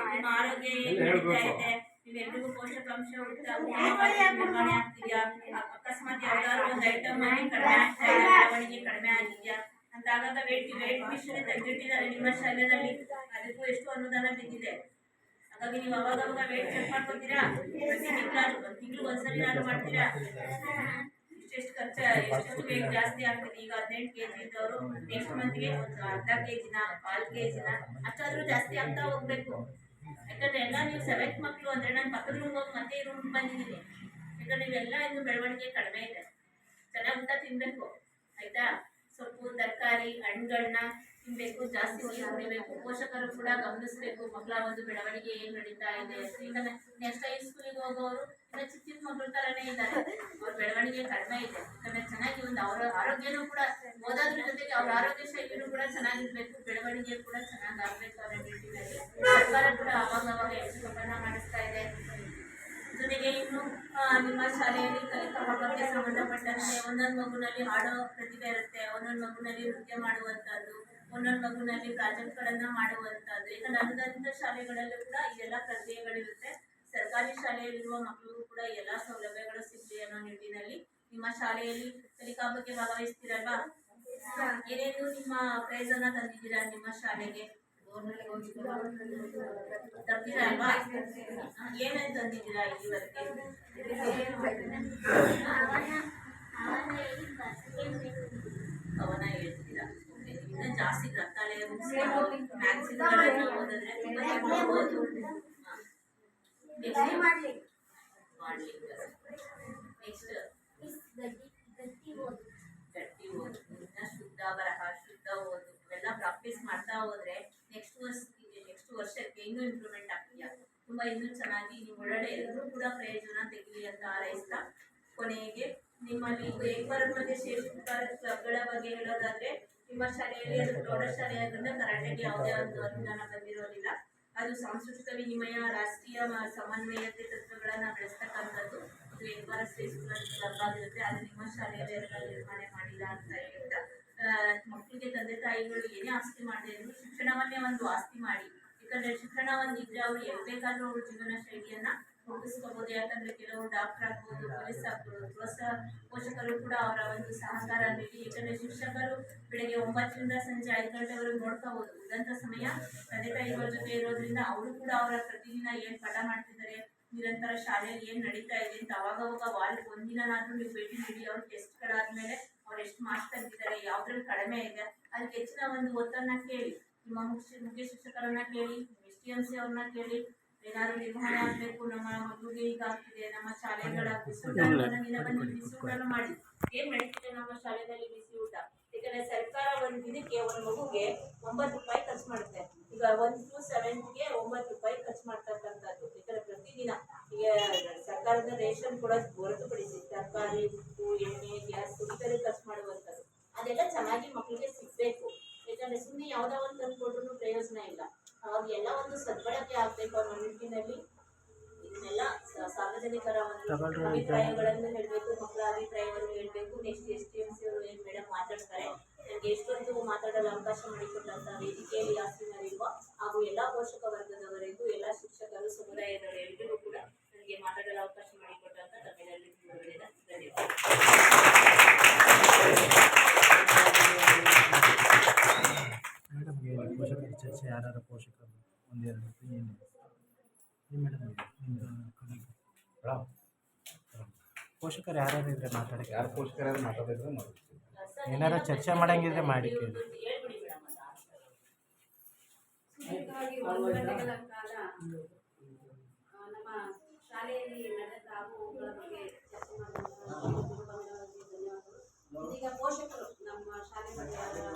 Speaker 5: ನಿಮ್ಮ ಆರೋಗ್ಯ ಹೇಗೆ ನಡೀತಾ ಇದೆ? ನೀವೆಲ್ರಿಗೂ ಪೋಷಕಾಂಶ ನಿರ್ವಹಣೆ ಆಗ್ತಿದ್ಯಾ? ಅಕಸ್ಮಾತ್ ಯಾವ್ದಾದ್ರು ಒಂದು ಐಟಮ್ ಆಗಿ ಕಡಿಮೆ ಆಗ್ತಾ ಇದೆ, ಬೆಳವಣಿಗೆ ಕಡಿಮೆ ಆಗಿದ್ಯಾ ಅಂತ ಆಗಾಗ ವೇಟ್ ಮಿಷನ್ ತೆಗೆದಿಟ್ಟಿದ್ದಾರೆ ನಿಮ್ಮ ಶಾಲೆಯಲ್ಲಿ. ಅದಕ್ಕೂ ಎಷ್ಟು ಅನುದಾನ ಬಿದ್ದಿದೆ. ಹಾಗಾಗಿ ನೀವು ಅವಾಗ ವೇಟ್ ಚೆಕ್ ಮಾಡ್ಕೊತೀರಾ? ಪ್ರತಿ ತಿಂಗಳು ಒಂದ್ಸಲಿ ನಾನು ಮಾಡ್ತೀರಾ? ಇಷ್ಟೇ ಎಷ್ಟೆಷ್ಟು ಖರ್ಚು ಎಷ್ಟು ಬೇಗ ಜಾಸ್ತಿ ಆಗ್ತದೆ. ಈಗ 18 kg ಇದ್ದವರು ನೆಕ್ಸ್ಟ್ ಮಂತ್ಗೆ ಒಂದು ಅರ್ಧ ಕೆಜಿನ 1/4 kgನ ಅಷ್ಟಾದ್ರೂ ಜಾಸ್ತಿ ಆಗ್ತಾ ಹೋಗ್ಬೇಕು. ಯಾಕಂದ್ರೆ ಎಲ್ಲ ನೀವು 7th ಮಕ್ಕಳು ಅಂದ್ರೆ ನಾನು ಪಕ್ಕದ ರೂಮ್ ಹೋಗಿ ಮತ್ತೆ ಈ ರೂಮ್ ಬಂದಿದ್ದೀನಿ. ಯಾಕಂದ್ರೆ ನೀವೆಲ್ಲ ಇನ್ನು ಬೆಳವಣಿಗೆ ಕಡಿಮೆ ಇದೆ. ಚೆನ್ನಾಗಿ ಊಟ ತಿನ್ಬೇಕು ಆಯ್ತಾ. ಸೊಪ್ಪು ತರಕಾರಿ ಹಣ್ಣುಗಳನ್ನ ತಿನ್ಬೇಕು, ಜಾಸ್ತಿ ನೀರು ಕುಡಿಬೇಕು. ಪೋಷಕರು ಕೂಡ ಗಮನಿಸಬೇಕು ಮಕ್ಕಳ ಒಂದು ಬೆಳವಣಿಗೆ ಏನ್ ನಡೀತಾ ಇದೆ. ಈಗ ನೆಕ್ಸ್ಟ್ ಸ್ಕೂಲಿಗೆ ಹೋಗೋರು ಇನ್ನ ಚಿಕ್ಕ ಚಿಕ್ಕ ಮಕ್ಕಳ ತರನೇ ಇದ್ದಾರೆ, ಅವ್ರ ಬೆಳವಣಿಗೆ ಕಡಿಮೆ ಇದೆ. ಯಾಕಂದ್ರೆ ಚೆನ್ನಾಗಿ ಒಂದು ಅವರ ಆರೋಗ್ಯನೂ ಕೂಡ ಓದೋದ್ರ ಜೊತೆಗೆ ಅವ್ರ ಆರೋಗ್ಯ ಶೈಲಿನೂ ಕೂಡ ಚೆನ್ನಾಗಿರ್ಬೇಕು, ಬೆಳವಣಿಗೆ ಕೂಡ ಚೆನ್ನಾಗಿ ಆಗ್ಬೇಕು ಅನ್ನೋ ನಿಟ್ಟಿನಲ್ಲಿ ಸರ್ಕಾರ ಕೂಡ ಅವಾಗ ಹೆಚ್ಚು ಗಮನ ಮಾಡಿಸ್ತಾ ಇದೆ. ಜೊತೆಗೆ ಇನ್ನು ನಿಮ್ಮ ಶಾಲೆಯಲ್ಲಿ ಕಲಿಕಾ ಭಾಗಕ್ಕೆ ಸಂಬಂಧಪಟ್ಟಂತೆ ಒಂದೊಂದು ಮಗುನಲ್ಲಿ ಹಾಡೋ ಪ್ರತಿಭೆ ಇರುತ್ತೆ, ಒಂದೊಂದು ಮಗುನಲ್ಲಿ ನೃತ್ಯ ಮಾಡುವಂಥದ್ದು, ಒಂದೊಂದು ಮಗುನಲ್ಲಿ ಪ್ರಾಜೆಕ್ಟ್ಗಳನ್ನ ಮಾಡುವಂಥದ್ದು. ಈಗ ನನ್ನದಂತ ಶಾಲೆಗಳಲ್ಲೂ ಕೂಡ ಇದೆಲ್ಲ ಪ್ರಕ್ರಿಯೆಗಳಿರುತ್ತೆ. ಸರ್ಕಾರಿ ಶಾಲೆಯಲ್ಲಿರುವ ಮಕ್ಕಳಿಗೂ ಕೂಡ ಎಲ್ಲ ಸೌಲಭ್ಯಗಳು ಸಿಗಲಿ ಅನ್ನೋ ನಿಟ್ಟಿನಲ್ಲಿ ನಿಮ್ಮ ಶಾಲೆಯಲ್ಲಿ ಕಲಿಕಾ ಬಗ್ಗೆ ಭಾಗವಹಿಸ್ತೀರಲ್ವಾ? ಏನೇನು ನಿಮ್ಮ ಪ್ರೈಸ್ ಅನ್ನ ತಂದಿದ್ದೀರಾ ನಿಮ್ಮ ಶಾಲೆಗೆ? ತರ್ತೀರಾ ಅಲ್ವಾ? ಏನೇನು ತಂದಿದ್ದೀರಾ ಇಲ್ಲಿವರೆಗೆ? ಕವನ ಹೇಳ್ತೀರಾ? ಇನ್ನೂ ಜಾಸ್ತಿ ಗ್ರಂಥಾಲಯ ಮ್ಯಾಗ್ಝಿನ್ಗಳನ್ನು ಓದಿದ್ರೆ ತುಂಬ ಓದು. ನೆಕ್ಸ್ಟ್ ಗಟ್ಟಿ ಓದು, ಶುದ್ಧ ಬರಹ, ಶುದ್ಧ ಓದು ಇವೆಲ್ಲ ಪ್ರಾಕ್ಟೀಸ್ ಮಾಡ್ತಾ ಹೋದ್ರೆ ನೆಕ್ಸ್ಟ್ ವರ್ಷಕ್ಕೆ ಇನ್ನೂ ಇಂಪ್ರೂವ್ಮೆಂಟ್ ಆಗ್ತೀಯಾ. ತುಂಬ ಇನ್ನೂ ಚೆನ್ನಾಗಿ ನೀವು ಒಳ್ಳೆ ಎಲ್ಲರೂ ಕೂಡ ಪ್ರಯೋಜನ ತೆಗಲಿ ಅಂತ ಹಾರೈಸ್ತಾ ಕೊನೆಗೆ ನಿಮ್ಮಲ್ಲಿ ಏಕಭಾರತ್ ಮತ್ತೆ ಶ್ರೇಷ್ಠ ಭಾರತ್ ಕ್ಲಬ್ಗಳ ಬಗ್ಗೆ ಹೇಳೋದಾದ್ರೆ ನಿಮ್ಮ ಶಾಲೆಯಲ್ಲಿ ಅದು ಪ್ರೌಢಶಾಲೆಯಾದ್ರಿಂದ ಕರಾಟೆಗೆ ಯಾವುದೇ ಒಂದು ಅನುದಾನ ಬಂದಿರೋದಿಲ್ಲ. ಅದು ಸಾಂಸ್ಕೃತಿಕ ವಿನಿಮಯ, ರಾಷ್ಟ್ರೀಯ ಸಮನ್ವಯತೆ ತತ್ವಗಳನ್ನು ಬೆಳೆಸ್ತಕ್ಕಂಥದ್ದು. ಅದು ಏಕಭಾರತ್ ಶ್ರೇಷ್ಠ ಭಾರತ್ ಕ್ಲಬ್ ಆಗಿರುತ್ತೆ. ಅದು ನಿಮ್ಮ ಶಾಲೆಯಲ್ಲಿ ನಿರ್ಮಾಣ ಮಾಡಿಲ್ಲ ಅಂತ ಹೇಳ್ತಾ ಮಕ್ಕಳಿಗೆ ತಂದೆ ತಾಯಿಗಳು ಏನೇ ಆಸ್ತಿ ಮಾಡದೆ ಇದ್ರು ಶಿಕ್ಷಣವನ್ನೇ ಒಂದು ಆಸ್ತಿ ಮಾಡಿ. ಯಾಕಂದ್ರೆ ಶಿಕ್ಷಣ ಒಂದಿದ್ರೆ ಅವ್ರು ಎಲ್ಲಿ ಬೇಕಾದ್ರೂ ಅವ್ರ ಜೀವನ ಶೈಲಿಯನ್ನ ರೂಪಿಸ್ಕೋಬಹುದು. ಯಾಕಂದ್ರೆ ಕೆಲವರು ಡಾಕ್ಟರ್ ಆಗ್ಬೋದು, ಪೊಲೀಸ್ ಆಗ್ಬೋದು. ಪೋಷಕರು ಕೂಡ ಅವರ ಒಂದು ಸಹಕಾರ ನೀಡಿ. ಯಾಕಂದ್ರೆ ಶಿಕ್ಷಕರು ಬೆಳಗ್ಗೆ 9ರಿಂದ ಸಂಜೆ 5 ಗಂಟೆವರೆಗೂ ನೋಡ್ಕೋಬಹುದು. ಉಳಿದಂತ ಸಮಯ ತಂದೆ ತಾಯಿಗಳ ಜೊತೆ ಇರೋದ್ರಿಂದ ಅವರು ಕೂಡ ಅವರ ಪ್ರತಿದಿನ ಏನ್ ಪಾಠ ಮಾಡ್ತಿದ್ದಾರೆ, ನಿರಂತರ ಶಾಲೆಯಲ್ಲಿ ಏನ್ ನಡೀತಾ ಇದೆ ಅಂತ ಅವಾಗವಾಗ ವಾರಕ್ಕೆ ಒಂದಿನಾದ್ರೂ ನೀವು ಭೇಟಿ ನೀಡಿ ಅವ್ರ ಟೆಸ್ಟ್ಗಳಾದ್ಮೇಲೆ ಅವ್ರು ಎಷ್ಟು ಮಾರ್ಕ್ಸ್ ತೆಗೆದಿದ್ದಾರೆ, ಯಾವ್ದ್ರಲ್ಲಿ ಕಡಿಮೆ ಇದೆ ಅದಕ್ಕೆ ಹೆಚ್ಚಿನ ಒಂದು ಒತ್ತನ್ನ ಕೇಳಿ. ನಿಮ್ಮ ಮುಖ್ಯ ಶಿಕ್ಷಕರನ್ನ ಕೇಳಿ, STMC ಅವ್ರನ್ನ ಕೇಳಿ. ಏನಾದ್ರು ನಿರ್ವಹಣೆ ಆಗ್ಬೇಕು, ನಮ್ಮ ಮಗುಗೆ ಈಗ ಆಗ್ತಿದೆ, ನಮ್ಮ ಶಾಲೆಗಳ ಬಿಸಿಯೂಟನ ಮಾಡಿ. ಏನ್ ನಡೀತಿದೆ ನಮ್ಮ ಶಾಲೆಯಲ್ಲಿ ಬಿಸಿ ಊಟ? ಯಾಕಂದ್ರೆ ಸರ್ಕಾರ ಒಂದು ದಿನಕ್ಕೆ ಒಂದು ಮಗುಗೆ 9 ರೂಪಾಯಿ ಖರ್ಚು ಮಾಡುತ್ತೆ. ಈಗ 1 to 7ಗೆ 9 ರೂಪಾಯಿ ಖರ್ಚು ಮಾಡ್ತಕ್ಕಂಥದ್ದು. ಯಾಕಂದ್ರೆ ಪ್ರತಿದಿನ ಈಗ ಸರ್ಕಾರದ ರೇಷನ್ ಕೂಡ ಹೊರತುಪಡಿಸಿ ತರಕಾರಿ, ಉಪ್ಪು, ಎಣ್ಣೆ, ಗ್ಯಾಸ್ ಇದರಲ್ಲಿ ಖರ್ಚು ಮಾಡುವಂಥದ್ದು ಅದೆಲ್ಲ ಚೆನ್ನಾಗಿ ಮಕ್ಕಳಿಗೆ ಸಿಗ್ಬೇಕು. ಯಾಕಂದ್ರೆ ಸುಮ್ಮನೆ ಯಾವ್ದೋ ಒಂದು ತಂದು ಕೊಟ್ರು ಪ್ರಯೋಜನ ಇಲ್ಲ. ಅವಾಗ ಎಲ್ಲ ಒಂದು ಸದ್ಬಳಕೆ ಆಗ್ಬೇಕು ಅನ್ನೋ ನಿಟ್ಟಿನಲ್ಲಿ ಇದನ್ನೆಲ್ಲ ಸಾರ್ವಜನಿಕರ ಒಂದು ಅಭಿಪ್ರಾಯಗಳನ್ನು ಹೇಳ್ಬೇಕು, ಮಕ್ಕಳ ಅಭಿಪ್ರಾಯವನ್ನು ಹೇಳ್ಬೇಕು. ನೆಕ್ಸ್ಟ್ STMC ಅವರು ಏನ್ ಮೇಡಮ್ ಮಾತಾಡ್ತಾರೆ, ನನಗೆ ಎಷ್ಟೊಂದು ಮಾತಾಡಲು ಅವಕಾಶ ಮಾಡಿಕೊಟ್ಟಂತ ವೇದಿಕೆಯಲ್ಲಿ ಆಸೀನರಿರುವ ಹಾಗೂ ಎಲ್ಲಾ ಪೋಷಕ ವರ್ಗದವರಿಗೂ, ಎಲ್ಲಾ ಶಿಕ್ಷಕರು, ಸಮುದಾಯದವರು ಎಲ್ಲರಿಗೂ ಕೂಡ ನನಗೆ ಮಾತಾಡಲು ಅವಕಾಶ ಮಾಡಿಕೊಟ್ಟಂತ ತಮ್ಮೆಲ್ಲರಿಗೂ ಧನ್ಯವಾದ.
Speaker 4: ಮೇಡಮ್ಗೆ ಪೋಷಕರ ಚರ್ಚೆ ಯಾರು ಪೋಷಕರು ಒಂದೆರಡು ಏನು ಮೇಡಮ್ ಪೋಷಕರು ಯಾರು ಇದ್ರೆ ಮಾತಾಡಕ್ಕೆ,
Speaker 3: ಯಾರು ಪೋಷಕರು ಮಾತಾಡಿದ್ರೆ ಮಾಡ್ತೀವಿ.
Speaker 4: ಏನಾರ ಚರ್ಚೆ ಮಾಡಂಗಿದ್ರೆ ಮಾಡಿ ಕೇಳಿ.
Speaker 1: ಸುದೀರ್ಘವಾಗಿ 1 ಗಂಟೆಗಳ ಕಾಲ ನಮ್ಮ ಶಾಲೆಯಲ್ಲಿ ನಡೆದ ಆಗುವುಗಳ ಬಗ್ಗೆ ಚರ್ಚೆ ಮಾಡುವಂತಹ ಧನ್ಯವಾದಗಳು. ಇದೀಗ ಪೋಷಕರು ನಮ್ಮ ಶಾಲೆ ಬಗ್ಗೆ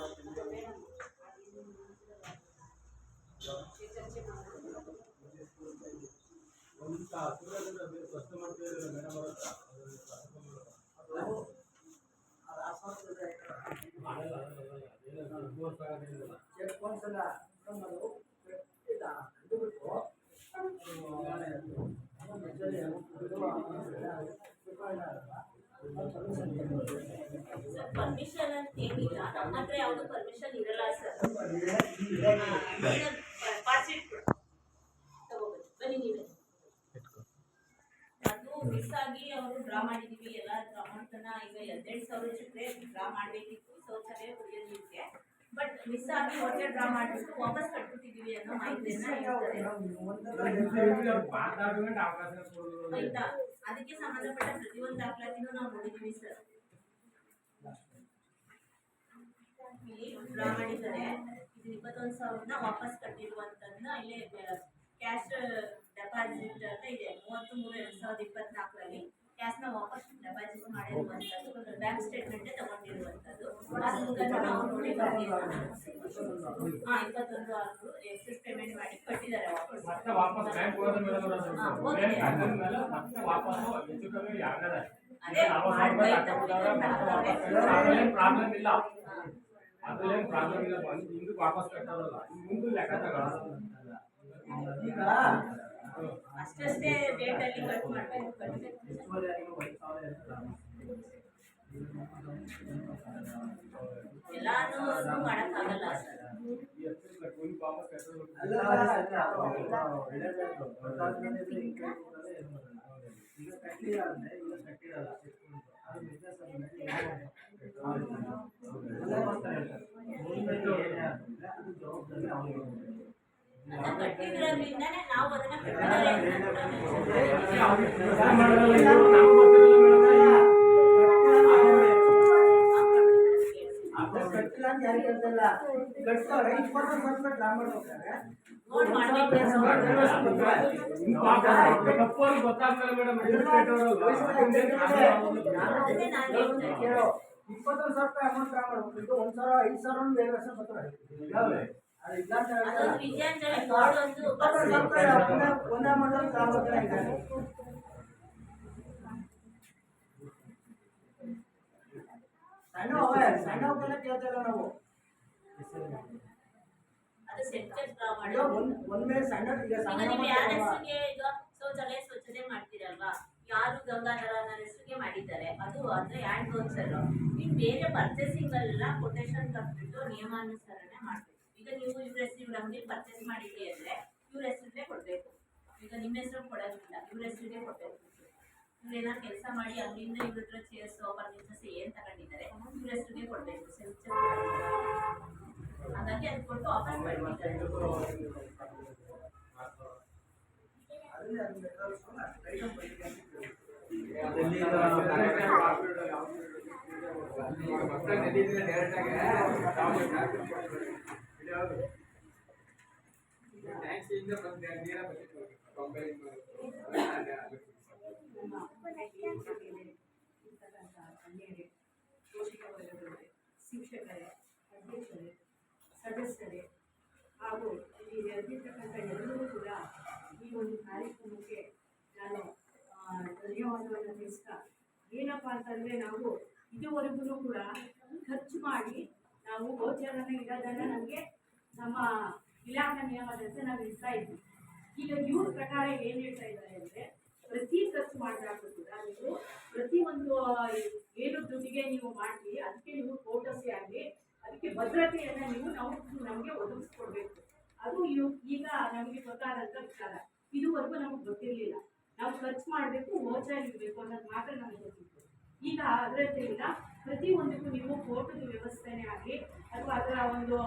Speaker 1: ನಮ್ಮ ಮೇಡಮ್ ಚರ್ಚೆ ಮಾಡೋದು.
Speaker 5: ಪರ್ಮಿಷನ್ ಅಂತ ಏನಿಲ್ಲ, ನಮ್ಮ ಹತ್ರ ಯಾವುದು ಪರ್ಮಿಷನ್ ಇರಲ್ಲ ಸರ್. ಬನ್ನಿ ನೀವೇ. ಅದು ಮಿಸ್ ಆಗಿ ಅವರು ಡ್ರಾ ಮಾಡಿದೀವಿ. ಎಲ್ಲ ಅಮೌಂಟನ್ನ ಈಗ 18,000 ಚಿಕ್ಕರೆ ಡ್ರಾ ಮಾಡಬೇಕಿತ್ತು ಶೌಚಾಲಯ ಕುಡಿಯೋ ನೀರಿಗೆ. ಬಟ್ ಮಿಸ್ ಆಗಿ ಹೊಟ್ಟೆ ಡ್ರಾ ಮಾಡಿಬಿಟ್ಟು ವಾಪಸ್ ಕಟ್ಬಿಟ್ಟಿದೀವಿ ಅನ್ನೋ ಮಾಹಿತಿಯನ್ನ ಹೇಳ್ತಾರೆ. ಆಯ್ತಾ? ಅದಕ್ಕೆ ಸಂಬಂಧಪಟ್ಟ ಪ್ರತಿಯೊಂದು ದಾಖಲಾತಿನೂ ನಾವು ನೋಡಿದೀವಿ ಸರ್. ಇಲ್ಲಿ ಡ್ರಾ ಮಾಡಿದ್ದಾರೆ. ಇದು 21,000ನ ವಾಪಸ್ ಕಟ್ಟಿರುವಂಥದ್ದನ್ನ ಇಲ್ಲಿ ಕ್ಯಾಶ್ ಡೆಪಾಸಿಟ್ ಅಂತ ಇದೆ. 33/3/2024ರಲ್ಲಿ ಕ್ಯಾಶ್ನ ವಾಪಸ್ ಡೆಪಾಸಿಟ್ ಮಾಡಿರುವಂಥದ್ದು ಒಂದು ಬ್ಯಾಂಕ್ ಸ್ಟೇಟ್ಮೆಂಟ್ ತಗೊಂಡಿರುವಂಥದ್ದು. ಅದನ್ನು ನಾವು ನೋಡಿ ಬರ್ತೀವಿ. 21 ಎಕ್ಸೆಸ್ ಪೇಮೆಂಟ್ ಮಾಡಿ ಕಟ್ಟಿದ್ದಾರೆ ವಾಪಸ್. ಅದೇ
Speaker 7: ಪ್ರಾಬ್ಲಮ್ ಇಲ್ಲ, ಅದ್ರಲ್ಲೇನು ಪ್ರಾಬ್ಲಮ್ ಇಲ್ಲ. ಹಿಂದಕ್ಕೆ ವಾಪಸ್ ಕಟ್ಟೋದಲ್ಲ, ಮುಂದೆ ಲೆಕ್ಕ ತಗೊಳ್ಳೋದು.
Speaker 6: ಈಗ
Speaker 5: ಅಷ್ಟೇ ಡೇಟಲ್ಲಿ ಕಟ್ ಮಾಡಬೇಕು. ಎಲ್ಲಾನು ಮಾಡೋಕ್ಕಾಗಲ್ಲ ಸರ್.
Speaker 7: ವಾಪಸ್ ಕಟ್ಟೋದು
Speaker 6: ಅಲ್ಲ ಒಳ್ಳೇದಾಯ್ತು. ಈಗ ಕಟ್ಟಿಲ್ಲ ಅಂದ್ರೆ ಈಗ ಕಟ್ಟಿರಲ್ಲ, ಅದು ಬಿಸ್ನೆಸ್ ಅದು ಜವಾಬ್ದಾರಿ ಅವರಿಗೆ.
Speaker 5: ಕಟ್ಟಿದ್ರಿಂದಾನೇ ನಾವು ಅದನ್ನ ಕಟ್ಟಿದ್ದಾರೆ
Speaker 6: ಕಟ್ಟಿಲ್ಲ ಅಂತ ಯಾರು ಹೇಳ್ತಲ್ಲ, ಕಟ್ತವ್ರೆ 20% ಪರ್ಸೆಂಟ್ ಲಾಭ ಮಾಡ್ಬೇಕಾದ್ರೆ
Speaker 5: ನೋಡ್ ಮಾಡ್ಬೇಕು.
Speaker 7: ತಪ್ಪಲ್ಲಿ ಗೊತ್ತಾಗ್ತಲ್ಲ ಮೇಡಮ್.
Speaker 5: ಅದನ್ನೇ ನಾನು ಹೇಳ್ತೇನೆ.
Speaker 6: ಕೇಳೋ 21,000 ರೂಪಾಯಿ ಅಮೌಂಟ್ ಡ್ರಾ ಮಾಡ್ಬೇಕು. ಇದು 1,000 5,000 ಬೇರೆ ವರ್ಷ ಬರ್ತಾರೆ. ಅದು ಇಲ್ಲ ಅಂತ
Speaker 5: ಅದೊಂದು
Speaker 6: ಹೇಳ್ತಾರೆ.
Speaker 5: ವಿಜಯಾಂಜಲಿ ಬೋರ್ಡ್ ಒಂದು
Speaker 6: 20,000 ರೂಪಾಯಿ ಒಂದೇ ಅಮೌಂಟ್ ಡ್ರಾ ಮಾಡ್ತಾರೆ. ಈಗ ಸಣ್ಣವಕ್ಕೆಲ್ಲ ಕೇಳ್ತಾಯಿಲ್ಲ ನಾವು.
Speaker 5: ಅದು ಸೆಂಟೆನ್ಸ್ ಡ್ರಾ ಮಾಡಿ
Speaker 6: ಈಗ ಒಂದೇ ಸಣ್ಣ ಈಗ
Speaker 5: ಈಗ
Speaker 6: ಸಣ್ಣ
Speaker 5: ನೀವು ಯಾರ ಹೆಸರಿಗೆ ಈಗ ಶೌಚಾಲಯ ಸ್ವಚ್ಛತೆ ಮಾಡ್ತೀರಲ್ವಾ, ಯಾರು ಗಂಗಾಧರನ ಹೆಸರಿಗೆ ಮಾಡಿದ್ದಾರೆ, ಅದು ಅಂದ್ರೆ ಹ್ಯಾಂಡ್ ವೌಚರ್. ಇನ್ನು ಬೇರೆ ಪರ್ಚೇಸಿಂಗ್ ಎಲ್ಲ ಕೊಟೇಶನ್ ತಪ್ಪಿಟ್ಟು ನಿಯಮಾನುಸರಣೆ ಮಾಡಬೇಕು. ಈಗ ನೀವು ಇವ್ರ ಹೆಸರು ಇವ್ರ ಅಂಗಡಿ ಪರ್ಚೇಸ್ ಮಾಡಿದ್ರಿ ಅಂದ್ರೆ ಇವ್ರ ಹೆಸರಿಗೆ ಕೊಡಬೇಕು. ಈಗ ನಿಮ್ಮ ಹೆಸರು ಕೊಡೋದಿಲ್ಲ, ಇವ್ರ ಹೆಸರಿಗೆ ಕೊಡಬೇಕು. ಇವ್ರು ಏನಾದ್ರು ಕೆಲಸ ಮಾಡಿ ಅಲ್ಲಿಂದ ಇವ್ರ ಹತ್ರ ಚೇರ್ಸ್ ಫರ್ನಿಚರ್ಸ್ ಏನ್ ತಗೊಂಡಿದ್ದಾರೆ ಇವ್ರ ಹೆಸರಿಗೆ ಕೊಡಬೇಕು. ಹಾಗಾಗಿ ಅದು ಕೊಟ್ಟು ವಾಪಸ್ ಮಾಡ್ತಾರೆ.
Speaker 1: ಪೋಷಕ ವರ್ಗದವರೇ, ಶಿಕ್ಷಕರೇ, ಅಧ್ಯಕ್ಷರೇ, ಸದಸ್ಯರೇ ಹಾಗೂ ಇಲ್ಲಿ ನೆರೆದಿರ್ತಕ್ಕಂಥ ಎಲ್ಲರೂ ಕೂಡ ಈ ಒಂದು ಕಾರ್ಯಕ್ರಮಕ್ಕೆ ನಾನು ಧನ್ಯವಾದವನ್ನು ತಿಳಿಸ್ತಾ, ಏನಪ್ಪ ಅಂತಂದರೆ ನಾವು ಇದುವರೆಗೂ ಕೂಡ ಖರ್ಚು ಮಾಡಿ ನಾವು ಗೋಚರನ್ನು ಇರೋದನ್ನು ನಮಗೆ ನಮ್ಮ ಇಲಾಖಾ ನಿಯಮದಂತೆ ನಾವು ಇಡ್ತಾ ಇದ್ವಿ. ಈಗ ಇವ್ರ ಪ್ರಕಾರ ಏನು ಹೇಳ್ತಾ ಇದ್ದಾರೆ ಅಂದರೆ, ಪ್ರತಿ ಖರ್ಚು ಮಾಡಿದಾಗಲೂ ಕೂಡ ನೀವು ಪ್ರತಿಯೊಂದು ಏನು ದುಡ್ಡಿಗೆ ನೀವು ಮಾಡಿ ಅದಕ್ಕೆ ನೀವು ಫೋಟೋಸಿ ಆಗಲಿ ಅದಕ್ಕೆ ಭದ್ರತೆಯನ್ನು ನಮಗೆ ಒದಗಿಸ್ಕೊಡ್ಬೇಕು. ಅದು ಈಗ ನಮಗೆ ಗೊತ್ತಾದಂಥ ವಿಚಾರ. ಇದುವರೆಗೂ ನಮಗೆ ಗೊತ್ತಿರಲಿಲ್ಲ. ನಾವು ಖರ್ಚು ಮಾಡಬೇಕು, ವೋಚರ್ ಇರಬೇಕು ಅನ್ನೋದು ಮಾತ್ರ ನಮಗೆ ಗೊತ್ತಿತ್ತು. ಈಗ ಅದರಿಂದ ಪ್ರತಿಯೊಂದಕ್ಕೂ ನೀವು ಫೋಟೋದ ವ್ಯವಸ್ಥೆನೇ ಆಗಲಿ ಅಥವಾ ಅದರ ಒಂದು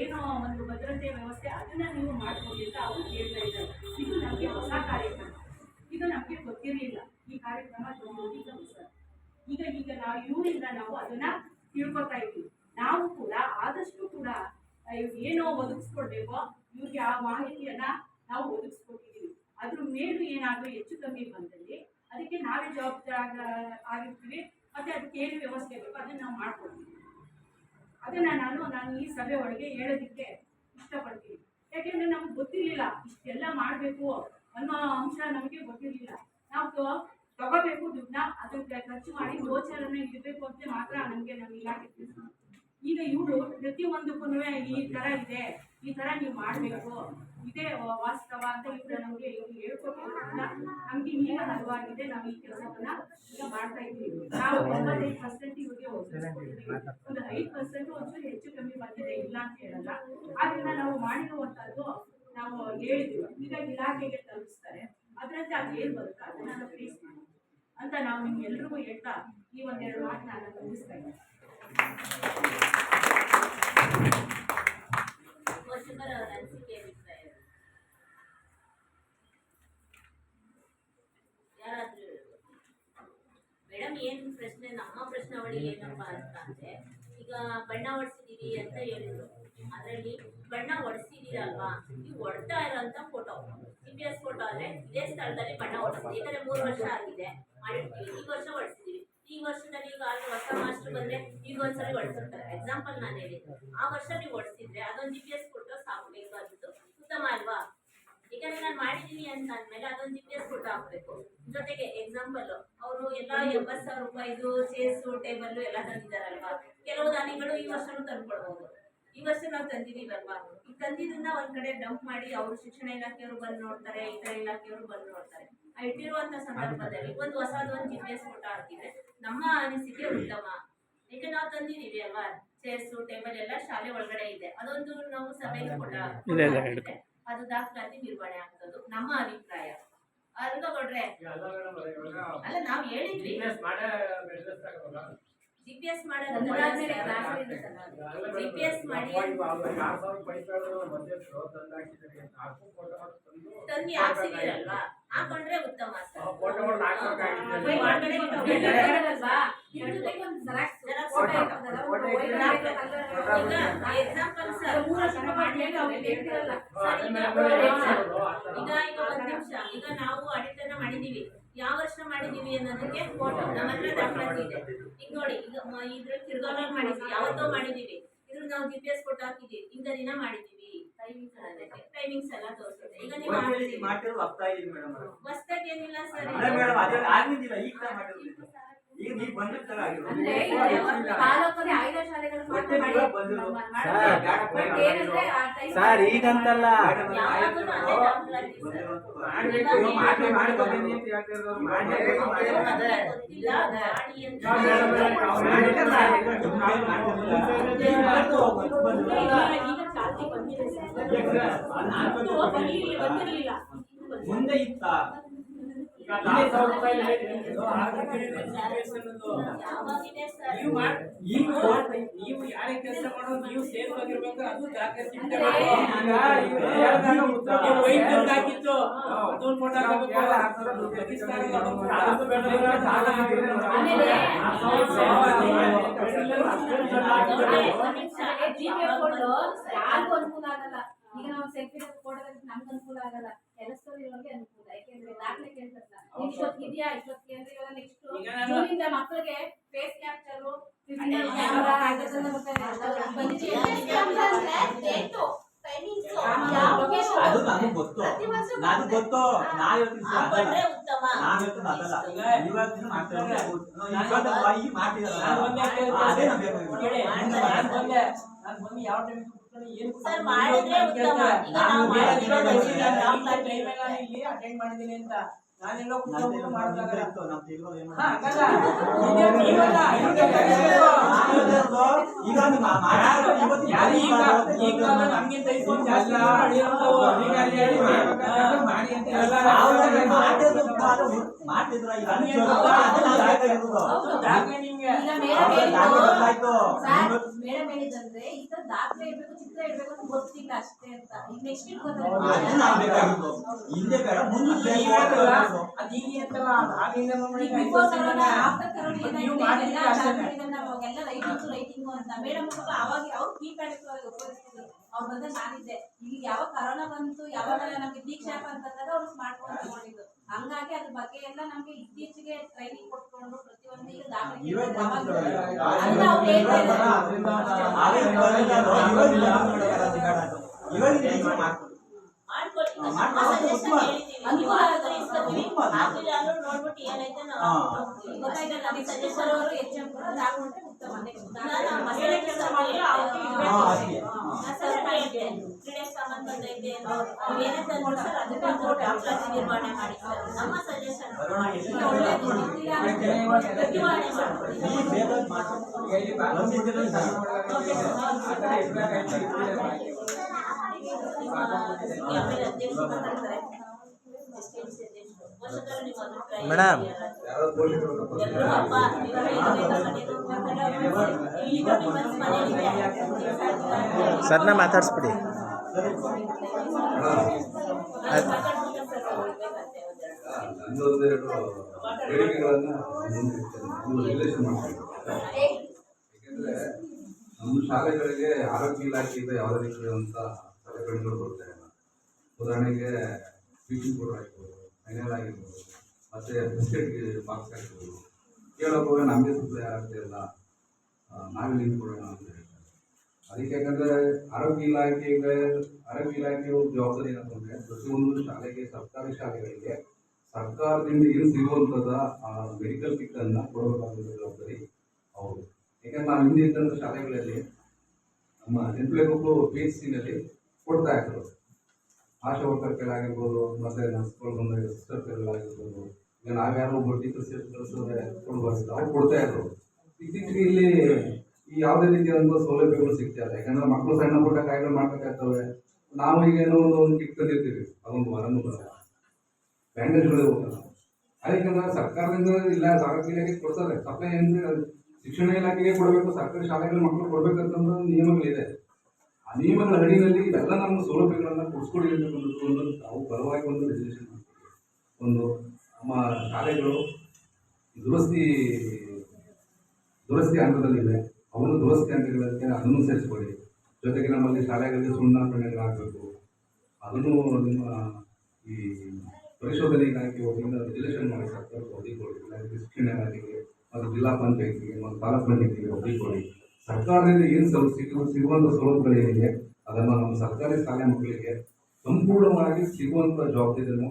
Speaker 1: ಏನೋ ಒಂದು ಭದ್ರತೆ ವ್ಯವಸ್ಥೆ ಅದನ್ನು ನೀವು ಮಾಡ್ಕೊಳ್ಳಿ ಅಂತ ಅವರು ಹೇಳ್ತಾ ಇದ್ದಾರೆ. ಇದು ನಮಗೆ ಹೊಸ ಕಾರ್ಯಕ್ರಮ, ಇದು ನಮಗೆ ಗೊತ್ತಿರಲಿಲ್ಲ. ಈ ಕಾರ್ಯಕ್ರಮ ತಗೊಂಡು ಈಗ ಹೊಸ ಈಗ ನಾವು ಇವರಿಂದ ನಾವು ಅದನ್ನ ತಿಳ್ಕೊತಾ ಇದ್ದೀವಿ. ನಾವು ಕೂಡ ಆದಷ್ಟು ಕೂಡ ಏನೋ ಒದಗಿಸ್ಕೊಡ್ಬೇಕೋ ಇವ್ರಿಗೆ ಆ ಮಾಹಿತಿಯನ್ನ ನಾವು ಒದಗಿಸ್ಕೊಟ್ಟಿದ್ದೀವಿ. ಅದ್ರ ಮೇಲೂ ಏನಾದರೂ ಹೆಚ್ಚು ಕಮ್ಮಿ ಬಂದಲ್ಲಿ ಅದಕ್ಕೆ ನಾವೇ ಜವಾಬ್ದಾರ ಆಗಿರ್ತೀವಿ. ಮತ್ತೆ ಅದಕ್ಕೆ ಏನು ವ್ಯವಸ್ಥೆ ಬೇಕೋ ಅದನ್ನು ನಾವು ಮಾಡ್ಕೊಡ್ತೀವಿ. ಅದನ್ನು ನಾನು ಈ ಸಭೆ ಒಳಗೆ ಹೇಳೋದಕ್ಕೆ ಇಷ್ಟಪಡ್ತೀನಿ. ಯಾಕೆಂದರೆ ನಮ್ಗೆ ಗೊತ್ತಿರಲಿಲ್ಲ ಇಷ್ಟೆಲ್ಲ ಮಾಡಬೇಕು ಅನ್ನೋ ಅಂಶ ನಮಗೆ ಗೊತ್ತಿರಲಿಲ್ಲ. ನಾವು ತಗೋಬೇಕು ದುಡ್ಡನ್ನ, ಅದಕ್ಕೆ ಖರ್ಚು ಮಾಡಿ ಗೋಚರನ್ನ ಇಡಬೇಕು ಅಂತ ಮಾತ್ರ ನಮಗೆ ನಮ್ಮ ಇಲಾಖೆ ತಿಳಿಸ್ತಾರೆ. ಈಗ ಇವರು ಪ್ರತಿಯೊಂದಕ್ಕೂ ಈ ಥರ ಇದೆ, ಈ ಥರ ನೀವು ಮಾಡಬೇಕು, ಇದೇ ವಾಸ್ತವ ಅಂತ ಇವರು ನಮಗೆ ಹೇಳ್ಕೊಟ್ಟಿರೋದ್ರಿಂದ ನಮಗೆ ಈಗ ಅರಿವಾಗಿದೆ. ನಾವು ಈ ಕೆಲಸವನ್ನ ಈಗ ಮಾಡ್ತಾ ಇದ್ದೀವಿ. ನಾವು 95% ಇವ್ರಿಗೆ ಒದಗಿಸ್ಕೊಟ್ಟಿದ್ದೀವಿ. ಒಂದು 5% ಒಂಚೂರು ಹೆಚ್ಚು ಕಮ್ಮಿ ಬಂದಿದೆ, ಇಲ್ಲ ಅಂತ ಹೇಳಲ್ಲ. ಆದ್ರಿಂದ ನಾವು ಮಾಡಿರುವಂಥದ್ದು ನಾವು ಹೇಳಿದ್ದೀವಿ. ಈಗ ಇಲಾಖೆಗೆ ತಲುಪಿಸ್ತಾರೆ, ಅದರಂತೆ ಅದು ಏನು ಬರುತ್ತೋ ಅದನ್ನ ನಾವು ಫೇಸ್ ಮಾಡಿ ಅಂತ ನಾವು ನಿಮ್ಗೆಲ್ರಿಗೂ ಹೇಳ್ತಾ ಈ ಒಂದೆರಡು ಮಾತು ನಾನು ಮುಗಿಸ್ತಾ ಇದ್ದೀನಿ.
Speaker 5: ಪೋಷಕರ ಅನಿಸಿಕೆ ಅಭಿಪ್ರಾಯ ಯಾರಾದ್ರೂ ಮೇಡಮ್ ಏನು ಪ್ರಶ್ನೆ, ನಮ್ಮ ಪ್ರಶ್ನಾವಳಿ ಏನಪ್ಪಾ ಅಂತ ಅಂದ್ರೆ, ಈಗ ಈಗ ಬಣ್ಣ ಹೊಡ್ಸಿದೀವಿ ಅಂತ ಹೇಳಿದ್ರು. ಅದರಲ್ಲಿ ಬಣ್ಣ ಹೊಡ್ಸಿದೀರಲ್ವಾ, ನೀವು ಹೊಡ್ತಾ ಇರೋಂಥ ಫೋಟೋ GPS ಫೋಟೋ ಆದ್ರೆ ಇದೇ ಸ್ಥಳದಲ್ಲಿ ಬಣ್ಣ ಹೊಡ್ಸಿದ್ವಿ. ಯಾಕಂದ್ರೆ 3 ವರ್ಷ ಆಗಿದೆ ಮಾಡಿರ್ತೀವಿ, ಈ ವರ್ಷ ಹೊಡ್ಸಿದೀವಿ. ಈ ವರ್ಷದಲ್ಲಿ ಈಗ ಅಲ್ಲಿ ಹೊಸ ಮಾಸ್ಟರ್ ಬಂದ್ರೆ ಈಗ ಒಂದ್ಸರಿ ಹೊಡ್ಸಿರ್ತಾರೆ. ಎಕ್ಸಾಂಪಲ್ ನಾನು ಹೇಳಿದ್ದು, ಆ ವರ್ಷ ನೀವು ಹೊಡ್ಸಿದ್ರೆ ಅದೊಂದು GPS ಫೋಟೋ ಸಾಕು, ಬೇಕಾದದ್ದು ಉತ್ತಮ ಅಲ್ವಾ? ಯಾಕಂದ್ರೆ ನಾನು ಮಾಡಿದೀನಿ ಅಂತ ಅಂದ್ಮೇಲೆ ಅದೊಂದು GPS ಫೋಟೋ ಹಾಕ್ಬೇಕು. ಜೊತೆಗೆ ಎಕ್ಸಾಂಪಲ್ ಅವರು ಎಲ್ಲ 80,000 ರೂಪಾಯಿದು ಚೇರ್ಸು ಟೇಬಲ್ ಎಲ್ಲ ತಂದಿದ್ದಾರಲ್ವಾ, ಕೆಲವು ದಾನಿಗಳು ಈ ವರ್ಷನೂ ತಂದ್ಕೊಡ್ಬೋದು. ಈ ವರ್ಷ ನಾವು ತಂದಿದೀವಲ್ವಾ, ಈ ತಂದಿದ್ದನ್ನ ಒಂದ್ ಕಡೆ ಡಂಪ್ ಮಾಡಿ ಅವರು ಶಿಕ್ಷಣ ಇಲಾಖೆಯವರು ಬಂದು ನೋಡ್ತಾರೆ, ಇತರ ಇಲಾಖೆಯವರು ಬಂದು ನೋಡ್ತಾರೆ. ಆ ಇಟ್ಟಿರುವಂತ ಸಂದರ್ಭದಲ್ಲಿ ಒಂದು ಹೊಸದೊಂದು GPS ಫೋಟೋ ಹಾಕಿದ್ರೆ ನಮ್ಮ ಅನಿಸಿಕೆ ಉತ್ತಮ. ಯಾಕೆ ನಾವು ತಂದಿದೀವಿ ಅಲ್ವಾ, ಚೇರ್ಸು ಟೇಬಲ್ ಎಲ್ಲ ಶಾಲೆ ಒಳಗಡೆ ಇದೆ, ಅದೊಂದು ನಾವು ಸಭೆಗೆ ಫೋಟೋ ಹಾಕಿದ್ರೆ ಅದು ದಾಖಲಾತಿ ನಿರ್ವಹಣೆ ಆಗ್ತದೆ, ನಮ್ಮ ಅಭಿಪ್ರಾಯ ಅಲ್ವಾ ಕೊಡ್ರೆ? ಅಲ್ಲ ನಾವು ಹೇಳಿದ್ವಿ GPS ಮಾಡೋದು GPS ಮಾಡಿ ತಂದು ಹಾಕ್ಸಿದಿರಲ್ವಾ, ಹಾಕೊಂಡ್ರೆ ಉತ್ತಮ ಸರ್. ಎಕ್ಸಾಂಪಲ್ ಸರ್, ಈಗ ಒಂದ್ ನಿಮಿಷ, ಈಗ ನಾವು ಆಡಿಟರ್ನ ಮಾಡಿದೀವಿ, ಯಾವ ವರ್ಷ ಮಾಡಿದೀವಿ ಅನ್ನೋದಕ್ಕೆ ಫೋಟೋ ನಮ್ಮ ಹತ್ರ ದಾಖಲಾತಿ ಇದೆ. ಈಗ ನೋಡಿ, ಈಗ ಇದ್ರಲ್ಲಿ ತಿರ್ಗಾಲ ಮಾಡಿದ್ವಿ, ಯಾವತ್ತೋ ಮಾಡಿದೀವಿ, ಇದ್ರ ನಾವು GPS ಫೋಟೋ ಹಾಕಿದೀವಿ, ಇಂಥ ದಿನ ಮಾಡಿದೀವಿ, ಟೈಮಿಂಗ್ಸ್ ಎಲ್ಲ ತೋರಿಸುತ್ತೆ. ಈಗ ನೀವು ಹೊಸ್ದಾಗಿ ಏನಿಲ್ಲ ಸರ್,
Speaker 8: ಈಗ ನೀವು ಬಂದಿರ್ತಾರ
Speaker 4: ಸರ್ ಈಗಂತಲ್ಲ,
Speaker 8: ಮುಂದೆ ಇತ್ತ
Speaker 7: ನೀವು ಯಾರೇ ಕೆಲಸ ಮಾಡೋದು ನೀವು ಸೇಫ್ ಆಗಿರ್ಬೇಕು. ಅದು ದಾಖಲಾತಿ ಹಾಕಿತ್ತು, ಅದೊಂದು ಫೋಟೋ
Speaker 1: ಯಾರಿಗೂ ಅನುಕೂಲ ಆಗಲ್ಲ. ಈಗ ನಾವು ಸೆಲ್ಫಿ ಫೋಟೋ ನಮ್ಗೆ ಅನುಕೂಲ ಆಗಲ್ಲ, ಕೆಲಸದಲ್ಲಿ ಇರೋರಿಗೆ ಅನುಕೂಲ. ಯಾಕೆಂದ್ರೆ ದಾಖಲೆ ಕೇಳ್ತಾರಲ್ಲ, ಇಷ್ಟೊತ್ತಿಗೆ ಇದೆಯಾ ಇಷ್ಟೊತ್ತಿಗೆ ಅಂದ್ರೆ ಇವಾಗ ನೆಕ್ಸ್ಟ್ ಜೂನಿಂದ ಮಕ್ಕಳಿಗೆ ಫೇಸ್ ಕ್ಯಾಪ್ಚರ್
Speaker 8: ಅದು ನನಗೆ ಗೊತ್ತು, ನನಗೆ ಗೊತ್ತು. ನಾವ್
Speaker 5: ಹಾಕೊಂಡ್ರೆ ಉತ್ತಮ.
Speaker 8: ಅದಲ್ಲ ಇವತ್ತಿನ ಮಾಡ್ತಿರಲ್ಲ, ಈಗ ಮಾಡ್ತಿದಾರಲ್ಲ ಅದೇ ನಮ್ಗೆ
Speaker 5: ಸರ್ ಮಾಡಿದ್ರೆ ಉತ್ತಮ. ಈಗ ನಾವು ಮಾಡಿರೋದು
Speaker 7: ಇಲ್ಲಿ ಅಟೆಂಡ್ ಮಾಡಿದ್ದೀನಿ ಅಂತ ನಾನೆಲ್ಲೋ ನಮ್ಗಿಂತ
Speaker 8: ಮಾಡ್ತಿದ್ರ
Speaker 1: ಮೇಡಮ್ ಹೇಳಿದಂದ್ರೆ ಈಗ ದಾಖಲೆ ಇರ್ಬೇಕು, ಚಿತ್ರ ಇರ್ಬೇಕು ಅಂತ ಗೊತ್ತಿಲ್ಲ ಅಷ್ಟೇ ಅಂತ. ಈಗ ನೆಕ್ಸ್ಟ್
Speaker 8: ಹಿಂದೆ ಬೇಡ ಮುಂದೆ
Speaker 1: ರೈಟಿಂಗು ಅಂತ ಮೇಡಮ್ ಅವಾಗ ಅವ್ರು ಕೀಪ್ಯಾಡ್ ಉಪಯೋಗಿಸ್ತಿದ್ರು. ಅವ್ರು ಬಂದ ನಾನಿದ್ದೆ. ಈಗ ಯಾವಾಗ ಕರೋನಾ ಬಂತು, ಯಾವಾಗ ನಮ್ಗೆ ದೀಕ್ಷಾ ಆ್ಯಪ್ ಅಂತಂದಾಗ ಅವ್ರು ಸ್ಮಾರ್ಟ್ ಫೋನ್ ತಗೊಂಡಿದ್ದು. ಹಂಗಾಗಿ ಅದ್ರ ಬಗ್ಗೆ ಎಲ್ಲ ನಮ್ಗೆ ಇತ್ತೀಚೆಗೆ ಟ್ರೈನಿಂಗ್ ಕೊಟ್ಕೊಂಡು ಪ್ರತಿಯೊಂದು ಈಗ ದಾಖಲೆ
Speaker 5: ನೋಡ್ಬಿಟ್ಟು ಏನೈತೆ ನಿರ್ವಹಣೆ ಮಾಡಿ ನಮ್ಮ ಸಜೆಷನ್
Speaker 4: ಮೇಡಮ್ ಸರ್ನ ಮಾತಾಡಿಸ್ಬಿಡಿ.
Speaker 3: ಒಂದೊಂದೆರಡು ಬೇಡಿಕೆಗಳನ್ನ ರಿಲೇಷನ್ ಮಾಡ್ತಾರೆ. ಯಾಕೆಂದ್ರೆ ನಮ್ಮ ಶಾಲೆಗಳಿಗೆ ಆರೋಗ್ಯ ಇಲಾಖೆಯಿಂದ ಯಾವುದೇ ರೀತಿಯಾದಂಥ ಸಲಕರಣೆಗಳು ಬರ್ತಾ ಇಲ್ಲ. ಉದಾಹರಣೆಗೆ ಬ್ಲೀಚಿಂಗ್ ಪೌಡರ್ ಆಗಿರ್ಬೋದು, ಫೈನಲ್ ಆಗಿರ್ಬೋದು, ಮತ್ತು ಬಿಸ್ಕೆಟ್ಗೆ ಬಾಕ್ಸ್ ಆಗಿರ್ಬೋದು, ಕೇಳೋಕೆ ಹೋಗಿ ನಮಗೆ ಸಪ್ಲೈ ಆಗ್ತಿಲ್ಲ, ನಾವೇ ಲಿಂಕ್ ಕೊಡೋಣ ಅಂತ ಹೇಳ್ತಾರೆ. ಅದಕ್ಕೆ ಯಾಕಂದರೆ ಆರೋಗ್ಯ ಇಲಾಖೆಯ ಜವಾಬ್ದಾರಿ ಏನಂತಂದರೆ ಪ್ರತಿಯೊಂದು ಶಾಲೆಗೆ, ಸರ್ಕಾರಿ ಶಾಲೆಗಳಿಗೆ ಸರ್ಕಾರದಿಂದ ಏನು ಸಿಗುವಂಥದ್ದು ಮೆಡಿಕಲ್ ಕಿಟ್ಟನ್ನು ಕೊಡಬೇಕಾದ ಜವಾಬ್ದಾರಿ ಹೌದು. ಯಾಕಂದ್ರೆ ನಾವು ಹಿಂದೆ ಇದ್ದಂಥ ಶಾಲೆಗಳಲ್ಲಿ ನಮ್ಮ ಎಂಪ್ಲಾಯ್ಗಳು PHCನಲ್ಲಿ ಕೊಡ್ತಾ ಇದ್ರು. ಆಶಾ ವರ್ಕರ್ ಕೈಲಾಗಿರ್ಬೋದು, ಮತ್ತು ನರ್ಸ್ಗಳು ಬಂದಾಗ ಸಿಸ್ಟರ್ ಕೈಲಾಗಿರ್ಬೋದು, ಈಗ ನಾವ್ಯಾರೋ ಒಬ್ಬ ಟೀಚರ್ಸ್ ಕಳಿಸಿದ್ರೆ ಕೊಡಬಾರ್ದು, ಅವ್ರು ಕೊಡ್ತಾ ಇದ್ರು. ಇತ್ತೀಚೆಗೆ ಇಲ್ಲಿ ಈ ಯಾವುದೇ ರೀತಿಯಾದಂಥ ಸೌಲಭ್ಯಗಳು ಸಿಗ್ತಾ ಇಲ್ಲ. ಯಾಕಂದ್ರೆ ಮಕ್ಕಳು ಸಣ್ಣ ಪುಟ್ಟ ಕಾಯಿಲೆ ಮಾಡ್ಬೇಕಾಗ್ತವೆ. ನಾವು ಈಗ ಏನೋ ಒಂದು ಕಿಟ್ ತಂದಿರ್ತೀವಿ, ಅದೊಂದು ವಾರನೂ ಬರಲ್ಲ, ಬ್ಯಾಂಡೇಜ್ಗಳೇ ಹೋಗಲ್ಲ. ಅದಕ್ಕೆ ಸರ್ಕಾರದಿಂದ ಇಲ್ಲ ಆರೋಗ್ಯ ಇಲಾಖೆ ಕೊಡ್ತಾರೆ, ಸಪ್ಲೈ ಅಂದರೆ ಶಿಕ್ಷಣ ಇಲಾಖೆಗೆ ಕೊಡಬೇಕು, ಸರ್ಕಾರಿ ಶಾಲೆಗಳ ಮಕ್ಕಳು ಕೊಡಬೇಕಂತಂದ್ರೆ ನಿಯಮಗಳಿದೆ. ಆ ನಿಯಮಗಳ ಅಡಿಯಲ್ಲಿ ಇವೆಲ್ಲ ನಮ್ಮ ಸೌಲಭ್ಯಗಳನ್ನು ಕೊಡಿಸ್ಕೊಡಿ ಅಂತಕ್ಕಂಥದ್ದು ಒಂದು ನಾವು ಬಲವಾಗಿ ಒಂದು ರೆಸಲ್ಯೂಷನ್ ಮಾಡ್ತೀವಿ. ಒಂದು ನಮ್ಮ ಶಾಲೆಗಳು ದುರಸ್ತಿ ಹಂತದಲ್ಲಿದೆ, ಅವನು ದುರಸ್ತಿ ಹಂತಗಳಿಗೆ ಅದನ್ನು ಸೇರಿಸ್ಕೊಳ್ಳಿ. ಜೊತೆಗೆ ನಮ್ಮಲ್ಲಿ ಶಾಲೆಗಳಲ್ಲಿ ಸುಣ್ಣ ಕಣ್ಣುಗಳಾಗಬೇಕು, ಅದನ್ನು ನಿಮ್ಮ ಈ ಪರಿಶೋಧನೆ ಇಲಾಖೆ ವತಿಯಿಂದ ರೆಸಲ್ಯೂಷನ್ ಮಾಡಿ ಸರ್ಕಾರಕ್ಕೆ ಒದಗಿಕೊಡಿ. ಇಲಾಖೆ ಶಿಕ್ಷಣ ಇಲಾಖೆಗೆ ಮತ್ತು ಜಿಲ್ಲಾ ಪಂಚಾಯತಿಗೆ ಮತ್ತು ತಾಲೂಕು ಪಂಚಾಯತಿಗೆ ಒದಗಿಕೊಡಿ. ಸರ್ಕಾರದಿಂದ ಏನು ಸಿಗುವಂಥ ಸವಲತ್ತುಗಳೇನಿದೆ ಅದನ್ನು ನಮ್ಮ ಸರ್ಕಾರಿ ಶಾಲೆ ಮಕ್ಕಳಿಗೆ ಸಂಪೂರ್ಣವಾಗಿ ಸಿಗುವಂಥ ಜವಾಬ್ದಾರಿಯನ್ನು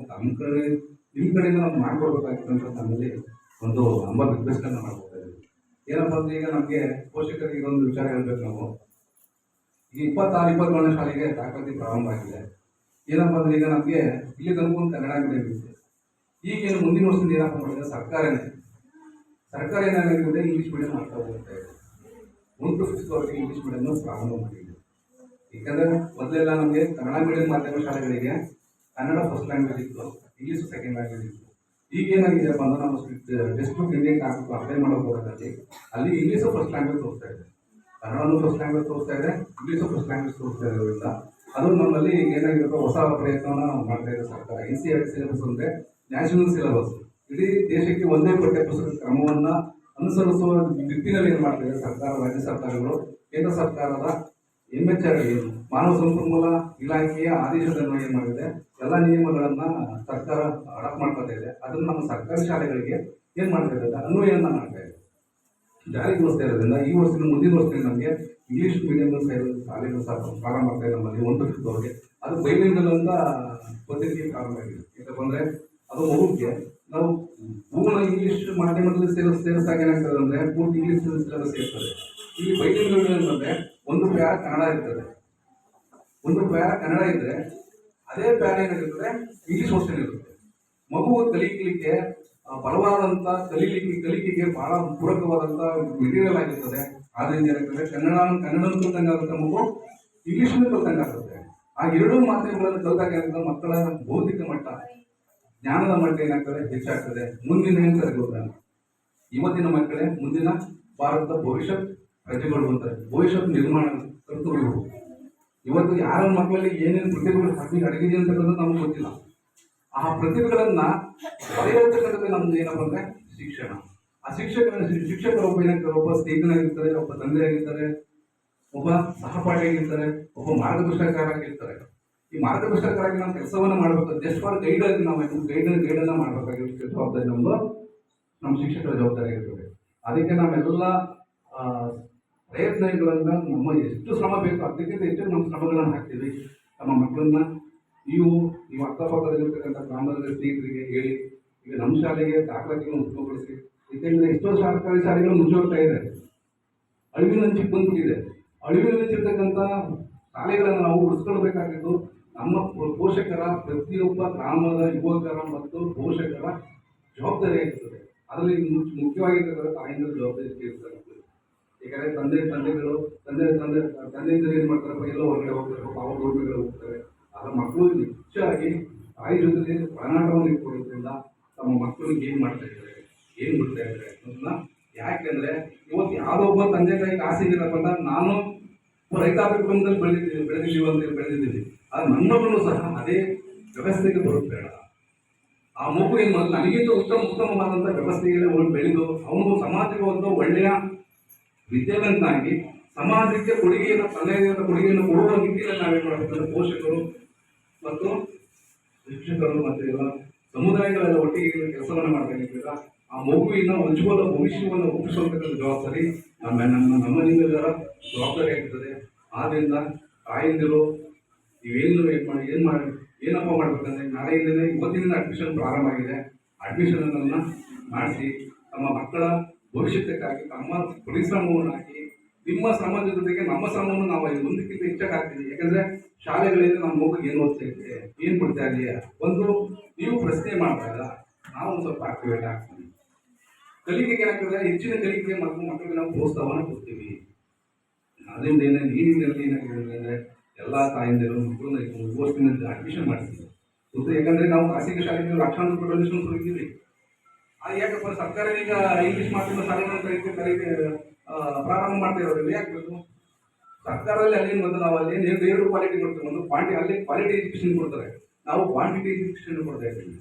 Speaker 3: ನಿಮ್ಮ ಕಡೆಯಿಂದ ನಾವು ಮಾಡಿಕೊಡ್ಬೇಕಾಗಿತ್ತು ಅಂತ ನಮ್ಮಲ್ಲಿ ಒಂದು ನಮ್ಮ ರಿಕ್ವೆಸ್ಟನ್ನು ಮಾಡ್ಕೊತಾ ಇದ್ದೀವಿ. ಏನಪ್ಪ ಅಂದರೆ ಈಗ ನಮಗೆ ಪೋಷಕರಿಗೆ ಇದೊಂದು ವಿಚಾರ ಹೇಳ್ಬೇಕು. ನಾವು ಈಗ 26-27ನೇ ಶಾಲೆಗೆ ದಾಖಲಾತಿ ಪ್ರಾರಂಭ ಆಗಿದೆ. ಏನಪ್ಪ ಅಂದರೆ ಈಗ ನಮಗೆ ಇಲ್ಲಿ ತನಕ ಒಂದು ಕನ್ನಡ ಮೀಡಿಯಂ ಇದೆ. ಈಗೇನು ಮುಂದಿನ ವರ್ಷದಿಂದ ಏನಪ್ಪ ಮಾಡಿದ್ರೆ ಸರ್ಕಾರ ಏನಾಗಿದೆ ಇಂಗ್ಲೀಷ್ ಮೀಡಿಯಂ ಮಾಡ್ತಾ ಹೋಗ್ತಾ ಇದೆ. 1 to 5th ವರೆಗೆ ಇಂಗ್ಲೀಷ್ ಮೀಡಿಯಂ ಪ್ರಾರಂಭ ಮಾಡಿದೆ. ಯಾಕಂದರೆ ಮೊದಲೆಲ್ಲ ನಮಗೆ ಕನ್ನಡ ಮೀಡಿಯಂ ಮಾಧ್ಯಮ ಶಾಲೆಗಳಿಗೆ ಕನ್ನಡ ಫಸ್ಟ್ ಲ್ಯಾಂಗ್ವೇಜ್ ಇತ್ತು, ಇಂಗ್ಲೀಷು ಸೆಕೆಂಡ್ ಲ್ಯಾಂಗ್ವೇಜ್ ಇತ್ತು. ಈಗೇನಾಗಿದೆಯಪ್ಪ ಅಂದ್ರೆ ನಾವು ಟೆಕ್ಸ್ಟ್ ಬುಕ್ ಇಂಡಿಯನ್ ಹಾಕಿ ಅಪ್ಲೈ ಮಾಡೋಕೆ ಹೋಗೋದಲ್ಲಿ ಅಲ್ಲಿ ಇಂಗ್ಲೀಷು ಫಸ್ಟ್ ಲ್ಯಾಂಗ್ವೇಜ್ ತೋರಿಸ್ತಾ ಇದೆ, ಕನ್ನಡನೂ ಫಸ್ಟ್ ಲ್ಯಾಂಗ್ವೇಜ್ ತೋರಿಸ್ತಾ ಇದೆ, ಇಂಗ್ಲೀಷು ಫಸ್ಟ್ ಲ್ಯಾಂಗ್ವೇಜ್ ತೋರಿಸ್ತಾ ಇರೋದ್ರಿಂದ ಅದು ನಮ್ಮಲ್ಲಿ ಏನಾಗಿರುತ್ತೆ ಹೊಸ ಪ್ರಯತ್ನವನ್ನು ಮಾಡ್ತಾ ಇದೆ ಸರ್ಕಾರ. NCERT ಸಿಲೆಬಸ್ ಅಂದರೆ ನ್ಯಾಷನಲ್ ಸಿಲೆಬಸ್, ಇಡೀ ದೇಶಕ್ಕೆ ಒಂದೇ ಪಠ್ಯಪುಸ್ತಕ ಕ್ರಮವನ್ನು ಅನುಸರಿಸುವ ನಿಟ್ಟಿನಲ್ಲಿ ಏನು ಮಾಡ್ತಿದೆ ಸರ್ಕಾರ, ರಾಜ್ಯ ಸರ್ಕಾರಗಳು, ಕೇಂದ್ರ ಸರ್ಕಾರದ MHRD ಮಾನವ ಸಂಪನ್ಮೂಲ ಇಲಾಖೆಯ ಆದೇಶವನ್ನು ಏನು ಮಾಡಿದೆ, ಎಲ್ಲ ನಿಯಮಗಳನ್ನು ಸರ್ಕಾರ ಅಡಾಪ್ಟ್ ಮಾಡ್ಕೊತಾ ಇದೆ. ಅದನ್ನು ನಮ್ಮ ಸರ್ಕಾರಿ ಶಾಲೆಗಳಿಗೆ ಏನು ಮಾಡ್ತಾ ಇದೆ, ಅನ್ವಯವನ್ನು ಮಾಡ್ತಾ ಇದೆ, ಜಾರಿಗೊಳಿಸ್ತಾ ಇರೋದ್ರಿಂದ ಈ ವರ್ಷದಿಂದ ಮುಂದಿನ ವರ್ಷದಿಂದ ನಮಗೆ ಇಂಗ್ಲೀಷ್ ಮೀಡಿಯಂ ಶಾಲೆಗಳು ಪ್ರಾರಂಭ ಆಗ್ತಾ ಇದೆ ನಮ್ಮಲ್ಲಿ 1 to 5th ವರೆಗೆ. ಅದು ಬೈಲಿಂಗಲ್ ಅಂತ ಪದ್ಧತಿಗೆ ಪ್ರಾರಂಭ ಆಗಿದೆ. ಯಾಕಂದರೆ ಅಂದರೆ ಅದು ಮಗುಗೆ ನಾವು ಪೂರ್ಣ ಇಂಗ್ಲೀಷ್ ಮಾಧ್ಯಮದಲ್ಲಿ ಸೇರಿಸಿದಾಗ ಏನಾಗ್ತದೆ ಅಂದರೆ ಪೂರ್ತಿ ಇಂಗ್ಲೀಷ್ ಸಿಲೆಬಸ್ ಇರ್ತದೆ. ಇಲ್ಲಿ ಬೈಲಿಂಗಲ್ ಅಂತಂದರೆ ಒಂದು ಪ್ಯಾರ ಕನ್ನಡ ಇರ್ತದೆ, ಒಂದು ಪ್ಯಾರ ಕನ್ನಡ ಇದ್ದರೆ ಅದೇ ಪ್ಯಾರ ಏನಾಗಿರ್ತದೆ ಇಂಗ್ಲೀಷ್ ವರ್ಷನ್ ಇರುತ್ತೆ. ಮಗು ಕಲಿಕೆ ಬಲವಾದಂಥ ಕಲಿಕೆಗೆ ಬಹಳ ಪೂರಕವಾದಂಥ ಮೆಟೀರಿಯಲ್ ಆಗಿರ್ತದೆ. ಆದ್ದರಿಂದ ಏನಾಗ್ತದೆ ಕನ್ನಡ ಕಲ್ತಂಗಾಗುತ್ತೆ, ಮಗು ಇಂಗ್ಲೀಷನ್ನು ಕಲ್ತಂಗಾಗುತ್ತೆ. ಆ ಎರಡೂ ಮಾಧ್ಯಮಗಳನ್ನು ಕಲಿತಾಗ ಏನಾಗ್ತದೆ ಮಕ್ಕಳ ಬೌದ್ಧಿಕ ಮಟ್ಟ, ಜ್ಞಾನದ ಮಟ್ಟ ಏನಾಗ್ತದೆ ಹೆಚ್ಚಾಗ್ತದೆ. ಮುಂದಿನ ಏನು ಗೊತ್ತಾ, ಇವತ್ತಿನ ಮಕ್ಕಳೇ ಮುಂದಿನ ಭಾರತದ ಭವಿಷ್ಯತ್ ಪ್ರಜೆಗಳು ಅಂತಾರೆ, ಭವಿಷ್ಯತ್ ನಿರ್ಮಾಣ ಕರ್ತವ್ಯಗಳು. ಇವತ್ತು ಯಾರ ಮಕ್ಕಳಲ್ಲಿ ಏನೇನು ಪ್ರತಿಭೆಗಳು ಅಡಗಿದೆ ಅಂತಕ್ಕಂಥದ್ದು ನಮ್ಗೆ ಗೊತ್ತಿಲ್ಲ. ಆ ಪ್ರತಿಭೆಗಳನ್ನು ಹೊರೆಯತಕ್ಕಂಥದ್ದು ನಮ್ದು ಏನಪ್ಪ ಅಂದರೆ ಶಿಕ್ಷಣ. ಆ ಶಿಕ್ಷಕರು ಒಬ್ಬ ಏನಾಗ್ತಾರೆ, ಒಬ್ಬ ಸ್ನೇಹಿತನಾಗಿರ್ತಾರೆ, ಒಬ್ಬ ತಂದೆಯಾಗಿರ್ತಾರೆ, ಒಬ್ಬ ಸಹಪಾಠಿಯಾಗಿರ್ತಾರೆ, ಒಬ್ಬ ಮಾರ್ಗದರ್ಶಕರಾಗಿರ್ತಾರೆ. ಈ ಮಾರ್ಗದರ್ಶಕರಾಗಿ ನಾವು ಕೆಲಸವನ್ನು ಮಾಡಬೇಕು. ಜಸ್ಟ್ ಫಾರ್ ಗೈಡಾಗಿ ನಾವು ಗೈಡನ್ನು ಮಾಡಬೇಕಾಗಿರುತ್ತೆ. ಜವಾಬ್ದಾರಿ ನಮ್ಮದು, ನಮ್ಮ ಶಿಕ್ಷಕರ ಜವಾಬ್ದಾರಿ ಆಗಿರ್ತದೆ. ಅದಕ್ಕೆ ನಾವೆಲ್ಲ ಪ್ರಯತ್ನಗಳನ್ನು ನಮ್ಮ ಎಷ್ಟು ಶ್ರಮ ಬೇಕು ಅದಕ್ಕಿಂತ ಹೆಚ್ಚು ನಮ್ಮ ಶ್ರಮಗಳನ್ನು ಹಾಕ್ತೀವಿ. ನಮ್ಮ ಮಕ್ಕಳನ್ನ ನೀವು ಅಕ್ಕಪಕ್ಕದಲ್ಲಿರ್ತಕ್ಕಂಥ ಗ್ರಾಮದ ಸ್ನೇಹಿತರಿಗೆ ಹೇಳಿ, ಈಗ ನಮ್ಮ ಶಾಲೆಗೆ ದಾಖಲಾತಿಗಳನ್ನು ಉತ್ತಮಗೊಳಿಸಿ. ಏಕೆಂದರೆ ಎಷ್ಟೋ ಸರ್ಕಾರಿ ಶಾಲೆಗಳು ಮುಚ್ಚಿ ಹೋಗ್ತಾ ಇದೆ, ಅಳಿವಿನಂಚಿಗೆ ಬಂದ್ಬಿಟ್ಟಿದೆ. ಅಳಿವಿನಂಚಿರ್ತಕ್ಕಂಥ ಶಾಲೆಗಳನ್ನು ನಾವು ಉಳಿಸ್ಕೊಳ್ಬೇಕಾಗಿದ್ದು ನಮ್ಮ ಪೋಷಕರ, ಪ್ರತಿಯೊಬ್ಬ ಗ್ರಾಮದ ಯುವಕರ ಮತ್ತು ಪೋಷಕರ ಜವಾಬ್ದಾರಿ ಆಗಿರ್ತದೆ. ಅದರಲ್ಲಿ ಮುಖ್ಯವಾಗಿರ್ತಕ್ಕಂಥ ತಾಯಿಗಳ ಜವಾಬ್ದಾರಿ ಇರ್ತದೆ. ಯಾಕಂದರೆ ತಂದೆಯಿಂದ ಏನು ಮಾಡ್ತಾರಪ್ಪ, ಎಲ್ಲ ಹೊರಗಡೆ ಹೋಗ್ತಾರೆ, ಅವ್ರ ದುಡಿಮೆಗಳು ಹೋಗ್ತಾರೆ. ಅದರ ಮಕ್ಕಳು ಹೆಚ್ಚಾಗಿ ತಾಯಿ ಜೊತೆ ಒಡನಾಟವನ್ನು ಇಟ್ಕೊಳ್ಳೋದ್ರಿಂದ ತಮ್ಮ ಮಕ್ಕಳಿಗೆ ಏನು ಮಾಡ್ತಾ ಇದ್ದಾರೆ, ಏನು ಬಿಡ್ತಾ ಇದ್ದಾರೆ ಅನ್ನೋದನ್ನ. ಯಾಕೆಂದರೆ ಇವತ್ತು ಯಾವುದೋ ಒಬ್ಬ ತಂದೆ ತಾಯಿಗೆ ಆಸೆ ಇರಪ್ಪ ಅಂತ ನಾನು ರೈತಾಪಿ ಕುಟುಂಬದಲ್ಲಿ ಬೆಳೆದಿದ್ದೀವಿ. ಆದರೆ ನನ್ನೊಬ್ಬನು ಸಹ ಅದೇ ವ್ಯವಸ್ಥೆಗೆ ಬರೋದು ಬೇಡ. ಆ ಮಗು ಏನು ಮಾಡೋದು, ನನಗಿಂತ ಉತ್ತಮವಾದಂಥ ವ್ಯವಸ್ಥೆಗೆ ಬೆಳೆದು ಅವನು ಸಮಾಜಕ್ಕೆ ಒಂದು ಒಳ್ಳೆಯ ವಿದ್ಯಾವಂತನಾಗಿ ಸಮಾಜಕ್ಕೆ ಕೊಡುಗೆಯನ್ನು ತನ್ನದೇ ಆದ ಕೊಡುಗೆಯನ್ನು ಕೊಡುವ ನಿಟ್ಟಿನಲ್ಲಿ ನಾವೇನು ಮಾಡಬೇಕಂದ್ರೆ ಪೋಷಕರು ಮತ್ತು ಶಿಕ್ಷಕರು ಮತ್ತು ಎಲ್ಲ ಸಮುದಾಯಗಳೆಲ್ಲ ಒಟ್ಟಿಗೆ ಕೆಲಸವನ್ನು ಮಾಡಬೇಕಿಲ್ಲ. ಆ ಮಗುವಿನ ಉಜ್ವಲ ಭವಿಷ್ಯವನ್ನು ರೂಪಿಸುವಂತಕ್ಕಂಥ ಜವಾಬ್ದಾರಿ ನಮ್ಮಲ್ಲಿಂದೆಲ್ಲರ ಜವಾಬ್ದಾರಿ ಆಗಿರ್ತದೆ. ಆದ್ರಿಂದ ತಾಯಂದಿರು ಏನಪ್ಪ ಮಾಡ್ಬೇಕಂದ್ರೆ ನಾಳೆಯಿಂದಲೇ ಇವತ್ತಿನಿಂದ ಅಡ್ಮಿಷನ್ ಪ್ರಾರಂಭ ಆಗಿದೆ. ಅಡ್ಮಿಷನ್ ಅನ್ನು ಮಾಡಿಸಿ ತಮ್ಮ ಮಕ್ಕಳ ಭವಿಷ್ಯಕ್ಕಾಗಿ ತಮ್ಮ ಪರಿಶ್ರಮವನ್ನು ಹಾಕಿ ನಿಮ್ಮ ಶ್ರಮದ ಜೊತೆಗೆ ನಮ್ಮ ಶ್ರಮವನ್ನು ನಾವು ಒಂದಕ್ಕಿಂತ ಹೆಚ್ಚಾಗಿ ಹಾಕ್ತೀವಿ. ಯಾಕಂದ್ರೆ ಶಾಲೆಗಳಿಂದ ನಮ್ಮ ಮಗು ಏನು ಓದ್ತಾ ಇದೆ, ಏನು ಕೊಡ್ತಾ ಇದೆಯಾ, ಒಂದು ನೀವು ಪ್ರಶ್ನೆ ಮಾಡಿದಾಗ ನಾವು ಒಂದು ಸ್ವಲ್ಪ ಆಕ್ಟಿವೇಟ್ ಆಗ್ತೀವಿ. ಕಲಿಕೆಗೆ ಏನಾಗ್ತದೆ, ಹೆಚ್ಚಿನ ಕಲಿಕೆಗೆ ಮಕ್ಕಳಿಗೆ ನಾವು ಪ್ರೋತ್ಸಾಹವನ್ನು ಕೊಡ್ತೀವಿ. ಅದರಿಂದ ಏನಾಗಿದೆ ಎಲ್ಲ ತಾಯಂದಿರು ಮಕ್ಕಳನ್ನ 3 ವರ್ಷದಿಂದ ಅಡ್ಮಿಷನ್ ಮಾಡ್ತೀವಿ. ಯಾಕಂದ್ರೆ ನಾವು ಖಾಸಗಿ ಶಾಲೆಗೆ ಲಕ್ಷಾಂತರ ರೂಪಾಯಿ ಡೊನೇಷನ್ ಕೊಡ್ತೀವಿ. ಅದು ಯಾಕಪ್ಪ ಸರ್ಕಾರ ಈಗ ಇಂಗ್ಲೀಷ್ ಮಾಧ್ಯಮ ಶಾಲೆಗಳನ್ನು ಕಲಿಕೆ ಪ್ರಾರಂಭ ಮಾಡ್ತಾ ಇರೋದ್ರಲ್ಲಿ ಯಾಕೆ ಬೇಕು? ಸರ್ಕಾರದಲ್ಲಿ ಅಲ್ಲಿ ಬಂದು ನಾವು ಅಲ್ಲಿ ಎರಡು ಕ್ವಾಲಿಟಿ ಕೊಡ್ತೀವಿ. ಒಂದು ಅಲ್ಲಿ ಕ್ವಾಲಿಟಿ ಎಜುಕೇಶನ್ ಕೊಡ್ತಾರೆ, ನಾವು ಕ್ವಾಂಟಿಟಿ ಎಜುಕೇಶನ್ ಕೊಡ್ತಾ ಇದ್ದೀವಿ.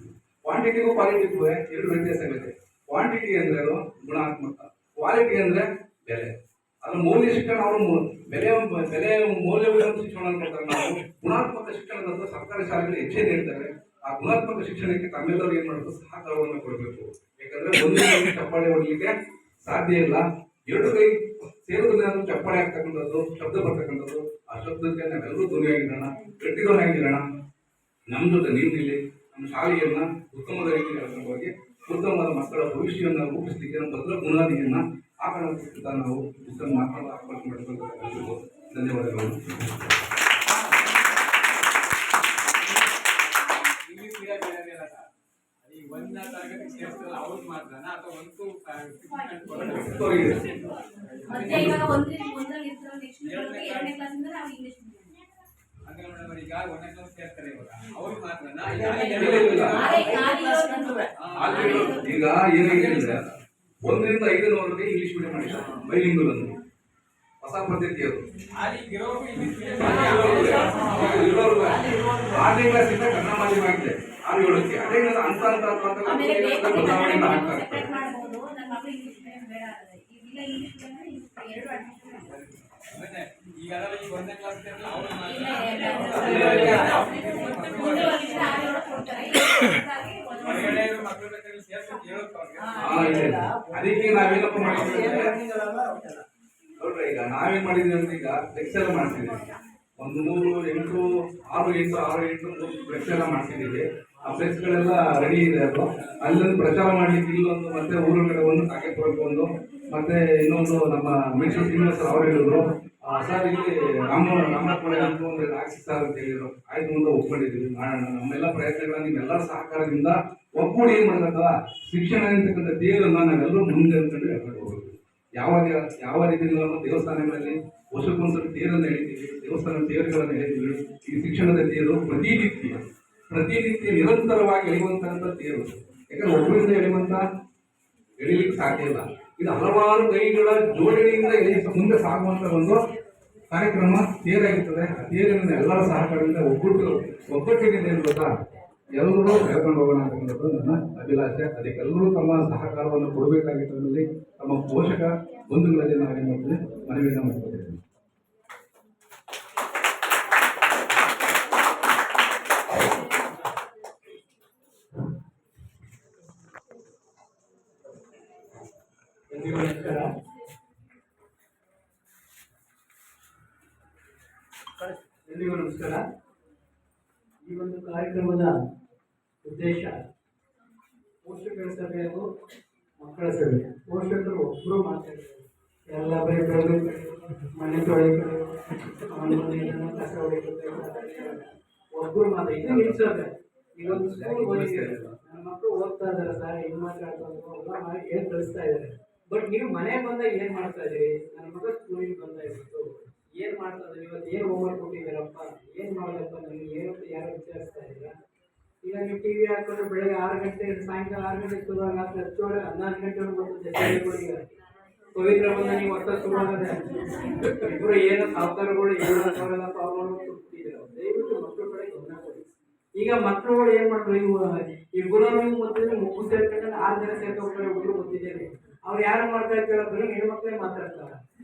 Speaker 3: ಕ್ವಾಂಟಿಟಿಗೂ ಕ್ವಾಲಿಟಿಗೂ ಎರಡು ವ್ಯತ್ಯಾಸಗಳಿದೆ. ಕ್ವಾಂಟಿಟಿ ಅಂದ್ರೆ ಅದು ಗುಣಾತ್ಮಕ, ಕ್ವಾಲಿಟಿ ಅಂದ್ರೆ ಬೆಲೆ. ಅದ್ರ ಮೌಲ್ಯ ಶಿಕ್ಷಣ ಅವರು ಬೆಲೆ ಮೌಲ್ಯವುಳ್ಳ ಶಿಕ್ಷಣವನ್ನು ಕೊಡ್ತಾರೆ. ನಾವು ಗುಣಾತ್ಮಕ ಶಿಕ್ಷಣದ ಸರ್ಕಾರಿ ಶಾಲೆಗಳು ಹೆಚ್ಚೇ ನೀಡ್ತಾರೆ. ಆ ಗುಣಾತ್ಮಕ ಶಿಕ್ಷಣಕ್ಕೆ ತಮ್ಮೆಲ್ಲರೂ ಏನ್ ಮಾಡಬೇಕು, ಸಹಕಾರವನ್ನು ಕೊಡಬೇಕು. ಯಾಕಂದ್ರೆ ಒಂದು ಕೈ ಚಪ್ಪಾಳೆ ಹೊಡಲಿಕ್ಕೆ ಸಾಧ್ಯ ಇಲ್ಲ, 2 ಕೈ ಸೇರೋದ್ರಿಂದ ಚಪ್ಪಾಳೆ ಆಗ್ತಕ್ಕಂಥದ್ದು, ಶಬ್ದ ಬರ್ತಕ್ಕಂಥದ್ದು. ಆ ಶಬ್ದಕ್ಕೆ ನಾವೆಲ್ಲರೂ ಧ್ವನಿಯಾಗಿರೋಣ, ಗಟ್ಟಿದವರಾಗಿರೋಣ. ನಮ್ಮ ಜೊತೆ ನೀವು ಇಲ್ಲಿ ನಮ್ಮ ಶಾಲೆಯನ್ನ ಉತ್ತಮದ ರೀತಿಯಲ್ಲಿ ಉತ್ತಮವಾದ ಮಕ್ಕಳ ಭವಿಷ್ಯವನ್ನು ರೂಪಿಸಲಿಕ್ಕೆ ನಮ್ಮ ಭದ್ರ ಬುನಾದಿಯನ್ನ ಹಾಕೋಣ ನಾವು ಮಾತನಾಡಬೇಕು. ಧನ್ಯವಾದಗಳು.
Speaker 7: ಒಂದನೇ ತರಗತಿ ಸೇರಿಸಲ್ಲ ಅವ್ರಿಗೆ ಮಾತ್ರನಾ ಅಥವಾ ಒಂದು
Speaker 1: ಮತ್ತೆ ಇವಾಗ ಒಂದರಲ್ಲಿ ಇರ್ತಾರೆ, ನೆಕ್ಸ್ಟ್ 2ನೇ ಕ್ಲಾಸಿಂದ ನಾವು ಇಂಗ್ಲಿಷ್
Speaker 7: ಹಂಗೆ ಮೇಡಮ್. ಈಗ 1ನೇ ಕ್ಲಾಸ್ ಸೇರ್ತಾರೆ, ಇವಾಗ ಅವ್ರಿಗೆ ಮಾತ್ರನಾ?
Speaker 3: ಈಗ ಏನಾಗಿದೆ ಅಂದ್ರೆ 1ರಿಂದ 5ನವರೆಗೆ ಇಂಗ್ಲಿಷ್ ಮೀಡಿಯಂ ಮಾಡಿದ್ದಾರೆ, ಬೈಲಿಂಗ್ವಲ್ ಅಂತ ಹೊಸ ಪದ್ಧತಿ. ಅದು 6ನೇ ಕ್ಲಾಸಿಂದ ಕನ್ನಡ ಮಾಧ್ಯಮ ಆಗಿದೆ, 6-7ಕ್ಕೆ. ಅದೇ ಅಂತ ಬದಲಾವಣೆಯನ್ನು ಆಗ್ತಾರೆ.
Speaker 7: ಈಗ 1ನೇ ಕ್ಲಾಸ್
Speaker 3: ಅದಕ್ಕೆ ನಾವೇನಪ್ಪ ಮಾಡಿದ್ವಿ ನೋಡ್ರಿ, ಈಗ ನಾವೇನ್ ಮಾಡಿದ್ವಿ ಅಂದ್ರೆ ಈಗ ಫ್ಲೆಕ್ಸ್ ಎಲ್ಲ ಮಾಡ್ತಿದ್ದೀವಿ. 1 3 8 6 8 ಫ್ಲೆಕ್ಸ್ ಎಲ್ಲ ಮಾಡ್ತಿದ್ದೀವಿ. ಆ ಫ್ಲೆಕ್ಸ್ಗಳೆಲ್ಲ ರೆಡಿ ಇದೆ. ಅದು ಅಲ್ಲೊಂದು ಪ್ರಚಾರ ಮಾಡ್ಲಿಕ್ಕೆ ಇಲ್ಲೊಂದು, ಮತ್ತೆ ಊರುಗಡೆ ಒಂದು, ಕಾಗೇಪುರಕ್ಕೆ ಒಂದು, ಮತ್ತೆ ಇನ್ನೊಂದು ನಮ್ಮ ಮೆಣಸೂರು ಶ್ರೀನಿವಾಸ ಅವರು ಹೇಳಿದ್ರು, ಸರ್ ಇಲ್ಲಿ ರಾಮನಾಥ್ ಅಂತ ಒಂದು ಆಕ್ಸಿಸ್ ಸರ್ ಅಂತ ಹೇಳಿದ್ರು. ಆಯ್ತು, ಮುಂದೆ ಒಪ್ಕೊಂಡಿದ್ದೀವಿ, ಮಾಡೋಣ. ನಮ್ಮೆಲ್ಲ ಪ್ರಯತ್ನಗಳನ್ನ ನಿಮ್ಮೆಲ್ಲರ ಸಹಕಾರದಿಂದ ಒಗ್ಗೂಡಿ ಏನ್ ಮಾಡಬೇಕಲ್ಲ, ಶಿಕ್ಷಣ ಅಂತಕ್ಕಂಥ ತೇರನ್ನ ನಾವೆಲ್ಲರೂ ಮುಂದೆ ಅಂದ್ಕೊಂಡು ಹೇಳ್ಕೊಂಡು ಹೋಗ್ಬೇಕು. ಯಾವ ರೀತಿಯಲ್ಲಿ ನಮ್ಮ ದೇವಸ್ಥಾನಗಳಲ್ಲಿ ವರ್ಷಕ್ಕೊಂದ್ಸಲ ತೇರನ್ನು ಎಳಿತೀವಿ, ದೇವಸ್ಥಾನ ತೇರುಗಳನ್ನು ಎಳಿತೀವಿ. ಈ ಶಿಕ್ಷಣದ ತೇರು ಪ್ರತಿನಿತ್ಯ ನಿರಂತರವಾಗಿ ಎಳೆಯುವಂತಹ ತೇರು. ಯಾಕಂದ್ರೆ ಒಬ್ಬರಿಂದ ಎಳಿಲಿಕ್ಕೆ ಸಾಧ್ಯ ಇಲ್ಲ. ಇದು ಹಲವಾರು ಕೈಗಳ ಜೋಡಣೆಯಿಂದ ಮುಂದೆ ಸಾಗುವಂತ ಒಂದು ಕಾರ್ಯಕ್ರಮ ತೇರಾಗಿರ್ತದೆ. ಆ ತೇರಿನ ಎಲ್ಲರ ಸಹಕಾರದಿಂದ ಒಗ್ಗಟ್ಟಿನಿಂದ ಏನು ಗೊತ್ತಾ, ಎಲ್ಲರೂ ಹೇಳ್ಕೊಂಡು ಹೋಗೋಣ ಅಂತಕ್ಕಂಥದ್ದು ನನ್ನ ಅಭಿಲಾಷೆ. ಅದಕ್ಕೆಲ್ಲರೂ ತಮ್ಮ ಸಹಕಾರವನ್ನು ಕೊಡಬೇಕಾಗಿದ್ದರಲ್ಲಿ ತಮ್ಮ ಪೋಷಕ ಬಂಧುಗಳಲ್ಲಿ ನಾವೇನು ಮಾಡ್ತೀವಿ, ಮನವಿಯನ್ನು ಮಾಡ್ಕೊಳ್ತೀವಿ.
Speaker 6: ಎಲ್ರಿಗೂ ನಮಸ್ಕಾರ. ಈ ಒಂದು ಕಾರ್ಯಕ್ರಮದ ಉದ್ದೇಶ ಪೋಷಕರ ಸಭೆ ಹಾಗೂ ಮಕ್ಕಳ ಸಭೆ. ಪೋಷಕರು ಒಬ್ಬರು ಮಾತಾಡ್ತಾರೆ, ಎಲ್ಲ ಬರೀ ಮನೆ ತೊಳೆಗಳು, ಕಸ ಹೊಡೆಯುತ್ತೆ, ಒಬ್ಬರು ಮಾತಾಡಿ ಇದು ನಿಲ್ಸೋದೆ. ಈಗ ಒಂದು ಸ್ಕೂಲ್ ಹೋಗಿದ್ದಾರೆ, ನನ್ನ ಮಕ್ಕಳು ಓದ್ತಾ ಇದ್ದಾರೆ ಸರ್, ಹೆಂಗ್ ಮಾತಾಡ್ತಾರೆ ಎಲ್ಲ ಮಾಡಿ ಹೇಳಿ ಕಳಿಸ್ತಾ ಇದ್ದಾರೆ. ಬಟ್ ನೀವು ಮನೆಗೆ ಬಂದಾಗ ಏನ್ ಮಾಡ್ತಾ ಇದ್ದೀರಿ? ನನ್ನ ಮಗ ಸ್ಕೂಲಿಗೆ ಬಂದಾಗಿತ್ತು, ಏನ್ ಮಾಡ್ತಾ ಇದ್ದೀರಿ, ಇವತ್ತು ಏನು ಹೋಮ್ವರ್ಕ್ ಕೊಟ್ಟಿದ್ದೀರಪ್ಪ, ಏನ್ ಮಾಡಲಪ್ಪ, ನನಗೆ ಏನಂತ ಯಾರು ವಿಚಾರಿಸ್ತಾ ಇದ್ದೀರಾ? ಈಗ ನೀವು ಟಿವಿ ಹಾಕಿದ್ರೆ ಬೆಳಗ್ಗೆ 6 ಗಂಟೆ ಸಾಯಂಕಾಲ 6 ಗಂಟೆಗೆ ಶುರುವಾಗ 14 ಗಂಟೆವರೆಗೂ ಬರ್ತದೆ. ಪವಿತ್ರ ಬಂದ ನೀವು ಹೊಸ ಶುರುವಾಗದೆ ಇಬ್ಬರು ಏನೋ ಸಾವುಕಾರಗಳು ಏನಾಗಲ್ಲ ಪಾವಗಳು ಕೊಟ್ಟಿದ್ದೀರ. ದಯವಿಟ್ಟು ಮಕ್ಕಳ ಕಡೆ ಗಮನ ಕೊಡಿ. ಈಗ ಮಕ್ಕಳುಗಳು ಏನ್ ಮಾಡ್ತಾರೆ, ಈ ಗುರುಗಳು ಮತ್ತೆ ಮುಪ್ಪು ಸೇರ್ಕೊಂಡ್ರೆ 6 ಜನ ಸೇರ್ಕೊಂಡ್ರೆ ಹುಡುಗರು ಗೊತ್ತಿದ್ದೇನೆ. ಅವ್ರು ಯಾರು ಮಾಡ್ತಾ ಇರ್ತಾರ, ಬರೀ ಹೆಣ್ಮಕ್ಳೇ ಮಾತಾಡ್ತಾರೆ.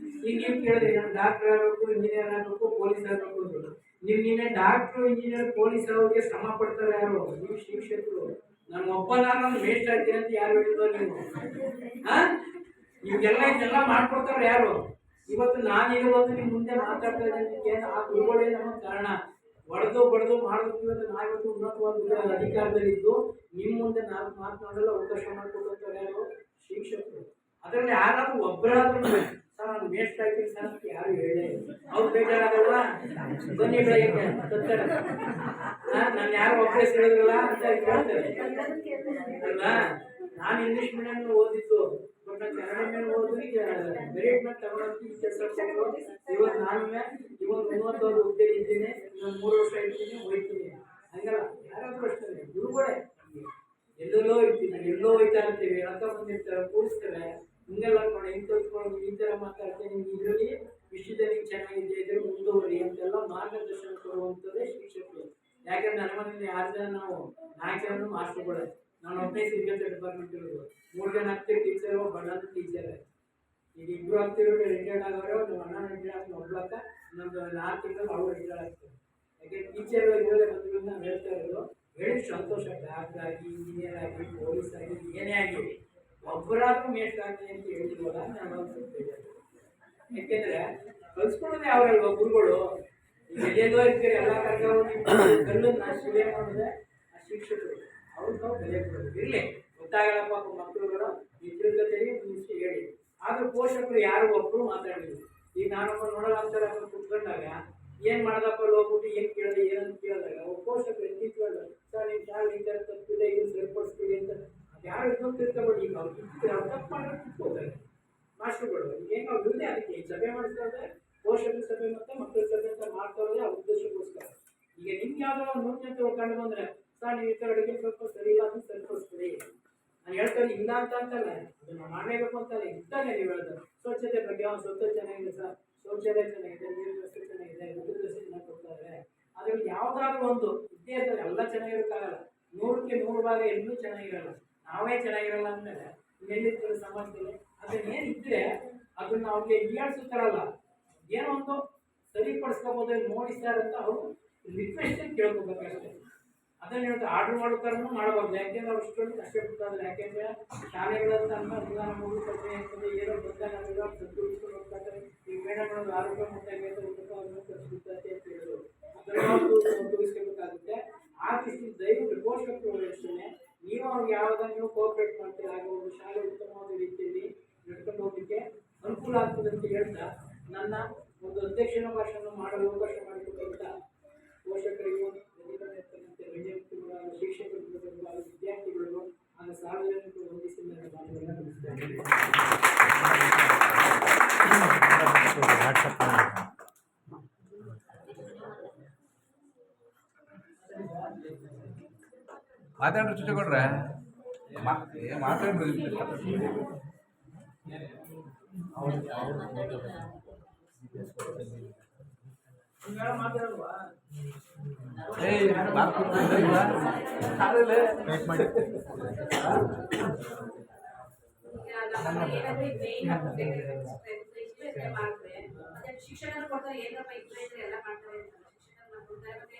Speaker 6: ಈಗ ನೀವು ಕೇಳಿದ್ರಿ ನಾನು ಡಾಕ್ಟರ್ ಆಗಬೇಕು, ಇಂಜಿನಿಯರ್ ಆಗಬೇಕು, ಪೊಲೀಸ್ ಆಗಬೇಕು ಅಂತ. ನೀನೇ ಡಾಕ್ಟ್ರು, ಇಂಜಿನಿಯರ್, ಪೊಲೀಸ್ ಆಗೋರಿಗೆ ಶ್ರಮ ಪಡ್ತಾರೆ ಯಾರು? ನೀವು ಶಿಕ್ಷಕರು. ನಾನು ಒಬ್ಬನಾರು ವೇಸ್ಟ್ ಆಗ್ತೀನಿ ಅಂತ ಯಾರು ಹೇಳಿದ್ರು ನೀವು? ಇದೆಲ್ಲ ಮಾಡ್ಕೊಡ್ತಾರೆ ಯಾರು? ಇವತ್ತು ನಾನಿರುವುದು ನಿಮ್ಮ ಮುಂದೆ ಮಾತಾಡ್ತಾ ಇದ್ದೀನಿ. ಆ ಗುರುಗಳೇ ನಮ್ಮ ಕಾರಣ. ಹೊಡೆದು ಮಾಡೋದಕ್ಕೆ ಇವತ್ತು ನಾವಿವತ್ತು ಉನ್ನತವಾದ ಅಧಿಕಾರದಲ್ಲಿದ್ದು ನಿಮ್ಮ ಮುಂದೆ ನಾವು ಮಾತನಾಡಲು ಅವಕಾಶ ಮಾಡಿಕೊಡುತ್ತಾರೆ ಯಾರು? ಶಿಕ್ಷಕರು. ಅದರಲ್ಲಿ ಯಾರಾದ್ರೂ ಒಬ್ಬರಾದ್ರೂ ಸರ್ ನಾನು ವೇಸ್ಟ್ ಆಗ್ತೀನಿ ಸರ್ ಅಂತ ಯಾರು ಹೇಳಿ ಅವ್ರು ಬೇಜಾರಾಗಲ್ವಾ? ಬನ್ನಿ ಬೆಳಗ್ಗೆ ನಾನು ಯಾರು ಒಬ್ಬರೇ ಹೇಳಿದ್ರಲ್ಲ ಅಂತ ಹೇಳ್ತಾರೆ ಅಲ್ವಾ? ನಾನು ಇಂಗ್ಲಿಷ್ ಮೀಡಿಯಂ ಓದಿದ್ದು, ಬಟ್ ನಾನು ಕನ್ನಡ ಮೀಡಿಯಂ ಓದಿ ಮೆರಿಟ್ ಮೇಲೆ ತಗೊಂಡು ಈ ಕೆಲಸ ಇವತ್ತು ನಾನು ಇವತ್ತು 30 ಹುದ್ದೆ ಇದ್ದೀನಿ, ನಾನು 3 ವರ್ಷ ಇರ್ತೀನಿ, ಹೋಗ್ತೀನಿ. ಹಂಗಲ್ಲ, ಯಾರಾದ್ರೂ ಅಷ್ಟೇ ಗುರುಗಳೇ. ಎಲ್ಲೆಲ್ಲೋ ಇರ್ತೀನಿ, ಎಲ್ಲೋ ಹೋಯ್ತಾ ಇರ್ತೀವಿ, ಅರ್ಥ ಬಂದಿರ್ತಾರೆ, ಕೂಡಿಸ್ತೇವೆ. ಹಿಂಗೆಲ್ಲ ನೋಡಿ ಹಿಂಗೆ ತೋರಿಸ್ಕೊಂಡು ಈ ಥರ ಮಾತಾಡ್ತೇನೆ, ನಿಮ್ಗೆ ಇದರಲ್ಲಿ ವಿಷಯದಲ್ಲಿ ಚೆನ್ನಾಗಿದೆ, ಇದ್ರಲ್ಲಿ ಮುಂದುವರಿ ಅಂತೆಲ್ಲ ಮಾರ್ಗದರ್ಶನ ಕೊಡುವಂಥದ್ದೇ ಶಿಕ್ಷಕರು. ಯಾಕಂದ್ರೆ ನನ್ನ ಮನೆಯಲ್ಲಿ 6 ಜನ, ನಾವು 4 ಜನ ಮಾಸ್ಟರ್ಗಳೇ. ನಾನು ಒಬ್ಬನೇ ಸಿಗ್ನೇಚರ್ ಡಿಪಾರ್ಟ್ಮೆಂಟ್ ಇರೋದು. 3 ಜನ ಆಗ್ತೀವಿ ಟೀಚರು, ಬಣ್ಣ ಟೀಚರೇ. ಈಗ 2 ಆಗ್ತಿರೋ ರಿಟೈರ್ಡ್ ಆಗೋರು, ನಮ್ಮ ಅಣ್ಣ ರಿಟೈರ್ಡ್ ಆಗ್ತೀನಿ, ಒಬ್ಳಕ್ಕ ನಮ್ಮದು 4 ತಿಂಗಳು ಅವ್ರು ರಿಟೈರ್ಡ್ ಆಗ್ತಾರೆ. ಯಾಕೆ ಟೀಚರ್ ಇರೋದೇ ಬಂದಿರೋದು ನಾವು ಹೇಳ್ತಾ ಇರೋದು. ಹೇಳಿ ಸಂತೋಷ. ಡಾಕ್ಟರ್ ಆಗಿ, ಇಂಜಿನಿಯರ್ ಆಗಿ, ಪೊಲೀಸ್ ಆಗಿ, ಏನೇ ಆಗಿ ಒಬ್ಬರಾದ್ರೂ ಮೇಸ್ಟ್ ಆಗಿ ಅಂತ ಹೇಳ್ತಿಲ್ವಲ್ಲ, ನಾನು ಅನ್ಸುತ್ತೇನೆ. ಯಾಕೆಂದ್ರೆ ಕಲ್ಸ್ಕೊಳ್ಳೋದೇ ಅವರಲ್ವ ಗುರುಗಳು. ಈಗ ಎಲ್ಲೆಲ್ಲೋ ಇರ್ತೀರಿ, ಎಲ್ಲ ಕಲ್ಲನ್ನ ಶಿಲೆ ಮಾಡಿದ್ರೆ ಆ ಶಿಕ್ಷಕರು ಅವ್ರು ನಾವು ಬೆಲೆ ಕೊಡೋದು. ಇರಲಿ, ಗೊತ್ತಾಗಲ್ಲಪ್ಪ ಮಕ್ಕಳುಗಳು, ಈ ತಿರುಗದಲ್ಲಿ ನಿಮಿಷ ಹೇಳಿ. ಆದ್ರೂ ಪೋಷಕರು ಯಾರು ಒಬ್ಬರು ಮಾತಾಡಿದ್ರು. ಈಗ ನಾನೊಬ್ಬ ನೋಡಲ್ಲ ಅಂತಾರೆ ಕುತ್ಕೊಂಡಾಗ ಏನ್ ಮಾಡ್ದಪ್ಪ ಹೋಗ್ಬಿಟ್ಟು ಏನ್ ಕೇಳಿದೆ ಏನಂತ ಕೇಳಿದಾಗ ಒಬ್ಬ ಪೋಷಕರು ಎತ್ತಿಕೊಂಡು ಸರ್ ನಿಮ್ಮ ಶಾಲೆ ಈ ಥರ ತಪ್ಪಿದೆ, ಇದು ಸರಿಪಡಿಸ್ತೀವಿ ಅಂತ ಯಾರು ಇನ್ನೊಂದು ತಿಳ್ಕೊಬೇಡಿ. ಈಗ ಅವ್ರು ತಪ್ಪು ಮಾಡಿದ್ರೆ ತಿಳ್ಕೋತಾರೆ ಮಾಸ್ಟರ್ಗಳು. ಏನು ಅವ್ರು ಇಲ್ಲದೆ ಅದಕ್ಕೆ ಸಭೆ ಮಾಡಿಸ್ತಾರೆ, ಪೋಷಕರ ಸಭೆ ಮತ್ತು ಮಕ್ಕಳ ಸಭೆ ಅಂತ ಮಾಡ್ತಾರೆ ಆ ಉದ್ದೇಶಕ್ಕೋಸ್ಕರ. ಈಗ ನಿಮ್ಗೆ ಯಾವ್ದಾರ ಒಂದು ನ್ಯೂನ್ಯತೆ ಕಂಡು ಬಂದ್ರೆ ಸರ್ ನೀವು ಈ ಥರ ಅಡುಗೆ ಸ್ವಲ್ಪ ಸರಿ ಇಲ್ಲ ಅಂತ ಸರಿಪಡಿಸ್ತೀರಿ ನಾನು ಹೇಳ್ತಾರೆ. ಇಲ್ಲ ಅಂತ ಅಂತಲ್ಲ, ಅದನ್ನು ಮಾಡಲೇಬೇಕು ಅಂತಲ್ಲ, ಇದ್ದಾನೆ ನೀವು ಹೇಳೋದು. ಸ್ವಚ್ಛತೆ ಬಗ್ಗೆ ಸ್ವಚ್ಛತೆ ಚೆನ್ನಾಗಿದೆ ಸರ್, ಶೌಚಾಲಯ ಚೆನ್ನಾಗಿದೆ, ನೀರಿನ ವ್ಯವಸ್ಥೆ ಚೆನ್ನಾಗಿದೆ, ಊಟದ ವ್ಯವಸ್ಥೆ ಚೆನ್ನಾಗಿ ಕೊಡ್ತಾರೆ. ಅದ್ರಲ್ಲಿ ಯಾವ್ದಾದ್ರು ಒಂದು ಇದ್ದೇ ಇರ್ತದೆ. ಎಲ್ಲ ಚೆನ್ನಾಗಿರೋಕ್ಕಾಗಲ್ಲ, 100ಕ್ಕೆ 100 ಭಾಗ ಎಲ್ಲೂ ಚೆನ್ನಾಗಿರಲ್ಲ. ನಾವೇ ಚೆನ್ನಾಗಿರಲ್ಲ ಅಂದಮೇಲೆ ಎಲ್ಲಿರ್ತಾರೆ ಸಮಾಜದಲ್ಲಿ? ಅದನ್ನೇನು ಇದ್ರೆ ಅದನ್ನ ಅವ್ರಿಗೆ ಹೀಯಾಳಿಸುತ್ತಾರಲ್ಲ, ಏನೋ ಒಂದು ಸರಿಪಡಿಸ್ಕೋಬೋದು ನೋಡಿ ಸರ್ ಅಂತ ಅವರು ರಿಕ್ವೆಸ್ಟ್ ಕೇಳ್ಕೋಬೇಕಷ್ಟೇ. ಅದನ್ನ ಹೇಳ್ತಾರೆ. ಆರ್ಡರ್ ಮಾಡೋಕಾರನು ಮಾಡಬಾರ್ದು. ಯಾಕೆಂದ್ರೆ ಅವ್ರು ಇಷ್ಟೊಂದು ಕಷ್ಟಪಡ್ತಾರೆ. ಯಾಕೆಂದ್ರೆ ಶಾಲೆಗಳಂತ ಅನುದಾನ ಮೂರು ಕಡಿಮೆ ಆಗ್ತದೆ, ಏನೋ ಬಂದಾಗ ಸದ್ದುಕೊಂಡು ಹೋಗ್ತಾರೆ. ಈಗ ಮೇಡಮ್ಗಳು ಆರೋಗ್ಯ ಮುಟ್ಟಾಗಿ ಅದನ್ನು ಕಲಿಸ್ಬಿಡ್ತಾರೆ ಅಂತ ಹೇಳಿದ್ರು. ಅದನ್ನು ತೋರಿಸ್ಕೋಬೇಕಾಗುತ್ತೆ. ಆ ದೃಷ್ಟಿ ದಯವಿಟ್ಟು ಪೋಷಕರು ಅಷ್ಟೇ ನೀವು ಅವ್ರಿಗೆ ಯಾವಾಗ ನೀವು ಕೋಆಪರೇಟ್ ಮಾಡ್ತೀರಾ, ಆಗ ಒಂದು ಶಾಲೆ ಉತ್ತಮವಾದ ರೀತಿಯಲ್ಲಿ ನಡ್ಕೊಂಡು ಹೋಗಲಿಕ್ಕೆ ಅನುಕೂಲ ಆಗ್ತದೆ ಅಂತ ಹೇಳ್ತಾ ನನ್ನ ಒಂದು ಅಧ್ಯಕ್ಷನ ಭಾಷೆಯನ್ನು ಮಾಡಲು ಅವಕಾಶ ಮಾಡಿಕೊಟ್ಟಂತ ಪೋಷಕರಿಗೂ, ಶಿಕ್ಷಕರು, ವಿದ್ಯಾರ್ಥಿಗಳು ಹಾಗೂ ಸಾರ್ವಜನಿಕರು ವಂದಿಸಿ ನನ್ನ ಮಾತುಗಳನ್ನು ಮುಗಿಸ್ತೇನೆ.
Speaker 3: ಮಾತಾಡ್ರಿ ಚುಚ್ಚಕೊಂಡ್ರೆ ಮಾತಾಡ್ರಿ.
Speaker 6: ಮಾತಾಡುವಾ
Speaker 1: ಶಿಕ್ಷಕರು ಕೊಡ್ತಾರೆ, ಏನಪ್ಪ ಇದ್ರೆ ಎಲ್ಲ ಮಾಡ್ತಾರೆ. ಶಿಕ್ಷಕರನ್ನ ಕೊಡ್ತಾರೆ. ಮತ್ತೆ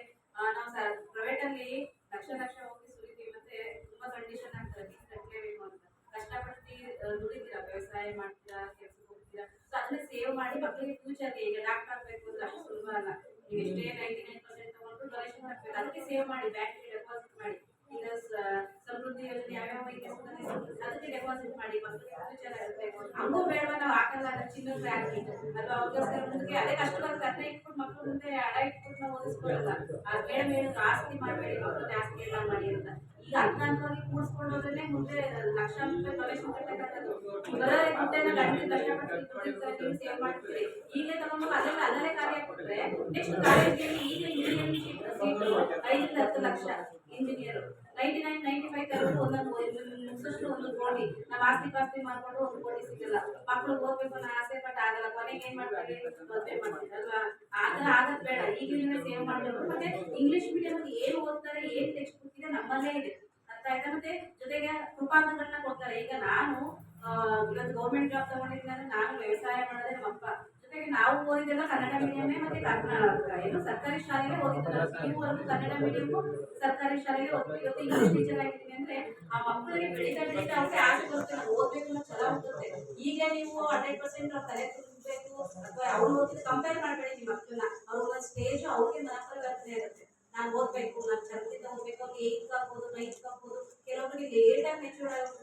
Speaker 1: ನಾವು ಪ್ರೈವೇಟ್ ಅಲ್ಲಿ ಲಕ್ಷ ಹೋಗಿ ಸುರಿತೀವಿ. ಮತ್ತೆ ತುಂಬಾ ಕಂಡೀಷನ್ ಆಗ್ತಾರೆ, ಫೀಸ್ ಕಟ್ಟಲೇಬೇಕು ಅಂತ. ಕಷ್ಟಪಟ್ಟು ದುಡಿತೀರಾ, ವ್ಯವಸಾಯ ಮಾಡ್ತೀರಾ, ಕೆಲ್ಸಕ್ಕೆ ಹೋಗ್ತೀರಾ. ಸೊ ಅದನ್ನ ಸೇವ್ ಮಾಡಿ ಮಕ್ಕಳಿಗೆ ಫ್ಯೂಚರ್ಗೆ ಈಗ ಡಾಕ್ಟರ್ ಆಗ್ಬೇಕು ಅಂದ್ರೆ ಅಷ್ಟು ಸುಲಭ ಅಲ್ಲ. ನೀವು ಎಷ್ಟೇ 99% ತಗೊಂಡು ಡೊನೇಷನ್ ಹಾಕ್ಬೇಕು, ಅದಕ್ಕೆ ಸೇವ್ ಮಾಡಿ, ಬ್ಯಾಂಕಿಗೆ ಡೆಪಾಸಿಟ್ ಮಾಡಿ. ಈಗ ಸಮೃದ್ಧಿ ಯೋಜನೆ ಯಾವ್ಯಾವ ಇದೆ ಅದಕ್ಕೆ ಡೆಪಾಸಿಟ್ ಮಾಡಿ, ಮಕ್ಕಳಿಗೆ ಫ್ಯೂಚರ್ ಇರಬೇಕು. ಹಂಗೂ ಬೇಡ ನಾವು ಹಾಕಲ್ಲ, ಚಿನ್ನದ ಹಾಕಿ ಅಥವಾ ಅವ್ರಿಗೋಸ್ಕರ ಮುಂದಕ್ಕೆ ಅದೇ ಕಷ್ಟ ಬರುತ್ತೆ. ಅದನ್ನ ಇಟ್ಕೊಂಡು ಮಕ್ಕಳು ಮುಂದೆ ಅಡ ಇಟ್ಕೊಂಡು ನಾವು ಓದಿಸ್ಕೊಳ್ಳಲ್ಲ. ಆ ಬೇಡ ಹೇಳಿದ್ರು ಆಸ್ತಿ ಮಾಡಬೇಡಿ, ಮಕ್ಕಳು ಜಾಸ್ತಿ ಎಲ್ಲ ಮಾಡಿ ಅಂತ. ಈಗ ಹಂತವಾಗಿ ಕೂಡಿಸ್ಕೊಳ್ಳೋದ್ರಲ್ಲೇ ಮುಂದೆ ಲಕ್ಷಾಂತರ ರೂಪಾಯಿ ಡೊನೇಷನ್ ಕಟ್ಟಬೇಕಾದ್ರು. ಬರೋದೇ ದುಡ್ಡನ್ನ ಗಂಟೆ ಕಷ್ಟಪಟ್ಟು ನೀವು ಸೇವ್ ಮಾಡ್ತೀರಿ. ಈಗಲೇ ತಗೊಂಡು ಅದರಲ್ಲೇ ಕಾರ್ಯ ಕೊಟ್ಟರೆ ನೆಕ್ಸ್ಟ್ ಕಾಲೇಜಿಗೆ ಈಗ ಇಂಜಿನಿಯರಿಂಗ್ ಸೀಟು 5-10 ಲಕ್ಷ ಇಂಜಿನಿಯರ್ 99-95 ತಗೊಂಡು ಒಂದೊಂದು ಕೋಟಿ. ನಾವು ಆಸ್ತಿ ಮಾಡ್ಕೊಂಡು 1 ಕೋಟಿ ಸಿಗಲ್ಲ. ಮಕ್ಕಳು ಓದ್ಬೇಕು ಅನ್ನೋ ಆಸೆ ಪಟ್ಟು ಆಗಲ್ಲ. ಕೊನೆಗೆ ಏನ್ ಮಾಡ್ತಾರೆ, ಮದುವೆ ಮಾಡ್ತಾರೆ ಅಲ್ವಾ? ಆತರ ಆಗದ್ ಬೇಡ. ಈಗಲೇ ಸೇವ್ ಮಾಡಬೇಕು. ಮತ್ತೆ ಇಂಗ್ಲಿಷ್ ಮೀಡಿಯಂ ಏನು ಓದ್ತಾರೆ, ಏನ್ ಟೆಕ್ಸ್ಟ್ ಬುಕ್ ಇದೆ ನಮ್ಮಲ್ಲೇ ಇದೆ, ಅರ್ಥ ಆಯ್ತಾ? ಮತ್ತೆ ಜೊತೆಗೆ ಕೃಪಾಂಕಗಳನ್ನ ಕೊಡ್ತಾರೆ. ಈಗ ನಾನು ಇವತ್ತು ಗೌರ್ಮೆಂಟ್ ಜಾಬ್ ತಗೊಂಡಿದ್ದಂದ್ರೆ ನಾನು ವ್ಯವಸಾಯ ಮಾಡೋದೇ ನಮ್ಮ ಅಪ್ಪ. ಜೊತೆಗೆ ನಾವು ಓದಿದ್ದೆಲ್ಲ ಕನ್ನಡ ಮೀಡಿಯಮೇ ಮತ್ತೆ ಏನು ಸರ್ಕಾರಿ ಶಾಲೆಯಲ್ಲೇ ಓದಿದ್ದಲ್ಲ. ಇದುವರೆಗೂ ಕನ್ನಡ ಮೀಡಿಯಂ ಸರ್ಕಾರಿ ಶಾಲೆಗೆ ಓದ್ತೀವಿ. ಇವತ್ತು ಇಂಗ್ಲಿಷ್ ಟೀಚರ್ ಆಗಿದ್ದೀನಿ ಅಂದ್ರೆ ಆ ಮಕ್ಕಳಿಗೆ ಬೆಳೀತಾ ಬೆಳೀತಾ ಅವ್ರಿಗೆ ಆಸೆ ಬರುತ್ತೆ, ನಾವು ಓದ್ಬೇಕು ಅನ್ನೋ ಛಲ ಹುಟ್ಟುತ್ತೆ. ಈಗ ನೀವು 100% ಅವ್ರ ತಲೆ ತುಂಬಬೇಕು ಅಥವಾ ಅವ್ರು ಓದಿದ್ದು ಕಂಪೇರ್ ಮಾಡಬೇಡಿ ನಿಮ್ಮ ಮಕ್ಕಳನ್ನ. ಅವ್ರ ಒಂದು ಸ್ಟೇಜ್ ಅವ್ರಿಗೆ ಮನಪರಿವರ್ತನೆ ಇರುತ್ತೆ. ನಾನು ಓದ್ಬೇಕು, ನಾನು ಚಂದದಿಂದ ಓದ್ಬೇಕು. ಅವ್ರಿಗೆ 8th ಆಗ್ಬೋದು 9th ಆಗ್ಬೋದು. ಕೆಲವೊಬ್ಬರಿಗೆ ಲೇಟಾಗಿ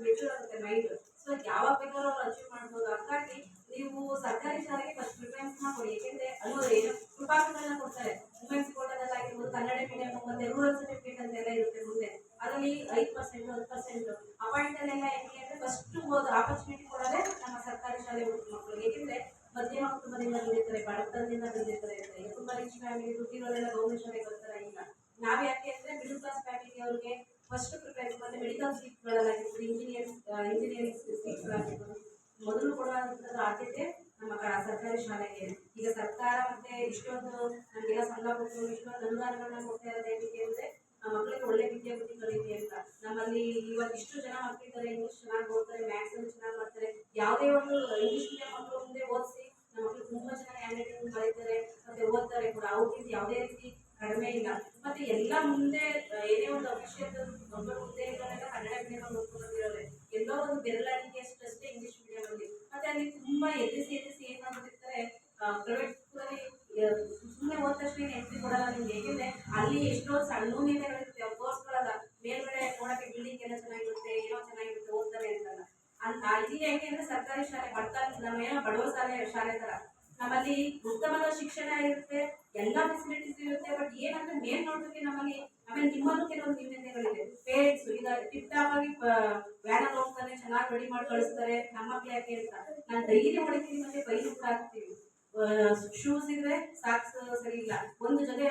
Speaker 1: ಮೆಚೂರ್ ಆಗುತ್ತೆ ಮೈಂಡ್. ಸೊ ಯಾವಾಗ ಬೇಕಾದ್ರೂ ಅವ್ರು ಅಚೀವ್ ಮಾಡ್ಬೋದು. ಹಾಗಾಗಿ ನೀವು ಸರ್ಕಾರಿ ಶಾಲೆಗೆ ಫಸ್ಟ್ ಪ್ರಿಫರೆನ್ಸ್ ಕೊಡಿ. ಯಾಕೆಂದ್ರೆ ಅನ್ನೋದು ಏನು ಕೃಪಾಕಗಳನ್ನ ಕೊಡ್ತಾರೆ. ವುಮೆನ್ಸ್ ಕೋಟಾದಲ್ಲಾಗಿರ್ಬೋದು, ಕನ್ನಡ ಮೀಡಿಯಂ ಮತ್ತೆ ರೂರಲ್ ಸರ್ಟಿಫಿಕೇಟ್ ಅಂತೆಲ್ಲ ಇರುತ್ತೆ. ಮುಂದೆ ಅದರಲ್ಲಿ 5% 10% ಅಪಾಯಿಂಟಲ್ಲೆಲ್ಲ ಹೆಂಗೆ ಅಂದ್ರೆ ಫಸ್ಟ್ ಓದು ಆಪರ್ಚುನಿಟಿ ಕೊಡೋದೇ ನಮ್ಮ ಸರ್ಕಾರಿ ಶಾಲೆ ಮಕ್ಕಳಿಗೆ. ಏಕೆಂದ್ರೆ ಮಧ್ಯಮ ಕುಟುಂಬದಿಂದ ಬಂದಿರ್ತಾರೆ, ಬಡತನದಿಂದ ಬಂದಿರ್ತಾರೆ, ತುಂಬ ರಿಚ್ ಫ್ಯಾಮಿಲಿ ದುಡ್ಡಿರೋರೆಲ್ಲ ಗೌರ್ಮೆಂಟ್ ಶಾಲೆಗೆ ಬರ್ತಾರೆ. ಈಗ ನಾವ್ ಯಾಕೆ ಅಂದ್ರೆ ಮಿಡಲ್ ಕ್ಲಾಸ್ ಫ್ಯಾಮಿಲಿ ಅವ್ರಿಗೆ ಫಸ್ಟ್ ಪ್ರಿಫರೆನ್ಸ್. ಮತ್ತೆ ಮೆಡಿಕಲ್ ಸೀಟ್ಗಳಲ್ಲಾಗಿರ್ಬೋದು, ಇಂಜಿನಿಯರಿಂಗ್ ಸೀಟ್ಗಳಾಗಿರ್ಬೋದು, ಮೊದಲು ಕೊಡುವಂಥದ್ದು ಆದ್ಯತೆ ನಮ್ಮ ಸರ್ಕಾರಿ ಶಾಲೆಗೆ. ಈಗ ಸರ್ಕಾರ ಮತ್ತೆ ಇಷ್ಟೊಂದು ನಮಗೆಲ್ಲ ಸಂಘ ಕೊಟ್ಟು ಇಷ್ಟೊಂದು ಅನುದಾನಗಳನ್ನ ಕೊಡ್ತಾ ಇರೋದು ಏನಕ್ಕೆ ಅಂದ್ರೆ ಮಕ್ಕಳಿಗೆ ಒಳ್ಳೆ ವಿದ್ಯಾಬುದ್ಧಿ ಕಲಿಯಲಿ ಅಂತ. ನಮ್ಮಲ್ಲಿ ಇವತ್ತು ಇಷ್ಟು ಜನ ಮಕ್ಕಳಿದ್ದಾರೆ, ಇಂಗ್ಲಿಷ್ ಚೆನ್ನಾಗಿ ಓದ್ತಾರೆ, ಮ್ಯಾಥ್ಸ್ ಅಲ್ಲಿ ಚೆನ್ನಾಗಿ ಮಾಡ್ತಾರೆ. ಯಾವುದೇ ಒಂದು ಇಂಗ್ಲಿಷ್ ಮೀಡಿಯಂ ಮಕ್ಕಳು ಮುಂದೆ ಓದಿಸಿ ನಮ್ಮ ಮಕ್ಕಳು ತುಂಬಾ ಚೆನ್ನಾಗಿ ಹ್ಯಾಂಡ್ ರೈಟಿಂಗ್ ಬರೀತಾರೆ ಮತ್ತೆ ಓದ್ತಾರೆ ಕೂಡ. ಅವ್ರಿಗೆ ಯಾವುದೇ ರೀತಿ ಕಡಿಮೆ ಇಲ್ಲ. ಮತ್ತೆ ಎಲ್ಲ ಮುಂದೆ ಏನೇ ಒಂದು ಅಫಿಷಿಯಲ್ ದೊಡ್ಡ ಮುಂದೆ ಇರೋರೆಲ್ಲ ಕನ್ನಡ ಮೀಡಿಯಂ ಓದ್ಕೊಂಡು ಬಂದಿರೋರೆ. ಎಲ್ಲೋ ಒಂದು ಬೆರಳಿಗೆ ಅಷ್ಟೇ ಇಂಗ್ಲಿಷ್ ಮೀಡಿಯಂ ಅಲ್ಲಿ. ಮತ್ತೆ ಅಲ್ಲಿ ತುಂಬಾ ಎದ್ರಿಸಿ ಏನ್ ಮಾಡ್ಬಿಟ್ಟಿರ್ತಾರೆ, ಪ್ರೈವೇಟ್ ಸ್ಕೂಲಲ್ಲಿ ಸುಮ್ಮನೆ ಓದ ತಕ್ಷಣ ಎಂಟ್ರಿ ಕೊಡಲ್ಲ ನಿಮ್ಗೆ. ಏಕೆಂದ್ರೆ ಅಲ್ಲಿ ಎಷ್ಟೋ ಸಣ್ಣ ನ್ಯೂನತೆಗಳಿರುತ್ತೆ. ಅವ್ರು ತೋರಿಸ್ಕೊಳ್ಳಲ್ಲ. ಮೇಲ್ಗಡೆ ನೋಡಕ್ಕೆ ಬಿಲ್ಡಿಂಗ್ ಎಲ್ಲ ಚೆನ್ನಾಗಿರುತ್ತೆ, ಏನೋ ಚೆನ್ನಾಗಿರುತ್ತೆ, ಓದ್ತಾರೆ ಅಂತಲ್ಲ. ಇಲ್ಲಿ ಹೆಂಗೆ ಅಂದ್ರೆ ಸರ್ಕಾರಿ ಶಾಲೆ ನಮ್ಮ ಏನೋ ಬಡವ ಶಾಲೆ ತರ ನಮ್ಮಲ್ಲಿ ಉತ್ತಮದ ಶಿಕ್ಷಣ ಇರುತ್ತೆ, ಎಲ್ಲಾ ಫೆಸಿಲಿಟೀಸ್ ಇರುತ್ತೆ. ಬಟ್ ಏನಂದ್ರೆ ಮೇಲ್ ನೋಡೋದಕ್ಕೆ ನಮ್ಮಲ್ಲಿ ಆಮೇಲೆ ನಿಮ್ಮಲ್ಲೂ ಕೆಲವೊಂದು ನ್ಯೂನತೆಗಳಿದೆ. ಪೇರೆಂಟ್ಸ್ ಈಗ ಟಿಪ್ ಟಾಪ್ ಆಗಿ ವ್ಯಾನ್ ಹೋಗ್ತಾನೆ, ಚೆನ್ನಾಗಿ ರೆಡಿ ಮಾಡಿ ಕಳಿಸ್ತಾರೆ. ನಮ್ಮ ಮಕ್ಳು ಯಾಕೆ ಅಂತ ನಾನು ಡೈಲಿ ಹೊಡಿತೀನಿ ಮತ್ತೆ ಬೈಲು ಕೂಡ ಹಾಕ್ತೀವಿ. ಶೂಸ್ ಇದ್ರೆ ಸಾಕ್ಸ್ ಸರಿ ಇಲ್ಲ, ಒಂದು ಜೊತೆ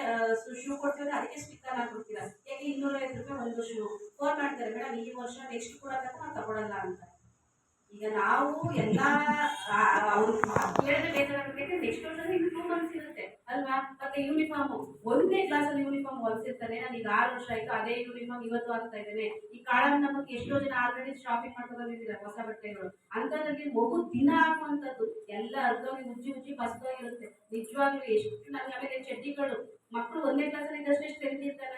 Speaker 1: ಶೂ ಕೊಡ್ತೀವಿ ಅದಕ್ಕೆ ಸ್ಟಿಕ್ಕರ್ ಹಾಕ್ಬಿಡ್ತೀರಾ. ಯಾಕೆ 250 ರೂಪಾಯಿ ಒಂದು ಶೂ. ಫೋನ್ ಮಾಡ್ತಾರೆ, ಮೇಡಮ್ ಈ ವರ್ಷ ನೆಕ್ಸ್ಟ್ ಕೊಡೋದಕ್ಕೆ ನಾವು ತಗೊಳಲ್ಲ ಅಂತ. ಈಗ ನಾವು ಎಲ್ಲ ಅವ್ರು ಕೇಳಿದ್ರೆ ಬೇಜಾರಾಗುತ್ತೆ. ನೆಕ್ಸ್ಟ್ ವರ್ಷ ಇನ್ನು 2 months ಇರುತ್ತೆ ಅಲ್ವಾ. ಮತ್ತೆ ಯೂನಿಫಾರ್ಮ್ ಒಂದೇ ಕ್ಲಾಸಲ್ಲಿ ಯೂನಿಫಾರ್ಮ್ ಹೊಲಿಸಿರ್ತಾನೆ. ನಾನು ಈಗ 6 ವರ್ಷ ಆಯ್ತು ಅದೇ ಯೂನಿಫಾರ್ಮ್ ಇವತ್ತು ಆಗ್ತಾ ಇದ್ದೇನೆ. ಈ ಕಾಳನ್ನ ನಮಗೆ ಎಷ್ಟೋ ಜನ ಆಲ್ರೆಡಿ ಶಾಪಿಂಗ್ ಮಾಡ್ಕೊಂಡು ಬಂದಿದ್ದೀರಾ ಹೊಸ ಬಟ್ಟೆಗಳು. ಅಂತದ್ರಲ್ಲಿ ಮಗು ದಿನ ಹಾಕುವಂಥದ್ದು ಎಲ್ಲ ಅರ್ಧವಾಗಿ ಉಜ್ಜಿ ಬಸ್ತಾಗಿರುತ್ತೆ. ನಿಜವಾಗ್ಲೂ ಎಷ್ಟು ನಮ್ಗೆ. ಆಮೇಲೆ ಚಡ್ಡಿಗಳು ಮಕ್ಕಳು 1ನೇ ಕ್ಲಾಸಲ್ಲಿ ಇದ್ದಷ್ಟೇ ಸ್ಟ್ರೆಂತ್ ಇರ್ತಾರ.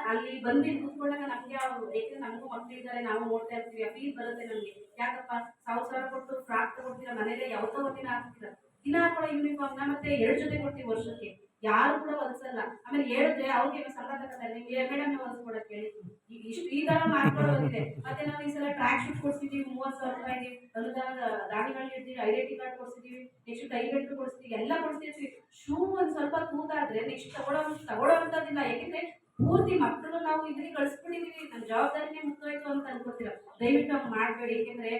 Speaker 1: ಅಲ್ಲಿ ಬಂದು ಕೂತ್ಕೊಂಡಾಗ ನಮ್ಗೆ ಯಾಕಂದ್ರೆ ನಮಗೂ ಮಕ್ಕಳಿದ್ದಾರೆ, ನಾವು ನೋಡ್ತಾ ಇರ್ತೀವಿ. ಆ ಫೀಲ್ ಬರುತ್ತೆ ನಮ್ಗೆ. ಯಾಕಪ್ಪ 1000 ಕೊಟ್ಟು ಫ್ರಾಕ್ ತಗೊಡ್ತೀರಾ, ಮನೇಲೆ ಯಾವತ್ತೋ ಒಂದಿನ ಹಾಕ್ತೀರಾ. ದಿನ ಹಾಕೊಳ್ಳೋ ಯೂನಿಫಾರ್ಮ್ನ ಮತ್ತೆ 2 ಜೊತೆ ಕೊಡ್ತೀವಿ ವರ್ಷಕ್ಕೆ. ಯಾರು ಕೂಡ ಹೊಲ್ಸಲ್ಲ. ಆಮೇಲೆ ಹೇಳಿದ್ರೆ ಅವ್ರಿಗೆ ಸಂಘ ತಗೋತಾರೆ, ನೀವು ಮೇಡಮ್ ಹೊಲ್ಸ್ಕೊಡಕ್ಕೆ ಹೇಳಿ. ಈಗ ಈ ತರ ಮಾಡ್ಕೊಳ್ಳೋದಿದೆ. ಮತ್ತೆ ನಾವು ಈ ಸಲ ಟ್ರ್ಯಾಕ್ ಶೂಟ್ ಕೊಡ್ಸಿದೀವಿ 30,000 ರೂಪಾಯಿಗೆ. ಅನುದಾನದ ದಾನಿಗಳು ಇರ್ತೀವಿ, ಐಡೆಂಟಿ ಕಾರ್ಡ್ ಕೊಡ್ಸಿದೀವಿ, ನೆಕ್ಸ್ಟ್ ಟೈ ಬೆಲ್ಟ್ ಕೊಡ್ಸಿದೀವಿ, ಎಲ್ಲ ಕೊಡ್ಸಿರ್ತೀವಿ. ಶೂ ಒಂದು ಸ್ವಲ್ಪ ತೂತಾದ್ರೆ ನೆಕ್ಸ್ಟ್ ತಗೊಳ್ಳೋವಂಥದ್ದಿಲ್ಲ. ಯಾಕೆಂದ್ರೆ ಪೂರ್ತಿ ಮಕ್ಕಳು ನಾವು ಇದಕ್ಕೆ ಕಳಿಸ್ಬಿಟ್ಟಿದೀವಿ, ನಮ್ಮ ಜವಾಬ್ದಾರಿನೇ ಮುಗ್ದೋಯ್ತು ಅಂತ ಅನ್ಕೋತೀರ. ದಯವಿಟ್ಟು ಹಂಗೆ ಮಾಡಬೇಡಿ. ಯಾಕೆಂದ್ರೆ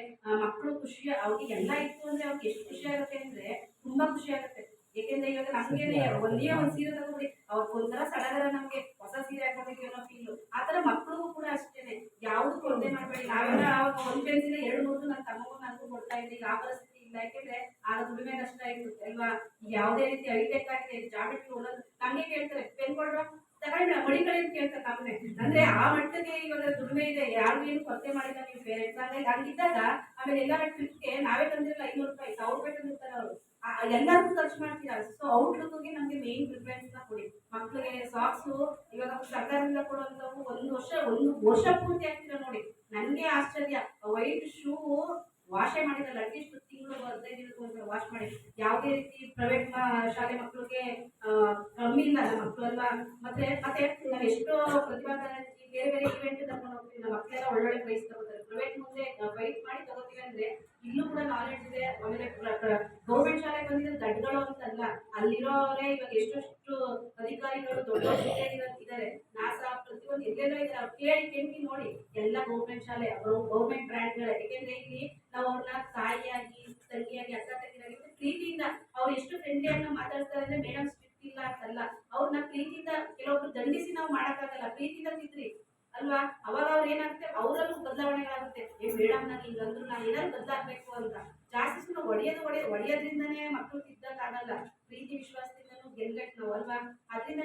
Speaker 1: ಮಕ್ಕಳು ಖುಷಿ, ಅವ್ರಿಗೆ ಎಲ್ಲ ಇತ್ತು ಅಂದ್ರೆ ಅವ್ರಿಗೆ ಎಷ್ಟು ಖುಷಿ ಆಗುತ್ತೆ ಅಂದ್ರೆ ತುಂಬಾ ಖುಷಿ ಆಗುತ್ತೆ. ಯಾಕೆಂದ್ರೆ ಇವಾಗ ನಮ್ಗೇನೆ ಒಂದೇ ಒಂದು ಸೀರೆ ತಗೊಬಿಡಿ, ಅವ್ರಿಗೆ ಒಂಥರ ಸಡಗರ, ನಮ್ಗೆ ಹೊಸ ಸೀರೆ ಹಾಕೊಂಡಿದ್ವಿ ಅನ್ನೋ ಫೀಲು. ಆ ತರ ಮಕ್ಕಳಿಗೂ ಕೂಡ ಅಷ್ಟೇನೆ. ಯಾವ್ದು ಕೊರತೆ ಮಾಡಬೇಡಿ. ನಾವೆಲ್ಲ ಅವಾಗ 1 ಪೆನ್ಸಿಲ್ 2-3 ನನ್ನ ತಮ್ಮಗೂ ನನಗೂ ಕೊಡ್ತಾ ಇದ್ದೆ. ಈಗ ಆ ಪರಿಸ್ಥಿತಿ ಇಲ್ಲ. ಯಾಕೆಂದ್ರೆ ಆಗ ದುಡಿಮೆ ಕಷ್ಟ ಇತ್ತು ಅಲ್ವಾ. ಯಾವುದೇ ರೀತಿ ಹೈಟೆಕ್ ಆಗಿದೆ, ಜಾಮೆಟ್ರಿ ಓಡೋದು ನಮ್ಗೆ ಕೇಳ್ತಾರೆ, ಪೆನ್ ಕೊಡ್ರ ತಗೊಂಡ ಮಡಿ ಕಡೆ ಕೇಳ್ತಾರೆ ನಮ್ಗೆ. ಅಂದ್ರೆ ಆ ಮಟ್ಟಕ್ಕೆ ಇವಾಗ ದುಡಿಮೆ ಇದೆ. ಯಾರು ಏನು ಕೊರತೆ ಮಾಡಿಲ್ಲ ನೀವು ಪೇರೆಂಟ್ಸ್. ಹಾಗಾಗಿ ಹಂಗಿದ್ದಾಗ ಆಮೇಲೆ ಎಲ್ಲರ ಟ್ರಿಪ್ಗೆ ನಾವೇ ತಂದಿರಲ್ಲ 500 ರೂಪಾಯಿ 1000 ರೂಪಾಯಿ ತಂದಿರ್ತಾರೆ ಅವರು. ಎಲ್ಲರಿಗೂ ಖರ್ಚು ಮಾಡ್ತೀರಾ. ಸೊ ಔಟ್ಲುಕ್ಗೆ ನಮ್ಗೆ ಮೇನ್ ಪ್ರಿಫರೆನ್ಸ್ ನ ಕೊಡಿ. ಮಕ್ಕಳಿಗೆ ಸಾಕ್ಸು ಇವಾಗ ಸರ್ಕಾರದಿಂದ ಕೊಡುವಂಥವು 1 ವರ್ಷ ಪೂರ್ತಿ ಆಗ್ತೀರಾ ನೋಡಿ. ನನಗೆ ಆಶ್ಚರ್ಯ. ವೈಟ್ ಶೂ ವಾಶೇ ಮಾಡಿರಲ್ಲ, ಅಟ್ಲೀಸ್ಟ್ ತಿಂಗಳು 15 ದಿನಕ್ಕೆ ಒಂದ್ಸಲ ವಾಶ್ ಮಾಡಿ. ಯಾವುದೇ ರೀತಿ ಪ್ರೈವೇಟ್ ಶಾಲೆ ಮಕ್ಕಳಿಗೆ ಕಮ್ಮಿ ಇಲ್ಲ ನಮ್ಮ ಮಕ್ಕಳು ಅಲ್ವಾ. ಮತ್ತೆ ನಾವು ಎಷ್ಟೋ ಪ್ರತಿಭಾನ ಬೇರೆ ಇವೆಂಟ್ ತಗೊಂಡು ಹೋಗ್ತೀವಿ. ನಮ್ಮ ಮಕ್ಕಳೆಲ್ಲ ಒಳ್ಳೊಳ್ಳೆ ಪ್ರೈಸ್ ತಗೋತಾರೆ. ಪ್ರೈವೇಟ್ ಮುಂದೆ ಫೈಟ್ ಮಾಡಿ ತಗೋತೀವಿ ಅಂದ್ರೆ ಇಲ್ಲೂ ಕೂಡ ನಾಲೆಡ್ಜ್ ಇದೆ. ಆಮೇಲೆ ಗೌರ್ಮೆಂಟ್ ಶಾಲೆಗೆ ಬಂದಿರೋ ದಡ್ಗಳು ಅಂತಲ್ಲ, ಅಲ್ಲಿರೋರೇ ಇವಾಗ ಎಷ್ಟೆಷ್ಟು ಅಧಿಕಾರಿಗಳು ದೊಡ್ಡ ಇದ್ದಾರೆ. ನಾಸಾ ಪ್ರತಿಯೊಂದು ಎಲ್ಲೆಲ್ಲೋ ಇದ್ದಾರೆ. ಅವ್ರು ಕೇಳಿ ನೋಡಿ, ಎಲ್ಲ ಗೌರ್ಮೆಂಟ್ ಶಾಲೆ, ಗೌರ್ಮೆಂಟ್ ಬ್ರ್ಯಾಂಡ್ಗಳೇ. ಯಾಕೆಂದ್ರೆ ಇಲ್ಲಿ ನಾವು ಅವ್ರನ್ನ ತಾಯಿಯಾಗಿ ತಂಗಿಯಾಗಿ ಅಕ್ಕ ತಂಗಿಯಾಗಿ ಪ್ರೀತಿಯಿಂದ ಅವ್ರು ಎಷ್ಟು ಫ್ರೆಂಡ್ಲಿಯಾಗಿ ಮಾತಾಡ್ತಾರೆ ಅಂದ್ರೆ ಮೇಡಮ್ ಸ್ಟ್ರಿಕ್ಟ್ ಇಲ್ಲ ಅಂತಲ್ಲ. ಅವ್ರನ್ನ ಪ್ರೀತಿಯಿಂದ ಕೆಲವೊಬ್ರು ದಂಡಿಸಿ ನಾವು ಮಾಡೋಕ್ಕಾಗಲ್ಲ, ಪ್ರೀತಿಯಿಂದ ತಿದ್ರಿ ಅಲ್ವಾ. ಅವಾಗ ಅವ್ರು ಏನಾಗುತ್ತೆ, ಅವರಲ್ಲೂ ಬದಲಾವಣೆಗಳಾಗುತ್ತೆ. ಮೇಡಮ್ ನಾನು ಹಿಂಗಂದ್ರು ನಾನು ಏನಾದ್ರು ಬದಲಾಗಬೇಕು ಅಂತ. ಜಾಸ್ತಿ ಸುಮ್ಮನೆ ಹೊಡೆಯೋದ್ರಿಂದನೇ ಮಕ್ಕಳು ತಿದ್ದಕ್ಕಾಗಲ್ಲ. ಪ್ರೀತಿ ವಿಶ್ವಾಸದಿಂದನೂ ಗೆಲ್ಬೇಕು ನಾವು ಅಲ್ವಾ. ಅದರಿಂದ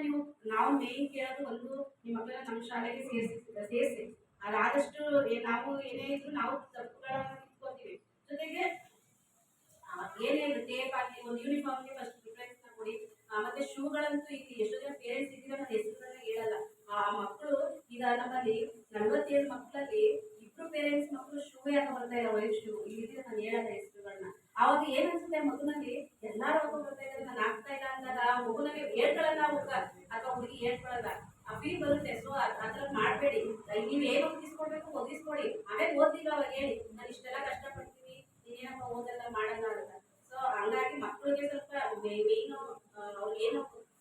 Speaker 1: ನಾವು ಮೇನ್ ಕೇಳೋದು ಒಂದು, ನಿಮ್ಮ ಮಕ್ಕಳನ್ನ ನಮ್ಮ ಶಾಲೆಗೆ ಸೇರಿಸಿ. ಅದಾದಷ್ಟು ನಾವು ಏನೇ ಇದ್ರು ನಾವು ತಪ್ಪುಗಳನ್ನ ತಿಳ್ಕೊತೀವಿ. ಏನೇ ಟೇಪ್ ಆಗಲಿ ಒಂದು ಯೂನಿಫಾರ್ಮ್ಗೆ ಫಸ್ಟ್ ಪ್ರಿಫರೆನ್ಸ್ ಕೊಡಿ. ಮತ್ತೆ ಶೂಗಳಂತೂ ಇಲ್ಲಿ ಎಷ್ಟೋ ಜನ ಪೇರೆಂಟ್ಸ್ ಇದ್ದೀರಾ ನಾನು ಹೆಸರುಗಳನ್ನ ಹೇಳಲ್ಲ. ಆ ಮಕ್ಕಳು ಈಗ ನಮ್ಮಲ್ಲಿ 47 ಮಕ್ಕಳಲ್ಲಿ 2 ಪೇರೆಂಟ್ಸ್ ಮಕ್ಕಳು ಶೂ ಯಾಕೆ ಬರ್ತಾ ಇಲ್ಲ, ವೈಟ್ ಶೂ ಇಲ್ಲಿ ನಾನು ಹೇಳಲ್ಲ ಹೆಸರುಗಳನ್ನ. ಅವಾಗ ಏನ್ ಅನ್ಸುತ್ತೆ ಮಗುನಲ್ಲಿ ಎಲ್ಲಾರು ಹಾಕೊಂಡ್ ಬರ್ತಾ ಇದ್ದಾರೆ ನಾನು ಆಗ್ತಾ ಇಲ್ಲ ಅಂದಾಗ ಮಗುನಿಗೆ ಹೇಳ್ಕೊಳ್ಳಲ್ಲ ಹುಡುಗ ಅಥವಾ ಹುಡುಗಿ ಹೇಳ್ಕೊಳ್ಳಲ್ಲ, ಆ ಫೀಲ್ ಬರುತ್ತೆ. ಸೊ ಅದ್ರ ಮಾಡ್ಬೇಡಿ. ನೀವ್ ಏನು ಒದಿಸ್ಕೊಡ್ಬೇಕು ಒದಿಸ್ಕೊಡಿ, ಆಮೇಲೆ ಓದಿಲ್ಲ ಅವಾಗ ಹೇಳಿ ನಾನು ಇಷ್ಟೆಲ್ಲ ಕಷ್ಟಪಡ್ತೀನಿ ನೀನೇನಪ್ಪ ಓದಲ್ಲ ಮಾಡಲ್ಲ ಅಂತ. ಸೊ ಹಂಗಾಗಿ ಮಕ್ಕಳಿಗೆ ಸ್ವಲ್ಪ ಮೇನು ಅವ್ರು ಏನು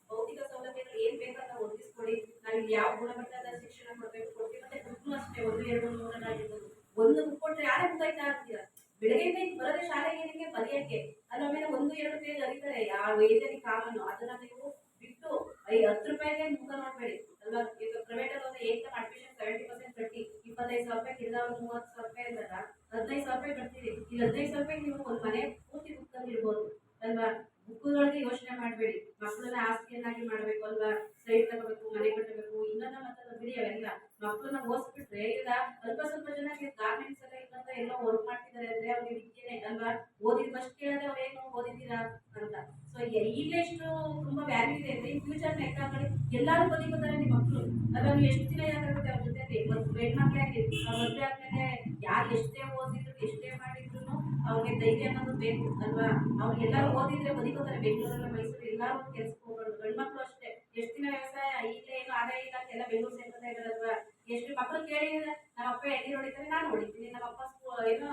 Speaker 1: ಭೌತಿಕ ಸೌಲಭ್ಯಗಳು ಏನ್ ಬೇಕಂತ ಒದಗಿಸ್ಕೊಡಿ. ನಾವು ಇಲ್ಲಿ ಯಾವ ಗುಣಮಟ್ಟದ ಶಿಕ್ಷಣ ಕೊಡ್ಬೇಕು ಕೊಡ್ತೀವಿ. ಮತ್ತೆ ಬುಕ್ನು ಅಷ್ಟೇ 1, 2, 3 ಆಗಿರ್ಬೋದು. ಒಂದು ಬುಕ್ ಕೊಟ್ರೆ ಯಾರೇ ಮುಗ್ದಾಯ್ತಾ ಅಂತೀರ. ಬೆಳಗ್ಗೆಯಿಂದ ಈಗ ಬರೋದೇ ಶಾಲೆಗೆ ಏನಕ್ಕೆ ಬರೆಯಕ್ಕೆ, ಅಲ್ಲೊಮ್ಮೆಲೆ 1, 2 ಪೇಜ್ ಅರಿತಾರೆ ಯಾವ ಏಜಲ್ಲಿ ಕಾಮನ್ನು. ಅದನ್ನ ನೀವು ಬಿಟ್ಟು 10 ರೂಪಾಯಿಗೆ ಮುಖ ಮಾಡಬೇಡಿ ಅಲ್ವಾ. ಈಗ ಪ್ರೈವೇಟ್ ಅಲ್ಲಿ ಹೋದ್ರೆ ಏಕದಮ್ ಅಡ್ಮಿಷನ್ 70% ಕಟ್ಟಿ 25,000 ರೂಪಾಯಿ ತಿರ್ಗಾ 30,000 ರೂಪಾಯಿ ಅಂದಾಗ 15,000 ರೂಪಾಯಿ ಕಟ್ತೀರಿ. ಈಗ 15,000 ರೂಪಾಯಿ ನೀವು ಒಂದು ಮನೆ ಪೂರ್ತಿ ಬುಕ್ ತಂದಿರ್ಬೋದು ಅಲ್ವಾ. ಬುಕ್ಗಳಿಗೆ ಯೋಚನೆ ಮಾಡಬೇಡಿ. ಮಕ್ಕಳನ್ನ ಆಸ್ತಿಯನ್ನಾಗಿ ಮಾಡಬೇಕು ಅಲ್ವಾ. ಸೈಡ್ ತಗೋಬೇಕು, ಮನೆ ಕಟ್ಟಬೇಕು, ಇನ್ನೊಂದು ಮತ್ತೊಂದು ಬಿಡಿ ಅವೆಲ್ಲ. ಮಕ್ಕಳನ್ನ ಓದಿಸ್ಬಿಟ್ರೆ ಈಗ ಸ್ವಲ್ಪ ಜನ ಗಾರ್ಮೆಂಟ್ಸ್ ಎಲ್ಲ ಇಲ್ಲಂತ ಎಲ್ಲ ವರ್ಕ್ ಮಾಡ್ತಿದ್ದಾರೆ ಅಂದ್ರೆ ಅವ್ರಿಗೆ ವಿದ್ಯೆನೆ ಅಲ್ವಾ. ಓದಿದ ಫಸ್ಟ್ ಕೇಳಿದ್ರೆ ಅವ್ರೇನು ಓದಿದ್ದೀರಾ ಅಂತ. ಸೊ ಈಗಲೇ ಇಷ್ಟು ತುಂಬಾ ವ್ಯಾಲ್ಯೂ ಇದೆ ಅಂದ್ರೆ ಇನ್ ಫ್ಯೂಚರ್ ಎಕ್ಸಾಂಪಲ್ ಎಲ್ಲಾರು ಬದುಕೋತಾರೆ ನಿಮ್ಮ ಮಕ್ಕಳು ಅಲ್ವಾ. ನೀವು ಎಷ್ಟು ದಿನ ಯಾಕಾಗುತ್ತೆ ಅವ್ರ ಜೊತೆಲಿ ಹೆಣ್ಮಕ್ಳೇ ಆಗಲಿ ಮದುವೆ ಆದ್ಮೇಲೆ ಯಾರು ಎಷ್ಟೇ ಓದಿದ್ರು ಎಷ್ಟೇ ಮಾಡಿದ್ರು ಅವ್ರಿಗೆ ಧೈರ್ಯ ಅನ್ನೋದು ಬೇಕು ಅಲ್ವಾ. ಅವ್ರಿಗೆಲ್ಲರೂ ಓದಿದ್ರೆ ಬದುಕೋತಾರೆ. ಬೆಂಗಳೂರಲ್ಲ ಮೈಸೂರು ಎಲ್ಲಾರು ಕೆಲ್ಸಕ್ಕೆ ಹೋಗೋದು. ಗಂಡ್ಮಕ್ಳು ಅಷ್ಟೇ ಎಷ್ಟು ದಿನ ವ್ಯವಸಾಯ ಈಗಲೇ ಏನು ಆದಾಯ ಇಲ್ಲ ಅಂತೆಲ್ಲ ಬೆಂಗಳೂರು ಸೇರ್ಕೊತಾ ಇದಾರಲ್ವಾ. ಎಷ್ಟು ಮಕ್ಕಳು ಕೇಳಿ ನಮ್ಮ ಅಪ್ಪ ಎಣ್ಣೆ ಹೊಡಿತಾರೆ ನಾನು ಹೊಡಿತೀನಿ, ನಮ್ಮ ಅಪ್ಪ ಏನೋ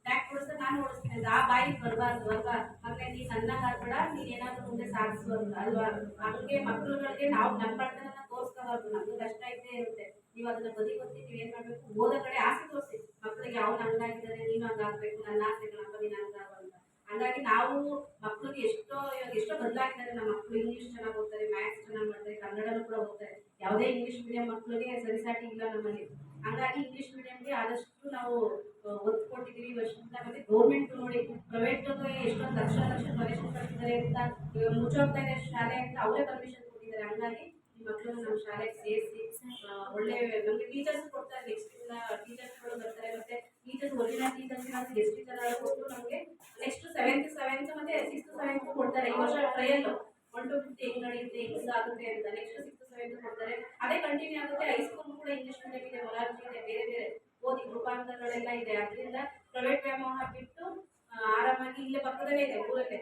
Speaker 1: ಟ್ಯಾಕ್ಟ್ ಓಡಿಸ್ತಾರೆ ನಾನು ಓಡಿಸ್ತೀನಿ ಅಂತ ಆ ಬಾಯಿಗೆ ಬರಬಾರ್ದು ಅಲ್ವಾ. ಮಕ್ಕಳೇ ನೀ ಸಣ್ಣಗೆ ಆಗ್ಬೇಡ, ನೀನ್ ಏನಾದ್ರು ಮುಂದೆ ಸಾಧಿಸುವಂತ ಅಲ್ವಾ. ಹಂಗೆ ಮಕ್ಕಳುಗಳಿಗೆ ನಾವು ನಮ್ಮ ಬಡತನ ತೋರಿಸ್ಕೋಬಾರ್ದು. ನಮ್ಗೆ ಕಷ್ಟ ಇದ್ದೇ ಇರುತ್ತೆ. ನೀವು ಅದನ್ನ ಬದಿಗೊತ್ತಿ ನೀವು ಏನ್ ಮಾಡ್ಬೇಕು, ಓದೋ ಕಡೆ ಆಸೆ ತೋರಿಸಿ. ಮಕ್ಕಳಿಗೆ ಅವ್ನು ಹಂಗಾಗಿದ್ದಾರೆ ನೀನು ಹಂಗಾಗ್ಬೇಕು, ನನ್ನ ಆಸೆಗಳಪ್ಪ ನೀನು ಹಂಗಾಗು ಅಂತ. ಹಂಗಾಗಿ ನಾವು ಮಕ್ಕಳಿಗೆ ಎಷ್ಟೋ ಬದಲಾಗಿದ್ದಾರೆ. ನಮ್ಮ ಮಕ್ಕಳು ಇಂಗ್ಲೀಷ್ ಚೆನ್ನಾಗಿ ಓದ್ತಾರೆ, ಮ್ಯಾಥ್ಸ್ ಚೆನ್ನಾಗಿ ಮಾಡ್ತಾರೆ, ಕನ್ನಡನೂ ಕೂಡ ಓದ್ತಾರೆ. ಯಾವುದೇ ಇಂಗ್ಲೀಷ್ ಮೀಡಿಯಂ ಮಕ್ಕಳಿಗೆ ಸರಿಸಾಟಿ ಇಲ್ಲ ನಮ್ಮಲ್ಲಿ. ಹಂಗಾಗಿ ಇಂಗ್ಲೀಷ್ ಮೀಡಿಯಂಗೆ ಆದಷ್ಟು ನಾವು ಒತ್ತು ಕೊಟ್ಟಿದ್ದೀವಿ ಈ ವರ್ಷದಿಂದ. ಮತ್ತೆ ಗೌರ್ಮೆಂಟ್ ನೋಡಿ ಪ್ರೈವೇಟ್ ಎಷ್ಟೊಂದು ಲಕ್ಷ ಡೊನೇಷನ್ ಕಟ್ಟಿದ್ದಾರೆ ಅಂತ ಮುಚ್ಚೋಗ್ತಾ ಇದೆ ಶಾಲೆ ಅಂತ ಅವರೇ ಪರ್ಮಿಷನ್ ಕೊಟ್ಟಿದ್ದಾರೆ. ಹಂಗಾಗಿ ಈ ಮಕ್ಕಳನ್ನ ನಮ್ಮ ಶಾಲೆಗೆ ಸೇರಿಸಿ ಒಳ್ಳೆ ನಮಗೆ ಟೀಚರ್ಸ್ ಕೊಡ್ತಾರೆ. ನೆಕ್ಸ್ಟ್ ಇಂದ ಟೀಚರ್ಸ್ಗಳು ಬರ್ತಾರೆ. ಮತ್ತೆ teachers original teachers guest teacher ಕೊಟ್ಟು ನಮಗೆ ನೆಕ್ಸ್ಟ್ 7th ಮತ್ತೆ 6th 7th ಕೊಡ್ತಾರೆ. ಈ ವರ್ಷ ಟ್ರಯಲ್ 1 to 50 ಹೆಂಗ್ ನಡೆಯುತ್ತೆ ಹೆಂಗ್ ಆಗುತ್ತೆ ಅಂತ. ನೆಕ್ಸ್ಟ್ 6th 7th ಕೊಡ್ತಾರೆ. ಅದೇ ಕಂಟಿನ್ಯೂ ಆಗುತ್ತೆ. ಹೈಸ್ಕೂಲ್ ಕೂಡ ಇಂಗ್ಲಿಷ್ ಮೀಡಿಯಂ ಇದೆ, ಮೊರಾರ್ಜಿ ಇದೆ, ಬೇರೆ ಬೇರೆ ಓದಿ ರೂಪಾಂತರಗಳೆಲ್ಲ ಇದೆ. ಅದರಿಂದ ಪ್ರೈವೇಟ್ ವ್ಯಾಮೋಹ ಬಿಟ್ಟು ಆರಾಮಾಗಿ ಇಲ್ಲೇ ಪಕ್ಕದಲ್ಲೇ ಇದೆ ಊರಲ್ಲೇ.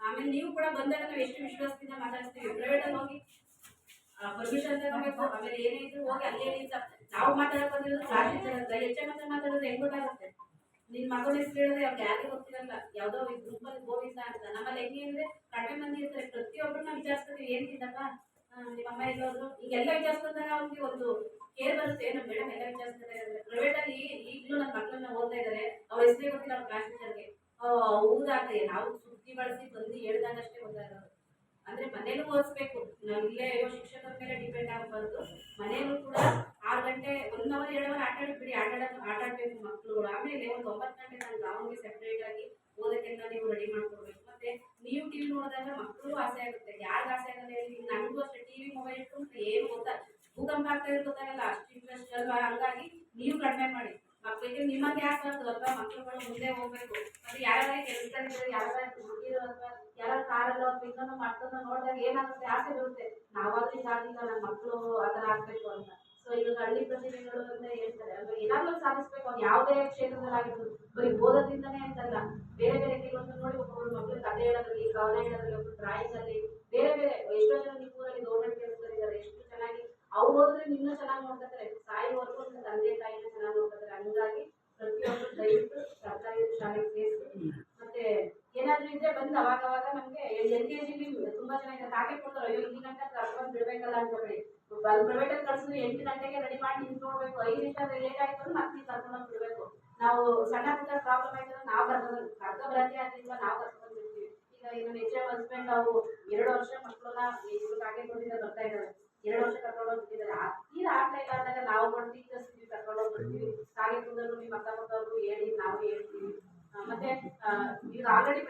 Speaker 1: ಆಮೇಲೆ ನೀವು ಕೂಡ ಬಂದಾಗ ನಾವು ಎಷ್ಟು ವಿಶ್ವಾಸದಿಂದ ಮಾತಾಡ್ತೀವಿ. ಪ್ರೈವೇಟ್ ಅಲ್ಲಿ ಹೋಗಿ ಪರ್ಮಿಷನ್ ತಗೋಬೇಕು. ಆಮೇಲೆ ಏನೇ ಇದ್ರು ಹೋಗಿ ಅಲ್ಲೇ ನಾವು ಮಾತಾಡಕ್ ಬಂದಿರೋದು ಕ್ಲಾಸ್ ಟೀಚರ್ ಅಂತ HM ಹತ್ರ ಮಾತಾಡಿದ್ರೆ ಹೆಂಗ್ ಗೊತ್ತಾಗುತ್ತೆ. ನಿನ್ ಮಗನ ಹೆಸರು ಹೇಳಿದ್ರೆ ಅವ್ರಿಗೆ ಯಾರಿಗೂ ಗೊತ್ತಿರಲ್ಲ. ಯಾವ್ದೋ ಗ್ರೂಪಲ್ಲಿ ಗೋವಿಂದ ಅಂತ. ನಮ್ಮಲ್ಲಿ ಹೆಂಗೆ ಅಂದ್ರೆ ಕಡಿಮೆ ಮಂದಿ ಇರ್ತಾರೆ. ಪ್ರತಿಯೊಬ್ಬರನ್ನ ವಿಚಾರಿಸ್ತೀವಿ ಏನ್ ತಿಂದಪ್ಪ ನಿಮ್ಮ ಅಮ್ಮ ಎಲ್ಲೋದ್ರು ಈಗೆಲ್ಲ ವಿಚಾರಿಸ್ಕೊಂಡಾಗ ಅವ್ರಿಗೆ ಒಂದು ಕೇರ್ ಬರುತ್ತೆ. ನಮ್ಮ ಮೇಡಮ್ ಎಲ್ಲ ವಿಚಾರಿಸ್ತಾರೆ. ಪ್ರೈವೇಟ್ ಅಲ್ಲಿ ಈಗಲೂ ನನ್ನ ಮಕ್ಕಳನ್ನ ಓದ್ತಾ ಇದ್ದಾರೆ. ಅವ್ರ ಹೆಸರೇ ಗೊತ್ತಿಲ್ಲ ಅವ್ರ ಕ್ಲಾಸ್ ಟೀಚರ್ಗೆ. ಹೌದಾಗ್ತದೆ ನಾವು ಸುದ್ದಿ ಬಳಸಿ ಬಂದು ಹೇಳ್ದಾಗಷ್ಟೇ ಗೊತ್ತಾಗೋದು. ಅಂದ್ರೆ ಮನೇಲೂ ಓದಿಸ್ಬೇಕು. ನಾವು ಇಲ್ಲೇ ಶಿಕ್ಷಕರ ಮೇಲೆ ಡಿಪೆಂಡ್ ಆಗಬಾರ್ದು. ಮನೇಲೂ ಕೂಡ 6 ಗಂಟೆ 1 hour 2 hour ಆಟ ಆಡ್ಬಿಡಿ. ಆಟ ಆಡ್ಬೇಕು ಮಕ್ಕಳು. ಆಮೇಲೆ ಒಂದು 9 ಗಂಟೆ ನಾನು ಅವನಿಗೆ ಸೆಪರೇಟ್ ಆಗಿ ಓದಕ್ಕೆಲ್ಲ ನೀವು ರೆಡಿ ಮಾಡ್ಕೊಡ್ಬೇಕು. ಮತ್ತೆ ನೀವು ಟಿವಿ ನೋಡಿದಾಗ ಮಕ್ಕಳು ಆಸೆ ಆಗುತ್ತೆ. ಯಾರಿಗೆ ಆಸೆ ಆಗಲ್ಲ ಹೇಳಿ. ನನಗೂ ಅಷ್ಟೇ ಟಿವಿ ಮೊಬೈಲ್ ಇಟ್ಟು ಏನು ಭೂಕಂಪ ಆಗ್ತಾ ಇರೋದು ಗೊತ್ತಾಗಲ್ಲ. ಅಷ್ಟು ಇಂಟ್ರೆಸ್ಟ್ ಅಲ್ವಾ. ಹಂಗಾಗಿ ನೀವು ಕಡಿಮೆ ಮಾಡಿ. ಮಕ್ಕಳಿಗೆ ನಿಮಗೆ ಆಸೆ ಆಗ್ತದೆ ಅಲ್ವಾ. ಮಕ್ಕಳುಗಳು ಮುಂದೆ ಹೋಗ್ಬೇಕು. ಮತ್ತೆ ಯಾರು ಕೆಲಸದಲ್ಲಿದ್ದಾರೆ ಯಾರು ಹುಡುಗಿರು ಅಥವಾ ಯಾರು ಕಾರಲ್ಲೋ ಅಥವಾ ಇನ್ನೊಂದು ಮಕ್ಕಳನ್ನ ನೋಡಿದಾಗ ಏನಾಗುತ್ತೆ ಆಸೆ ಬರುತ್ತೆ. ನಾವಾದ್ರೂ ಇದಾಗಿಲ್ಲ ನನ್ನ ಮಕ್ಕಳು ಆ ಥರ ಆಗ್ಬೇಕು ಅಂತ. ಸೊ ಈಗ ಹಳ್ಳಿ ಪ್ರತಿಭೆಗಳು ಅಂತ ಹೇಳ್ತಾರೆ ಅಲ್ವಾ. ಏನಾದ್ರೂ ಸಾಧಿಸ್ಬೇಕು. ಅವ್ರು ಯಾವುದೇ ಕ್ಷೇತ್ರದಲ್ಲಾಗಿರ್ಬೋದು. ಬರೀ ಓದೋದ್ರಿಂದನೇ ಅಂತಲ್ಲ, ಬೇರೆ ಬೇರೆ ಕೆಲವೊಂದು ನೋಡಿ ಒಬ್ಬೊಬ್ರು ಮಕ್ಕಳು ಕಥೆ ಹೇಳೋದ್ರಲ್ಲಿ, ಕವನ ಹೇಳೋದ್ರಲ್ಲಿ, ಒಬ್ಬರು ಡ್ರಾಯಿಂಗ್ ಅಲ್ಲಿ ಬೇರೆ ಬೇರೆ ಎಷ್ಟೋ ಜನ ನಿಮ್ಮ ಊರಲ್ಲಿ ಗೌರ್ಮೆಂಟ್ ಕೆಲಸದಲ್ಲಿದ್ದಾರೆ. ಎಷ್ಟು ಚೆನ್ನಾಗಿ ಅವ್ರು ಹೋದ್ರೆ ಇನ್ನೂ ಚೆನ್ನಾಗಿ ನೋಡ್ಕೊತಾರೆ. ಸಾಯಿವರೆಗೂ ತಂದೆ ತಾಯಿನ ಚೆನ್ನಾಗಿ ನೋಡ್ಕೊತಾರೆ. ಹಂಗಾಗಿ ಪ್ರತಿಯೊಬ್ಬರು ದಯವಿಟ್ಟು ಸರ್ಕಾರಿ ಶಾಲೆಗೆ ಸೇರಿಸಿ. ಮತ್ತೆ ಏನಾದ್ರೂ ಇದ್ರೆ ಬಂದು ಅವಾಗ ನಮ್ಗೆ LKG ತುಂಬಾ ಚೆನ್ನಾಗಿದೆ. ಟಾರ್ಗೆಟ್ ಕೊಡ್ತಾರೆ. ಅಯ್ಯೋ 2 ಗಂಟೆ ಕರ್ಕೊಂಡು ಬಿಡ್ಬೇಕಲ್ಲ ಅಂತ ಹೇಳಿ. ಪ್ರೈವೇಟ್ ಅಲ್ಲಿ ಕಳ್ಸಿದ್ರೆ 8 ಗಂಟೆಗೆ ರೆಡಿ ಮಾಡಿ ನಿಂತ್ಕೊಡ್ಬೇಕು. 5 ನಿಮಿಷ ಲೇಟ್ ಆಯ್ತು ಅಂದ್ರೆ ಮತ್ತೆ ಕರ್ಕೊಂಡು ಬಿಡ್ಬೇಕು. ನಾವು ಸಣ್ಣ ಪುಟ್ಟ ಪ್ರಾಬ್ಲಮ್ ಆಯ್ತು ಅಂದ್ರೆ ನಾವು ಕರ್ಕ ಬರಕ್ಕೆ ಆದ್ರಿಂದ ನಾವು ಕರ್ಕೊಂಡು ಬಿಡ್ತೀವಿ. ಈಗ ನಮ್ಮ HM ಹಸ್ಬೆಂಡ್ ಅವರು 2 ವರ್ಷ ಮಕ್ಕಳನ್ನ ಟಾರ್ಗೆಟ್ ಕೊಟ್ಟಿದ್ದಾರೆ ಬರ್ತಾ ಇದ್ದಾರೆ. 2 ವರ್ಷ ಕರ್ಕೊಂಡು ಹೋಗ್ಬಿಟ್ಟಿದ್ದಾರೆ. ತೀರಾ ಆಗ್ತಾ ಇಲ್ಲ ಅಂದಾಗ ನಾವು ಬಂದು ಟೀಚರ್ಸ್ ಕರ್ಕೊಂಡು ಹೋಗ್ಬಿಡ್ತೀವಿ. ಟಾರ್ಗೆಟ್ ಬಂದವರು ನಿಮ್ಮ ಅಕ್ಕಪಕ್ಕವ್ರಿಗೂ ಹೇಳಿ ನಾವು ಹೇಳ್ತೀವಿ. ಮತ್ತೆ ಈಗ ಆಲ್ರೆಡಿ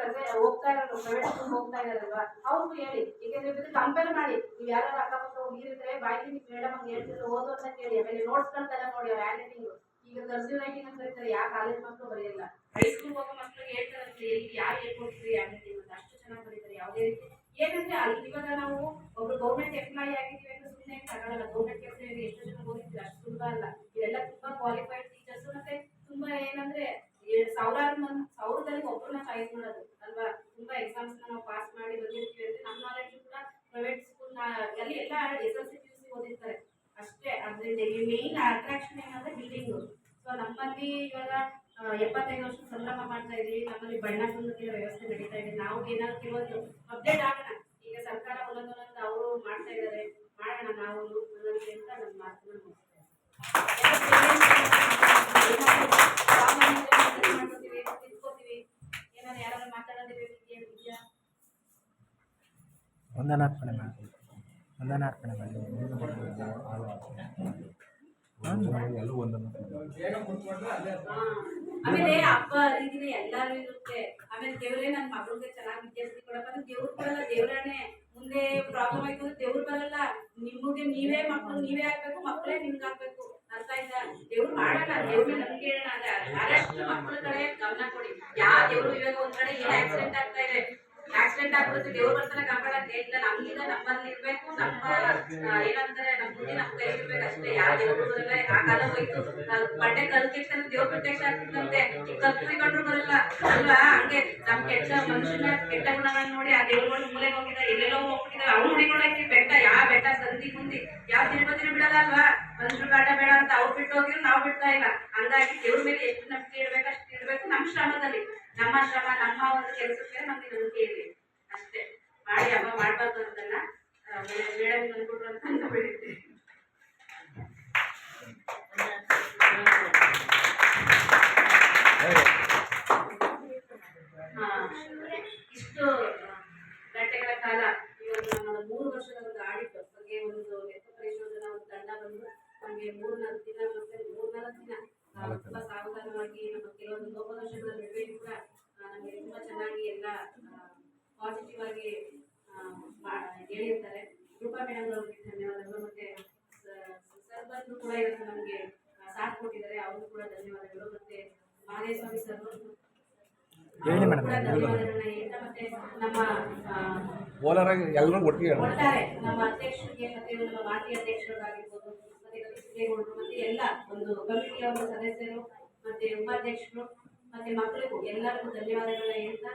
Speaker 1: ಹೋಗ್ತಾ ಇರೋರು ಪ್ರೈವೇಟ್ ಸ್ಕೂಲ್ ಹೋಗ್ತಾ ಇದಾರಲ್ವಾ ಅವ್ರಿಗೂ ಹೇಳಿ. ಏಕೆಂದ್ರೆ ಕಂಪೇರ್ ಮಾಡಿ. ನೀವು ಯಾರು ಅಕ್ಕಪಕ್ಕ ಹೋಗಿರ್ತಾರೆ ಬಾಯಿ ನೀವು ಮೇಡಮ್ ಹಂಗೆ ಹೇಳ್ತಿದ್ರು ಓದು ಅಂತ ಕೇಳಿ. ಆಮೇಲೆ ನೋಟ್ಸ್ ಕಳ್ತಾರ ನೋಡಿ ಅವ್ರ ಹ್ಯಾಂಡ್ ರೈಟಿಂಗ್ ಈಗ ಕರ್ಸಿವ್ ರೈಟಿಂಗ್ ಅಂತ ಬರೀತಾರೆ, ಯಾವ ಕಾಲೇಜ್ ಮಕ್ಕಳು ಬರೆಯಲ್ಲ. ಹೈಸ್ಕೂಲ್ ಹೋಗೋ ಮಕ್ಕಳಿಗೆ ಹೇಳ್ತಾರಂತೆ ಎಲ್ಲಿ ಯಾರು ಹೇಳ್ಕೊಡ್ತೀವಿ ಆಮೇಲೆ ಅಂತ ಅಷ್ಟು ಚೆನ್ನಾಗಿ ಬರೀತಾರೆ. ಯಾವುದೇ ರೀತಿ ಏನಂದ್ರೆ ಅಲ್ಲಿ ಇವಾಗ ನಾವು ಒಬ್ರು ಗೌರ್ಮೆಂಟ್ ಎಂಪ್ಲಾಯಿ ಆಗಿದ್ದೀವಿ ಅಂತ ಸುಮ್ಮನೆ ತಗೊಳ್ಳಲ್ಲ. ಗೌರ್ಮೆಂಟ್ ಕೆಲಸ ಎಷ್ಟು ಜನ ಓದಿರ್ತೀವಿ ಅಷ್ಟು ಸುಲಭ ಅಲ್ಲ. ಇದೆಲ್ಲ ತುಂಬಾ ಕ್ವಾಲಿಫೈಡ್ ಟೀಚರ್ಸ್ ಮತ್ತೆ ತುಂಬಾ ಏನಂದ್ರೆ ಸಾವಿರದಲ್ಲಿ ಒಬ್ಬರನ್ನ ಚಾಯ್ಸ್ ಮಾಡೋದು ಅಲ್ವಾ. ತುಂಬಾ ಎಕ್ಸಾಮ್ಸ್ ನಾವು ಪಾಸ್ ಮಾಡಿ ಬಂದಿರ್ತೀವಿ ಅಂದ್ರೆ ನಮ್ಮ ನಾಲೆಡ್ಜ್ ಕೂಡ ಪ್ರೈವೇಟ್ ಸ್ಕೂಲ್ ಅಲ್ಲಿ ಎಲ್ಲ SSLC PUC ಓದಿರ್ತಾರೆ ಅಷ್ಟೇ. ಅದರಿಂದ ಮೇನ್ ಅಟ್ರಾಕ್ಷನ್ ಏನಂದ್ರೆ ಬಿಲ್ಡಿಂಗ್. ಸೊ ನಮ್ಮಲ್ಲಿ ಇವಾಗ 75 ವರ್ಷ ಸಂಭ್ರಮ ಮಾಡ್ತಾ ಇದೀವಿ. ನಮ್ಮಲ್ಲಿ ಬಣ್ಣ ತುಂಬುತ್ತಿರೋ ವ್ಯವಸ್ಥೆ ನಡೀತಾ ಇದೆ. ನಾವು ಏನಾದ್ರು ಕೆಲವೊಂದು ಅಪ್ಡೇಟ್ ಆಗೋಣ. ಈಗ ಸರ್ಕಾರ ಒಂದೊಂದೊಂದು ಅವರು ಮಾಡ್ತಾ ಇದ್ದಾರೆ, ಮಾಡೋಣ ನಾವು ಅನ್ನೋದಕ್ಕೆ ಅಂತ ನನ್ನ ಮಾತನ್ನ ಮುಗಿಸ್ತೇನೆ. ಮಾಡ್ಕೋತೀವಿ, ತಿಳ್ಕೊತೀವಿ. ಏನಾದ್ರು ಯಾರಾದ್ರೂ ಮಾತಾಡೋದಿವೆ ವಿದ್ಯಾ
Speaker 4: ವಂದನಾರ್ಪಣೆ ಮಾಡಿ. ವಂದನಾರ್ಪಣೆ ಮಾಡಿ.
Speaker 1: ಆಮೇಲೆ ಹಬ್ಬ ಹರಿದಿನ ಎಲ್ಲಾರು ಇರುತ್ತೆ. ಆಮೇಲೆ ದೇವ್ರೇ ನನ್ನ ಮಗಳಿಗೆ ಚೆನ್ನಾಗಿ ವಿದ್ಯಾರ್ಥಿ ಕೊಡಪ್ಪ ಅಂದ್ರೆ ದೇವ್ರು ಬರಲ್ಲ. ದೇವ್ರನ್ನೇ ಮುಂದೆ ಪ್ರಾಬ್ಲಮ್ ಆಯ್ತು ಅಂದ್ರೆ ದೇವ್ರು ಬರಲ್ಲ. ನಿಮಗೆ ನೀವೇ ಮಕ್ಕಳು ನೀವೇ ಆಗ್ಬೇಕು, ಮಕ್ಕಳೇ ನಿಮ್ಗೆ ಆಗ್ಬೇಕು. ಅರ್ಥ ಆಯ್ತಾ? ದೇವ್ರು ಮಾಡಲ್ಲ. ದೇವ್ರ ನಂಬಿಕೆ ಇಡೋಣ. ಆದಷ್ಟು ಮಕ್ಕಳ ಕಡೆ ಗಮನ ಕೊಡಿ. ಯಾವ ದೇವ್ರು ಇವಾಗ ಒಂದ್ ಕಡೆ ಏನ್ ಆಕ್ಸಿಡೆಂಟ್ ಆಗ್ತಾ ಇದೆ, ಆಕ್ಸಿಡೆಂಟ್ ಆಗ್ಬಿಡುತ್ತೆ, ದೇವ್ರು ಬರ್ತಾನೆ ಕಾಪಾಡಕ್ಕೆ. ಇಲ್ಲ ನಮ್ಗೀಗ ನಮ್ಮಲ್ಲಿ ಇರ್ಬೇಕು, ನಮ್ಮ ಏನಂತಾರೆ ನಮ್ಮ ಬುದ್ಧಿ ನಮ್ಮ ಕೈ ಇರ್ಬೇಕು ಅಷ್ಟೇ. ಯಾವ ದೇವ್ರು ಬರಲ್ಲ. ಆ ಕಾಲ ಹೋಯ್ತು, ಬಂಡೆ ಕಲ್ ಕೆಟ್ಟಂದ್ರೆ ದೇವ್ರ ಪ್ರತ್ಯಕ್ಷ ಆಗ್ತಿತ್ತಂತೆ. ಈಗ ಕಲ್ತ್ಕೊಂಡ್ರು ಬರಲ್ಲ ಅಲ್ವಾ. ಹಂಗೆ ನಮ್ ಕೆಟ್ಟ ಮನುಷ್ಯನ ಕೆಟ್ಟ ಗುಣಗಳನ್ನ ನೋಡಿ ಆ ದೇವ್ರುಗಳು ಮೂಲೆ ಹೋಗಿದ್ದಾರೆ, ಎಲ್ಲೆಲ್ಲೋ ಹೋಗ್ಬಿಟ್ಟಿದ್ದಾರೆ. ಅವ್ರು ಹುಡಿಕೊಳಕ್ಕೆ ಬೆಟ್ಟ, ಯಾವ ಬೆಟ್ಟ ಸಂಧಿ ಕುಂದಿ ಯಾವ ತಿರುಪತಿನ ಬಿಡಲ್ಲ ಅಲ್ವಾ. ಮನುಷ್ಯರು ಕಾಟ ಬೇಡ ಅಂತ ಅವ್ರು ಬಿಟ್ಟು ಹೋಗಿದ್ರು ನಾವು ಬಿಡ್ತಾ ಇಲ್ಲ. ಹಂಗಾಗಿ ದೇವ್ರ ಮೇಲೆ ಎಷ್ಟು ನಂಬಿಕೆ ಇಡ್ಬೇಕು ಅಷ್ಟು ಇಡ್ಬೇಕು. ನಮ್ಮ ಶ್ರಮದಲ್ಲಿ, ನಮ್ಮ ಶ್ರಮ, ನಮ್ಮ ಒಂದು ಕೆಲಸಕ್ಕೆ ನಮ್ಗೆ ನಂಬಿಕೆ ಇರಲಿ ಅಷ್ಟೇ. ಮಾಡಿ ಹಬ್ಬ ಮಾಡ್ಬಾರ್ದು ಅಂತಲ್ಲ, ಮೇಡಮ್ ಅಂದ್ಬಿಟ್ರು ಅಂತ ಅಂದ್ಬಿಡ್ತೀವಿ. ಇಷ್ಟು ಗಂಟೆಗಳ ಕಾಲ ಈ ಒಂದು ನಮ್ಮ 3 ವರ್ಷದ ಒಂದು ಆಡಿಟ್ ಬಗ್ಗೆ ಒಂದು ಲೆಕ್ಕ ಪರಿಶೋಧನಾ ಒಂದು ತಂಡ ಬಂದು ನಮಗೆ 3-4 ದಿನ ಮತ್ತೆ 3-4 ದಿನ ತುಂಬಾ ಸಾವಧಾನವಾಗಿ ನಮ್ಮ ಕೆಲವೊಂದು ಲೋಪದೋಷಗಳ ನಡುವೆ ಕೂಡ ನಮಗೆ ತುಂಬಾ ಚೆನ್ನಾಗಿ ಎಲ್ಲ ಪಾಸಿಟಿವ್ ಆಗಿ ಹೇಳಿರ್ತಾರೆ. ರೂಪಾ ಮೇಡಮ್ ಅವರಿಗೆ ಧನ್ಯವಾದಗಳು. ಮತ್ತೆ ಸರ್ ಬಂದು ಕೂಡ ಇವತ್ತು ನಮಗೆ ಸಾಥ್ ಕೊಟ್ಟಿದ್ದಾರೆ, ಅವ್ರಿಗೂ ಕೂಡ ಧನ್ಯವಾದಗಳು. ಮತ್ತೆ ಮಾದೇಸ್ವಾಮಿ ಸರ್
Speaker 4: ಹೇಳಿ ಮೇಡಮ್.
Speaker 1: ಧನ್ಯವಾದಗಳನ್ನ ಹೇಳ್ತಾ ಮತ್ತೆ ನಮ್ಮ
Speaker 3: ಎಲ್ಲರೂ ಒಟ್ಟಿಗೆ
Speaker 1: ಒಟ್ಟಾರೆ ನಮ್ಮ ಅಧ್ಯಕ್ಷರಿಗೆ ಮತ್ತೆ ನಮ್ಮ ಮಾಜಿ ಅಧ್ಯಕ್ಷರಾಗಿರ್ಬೋದು ಮತ್ತೆ ಗವಿಸಿದ್ದೇಗೌಡರು ಮತ್ತೆ ಎಲ್ಲ ಒಂದು ಕಮಿಟಿಯ ಒಂದು ಸದಸ್ಯರು ಮತ್ತೆ ಉಪಾಧ್ಯಕ್ಷರು ಮತ್ತೆ ಮಕ್ಕಳಿಗೂ ಎಲ್ಲರಿಗೂ ಧನ್ಯವಾದಗಳನ್ನ ಹೇಳ್ತಾ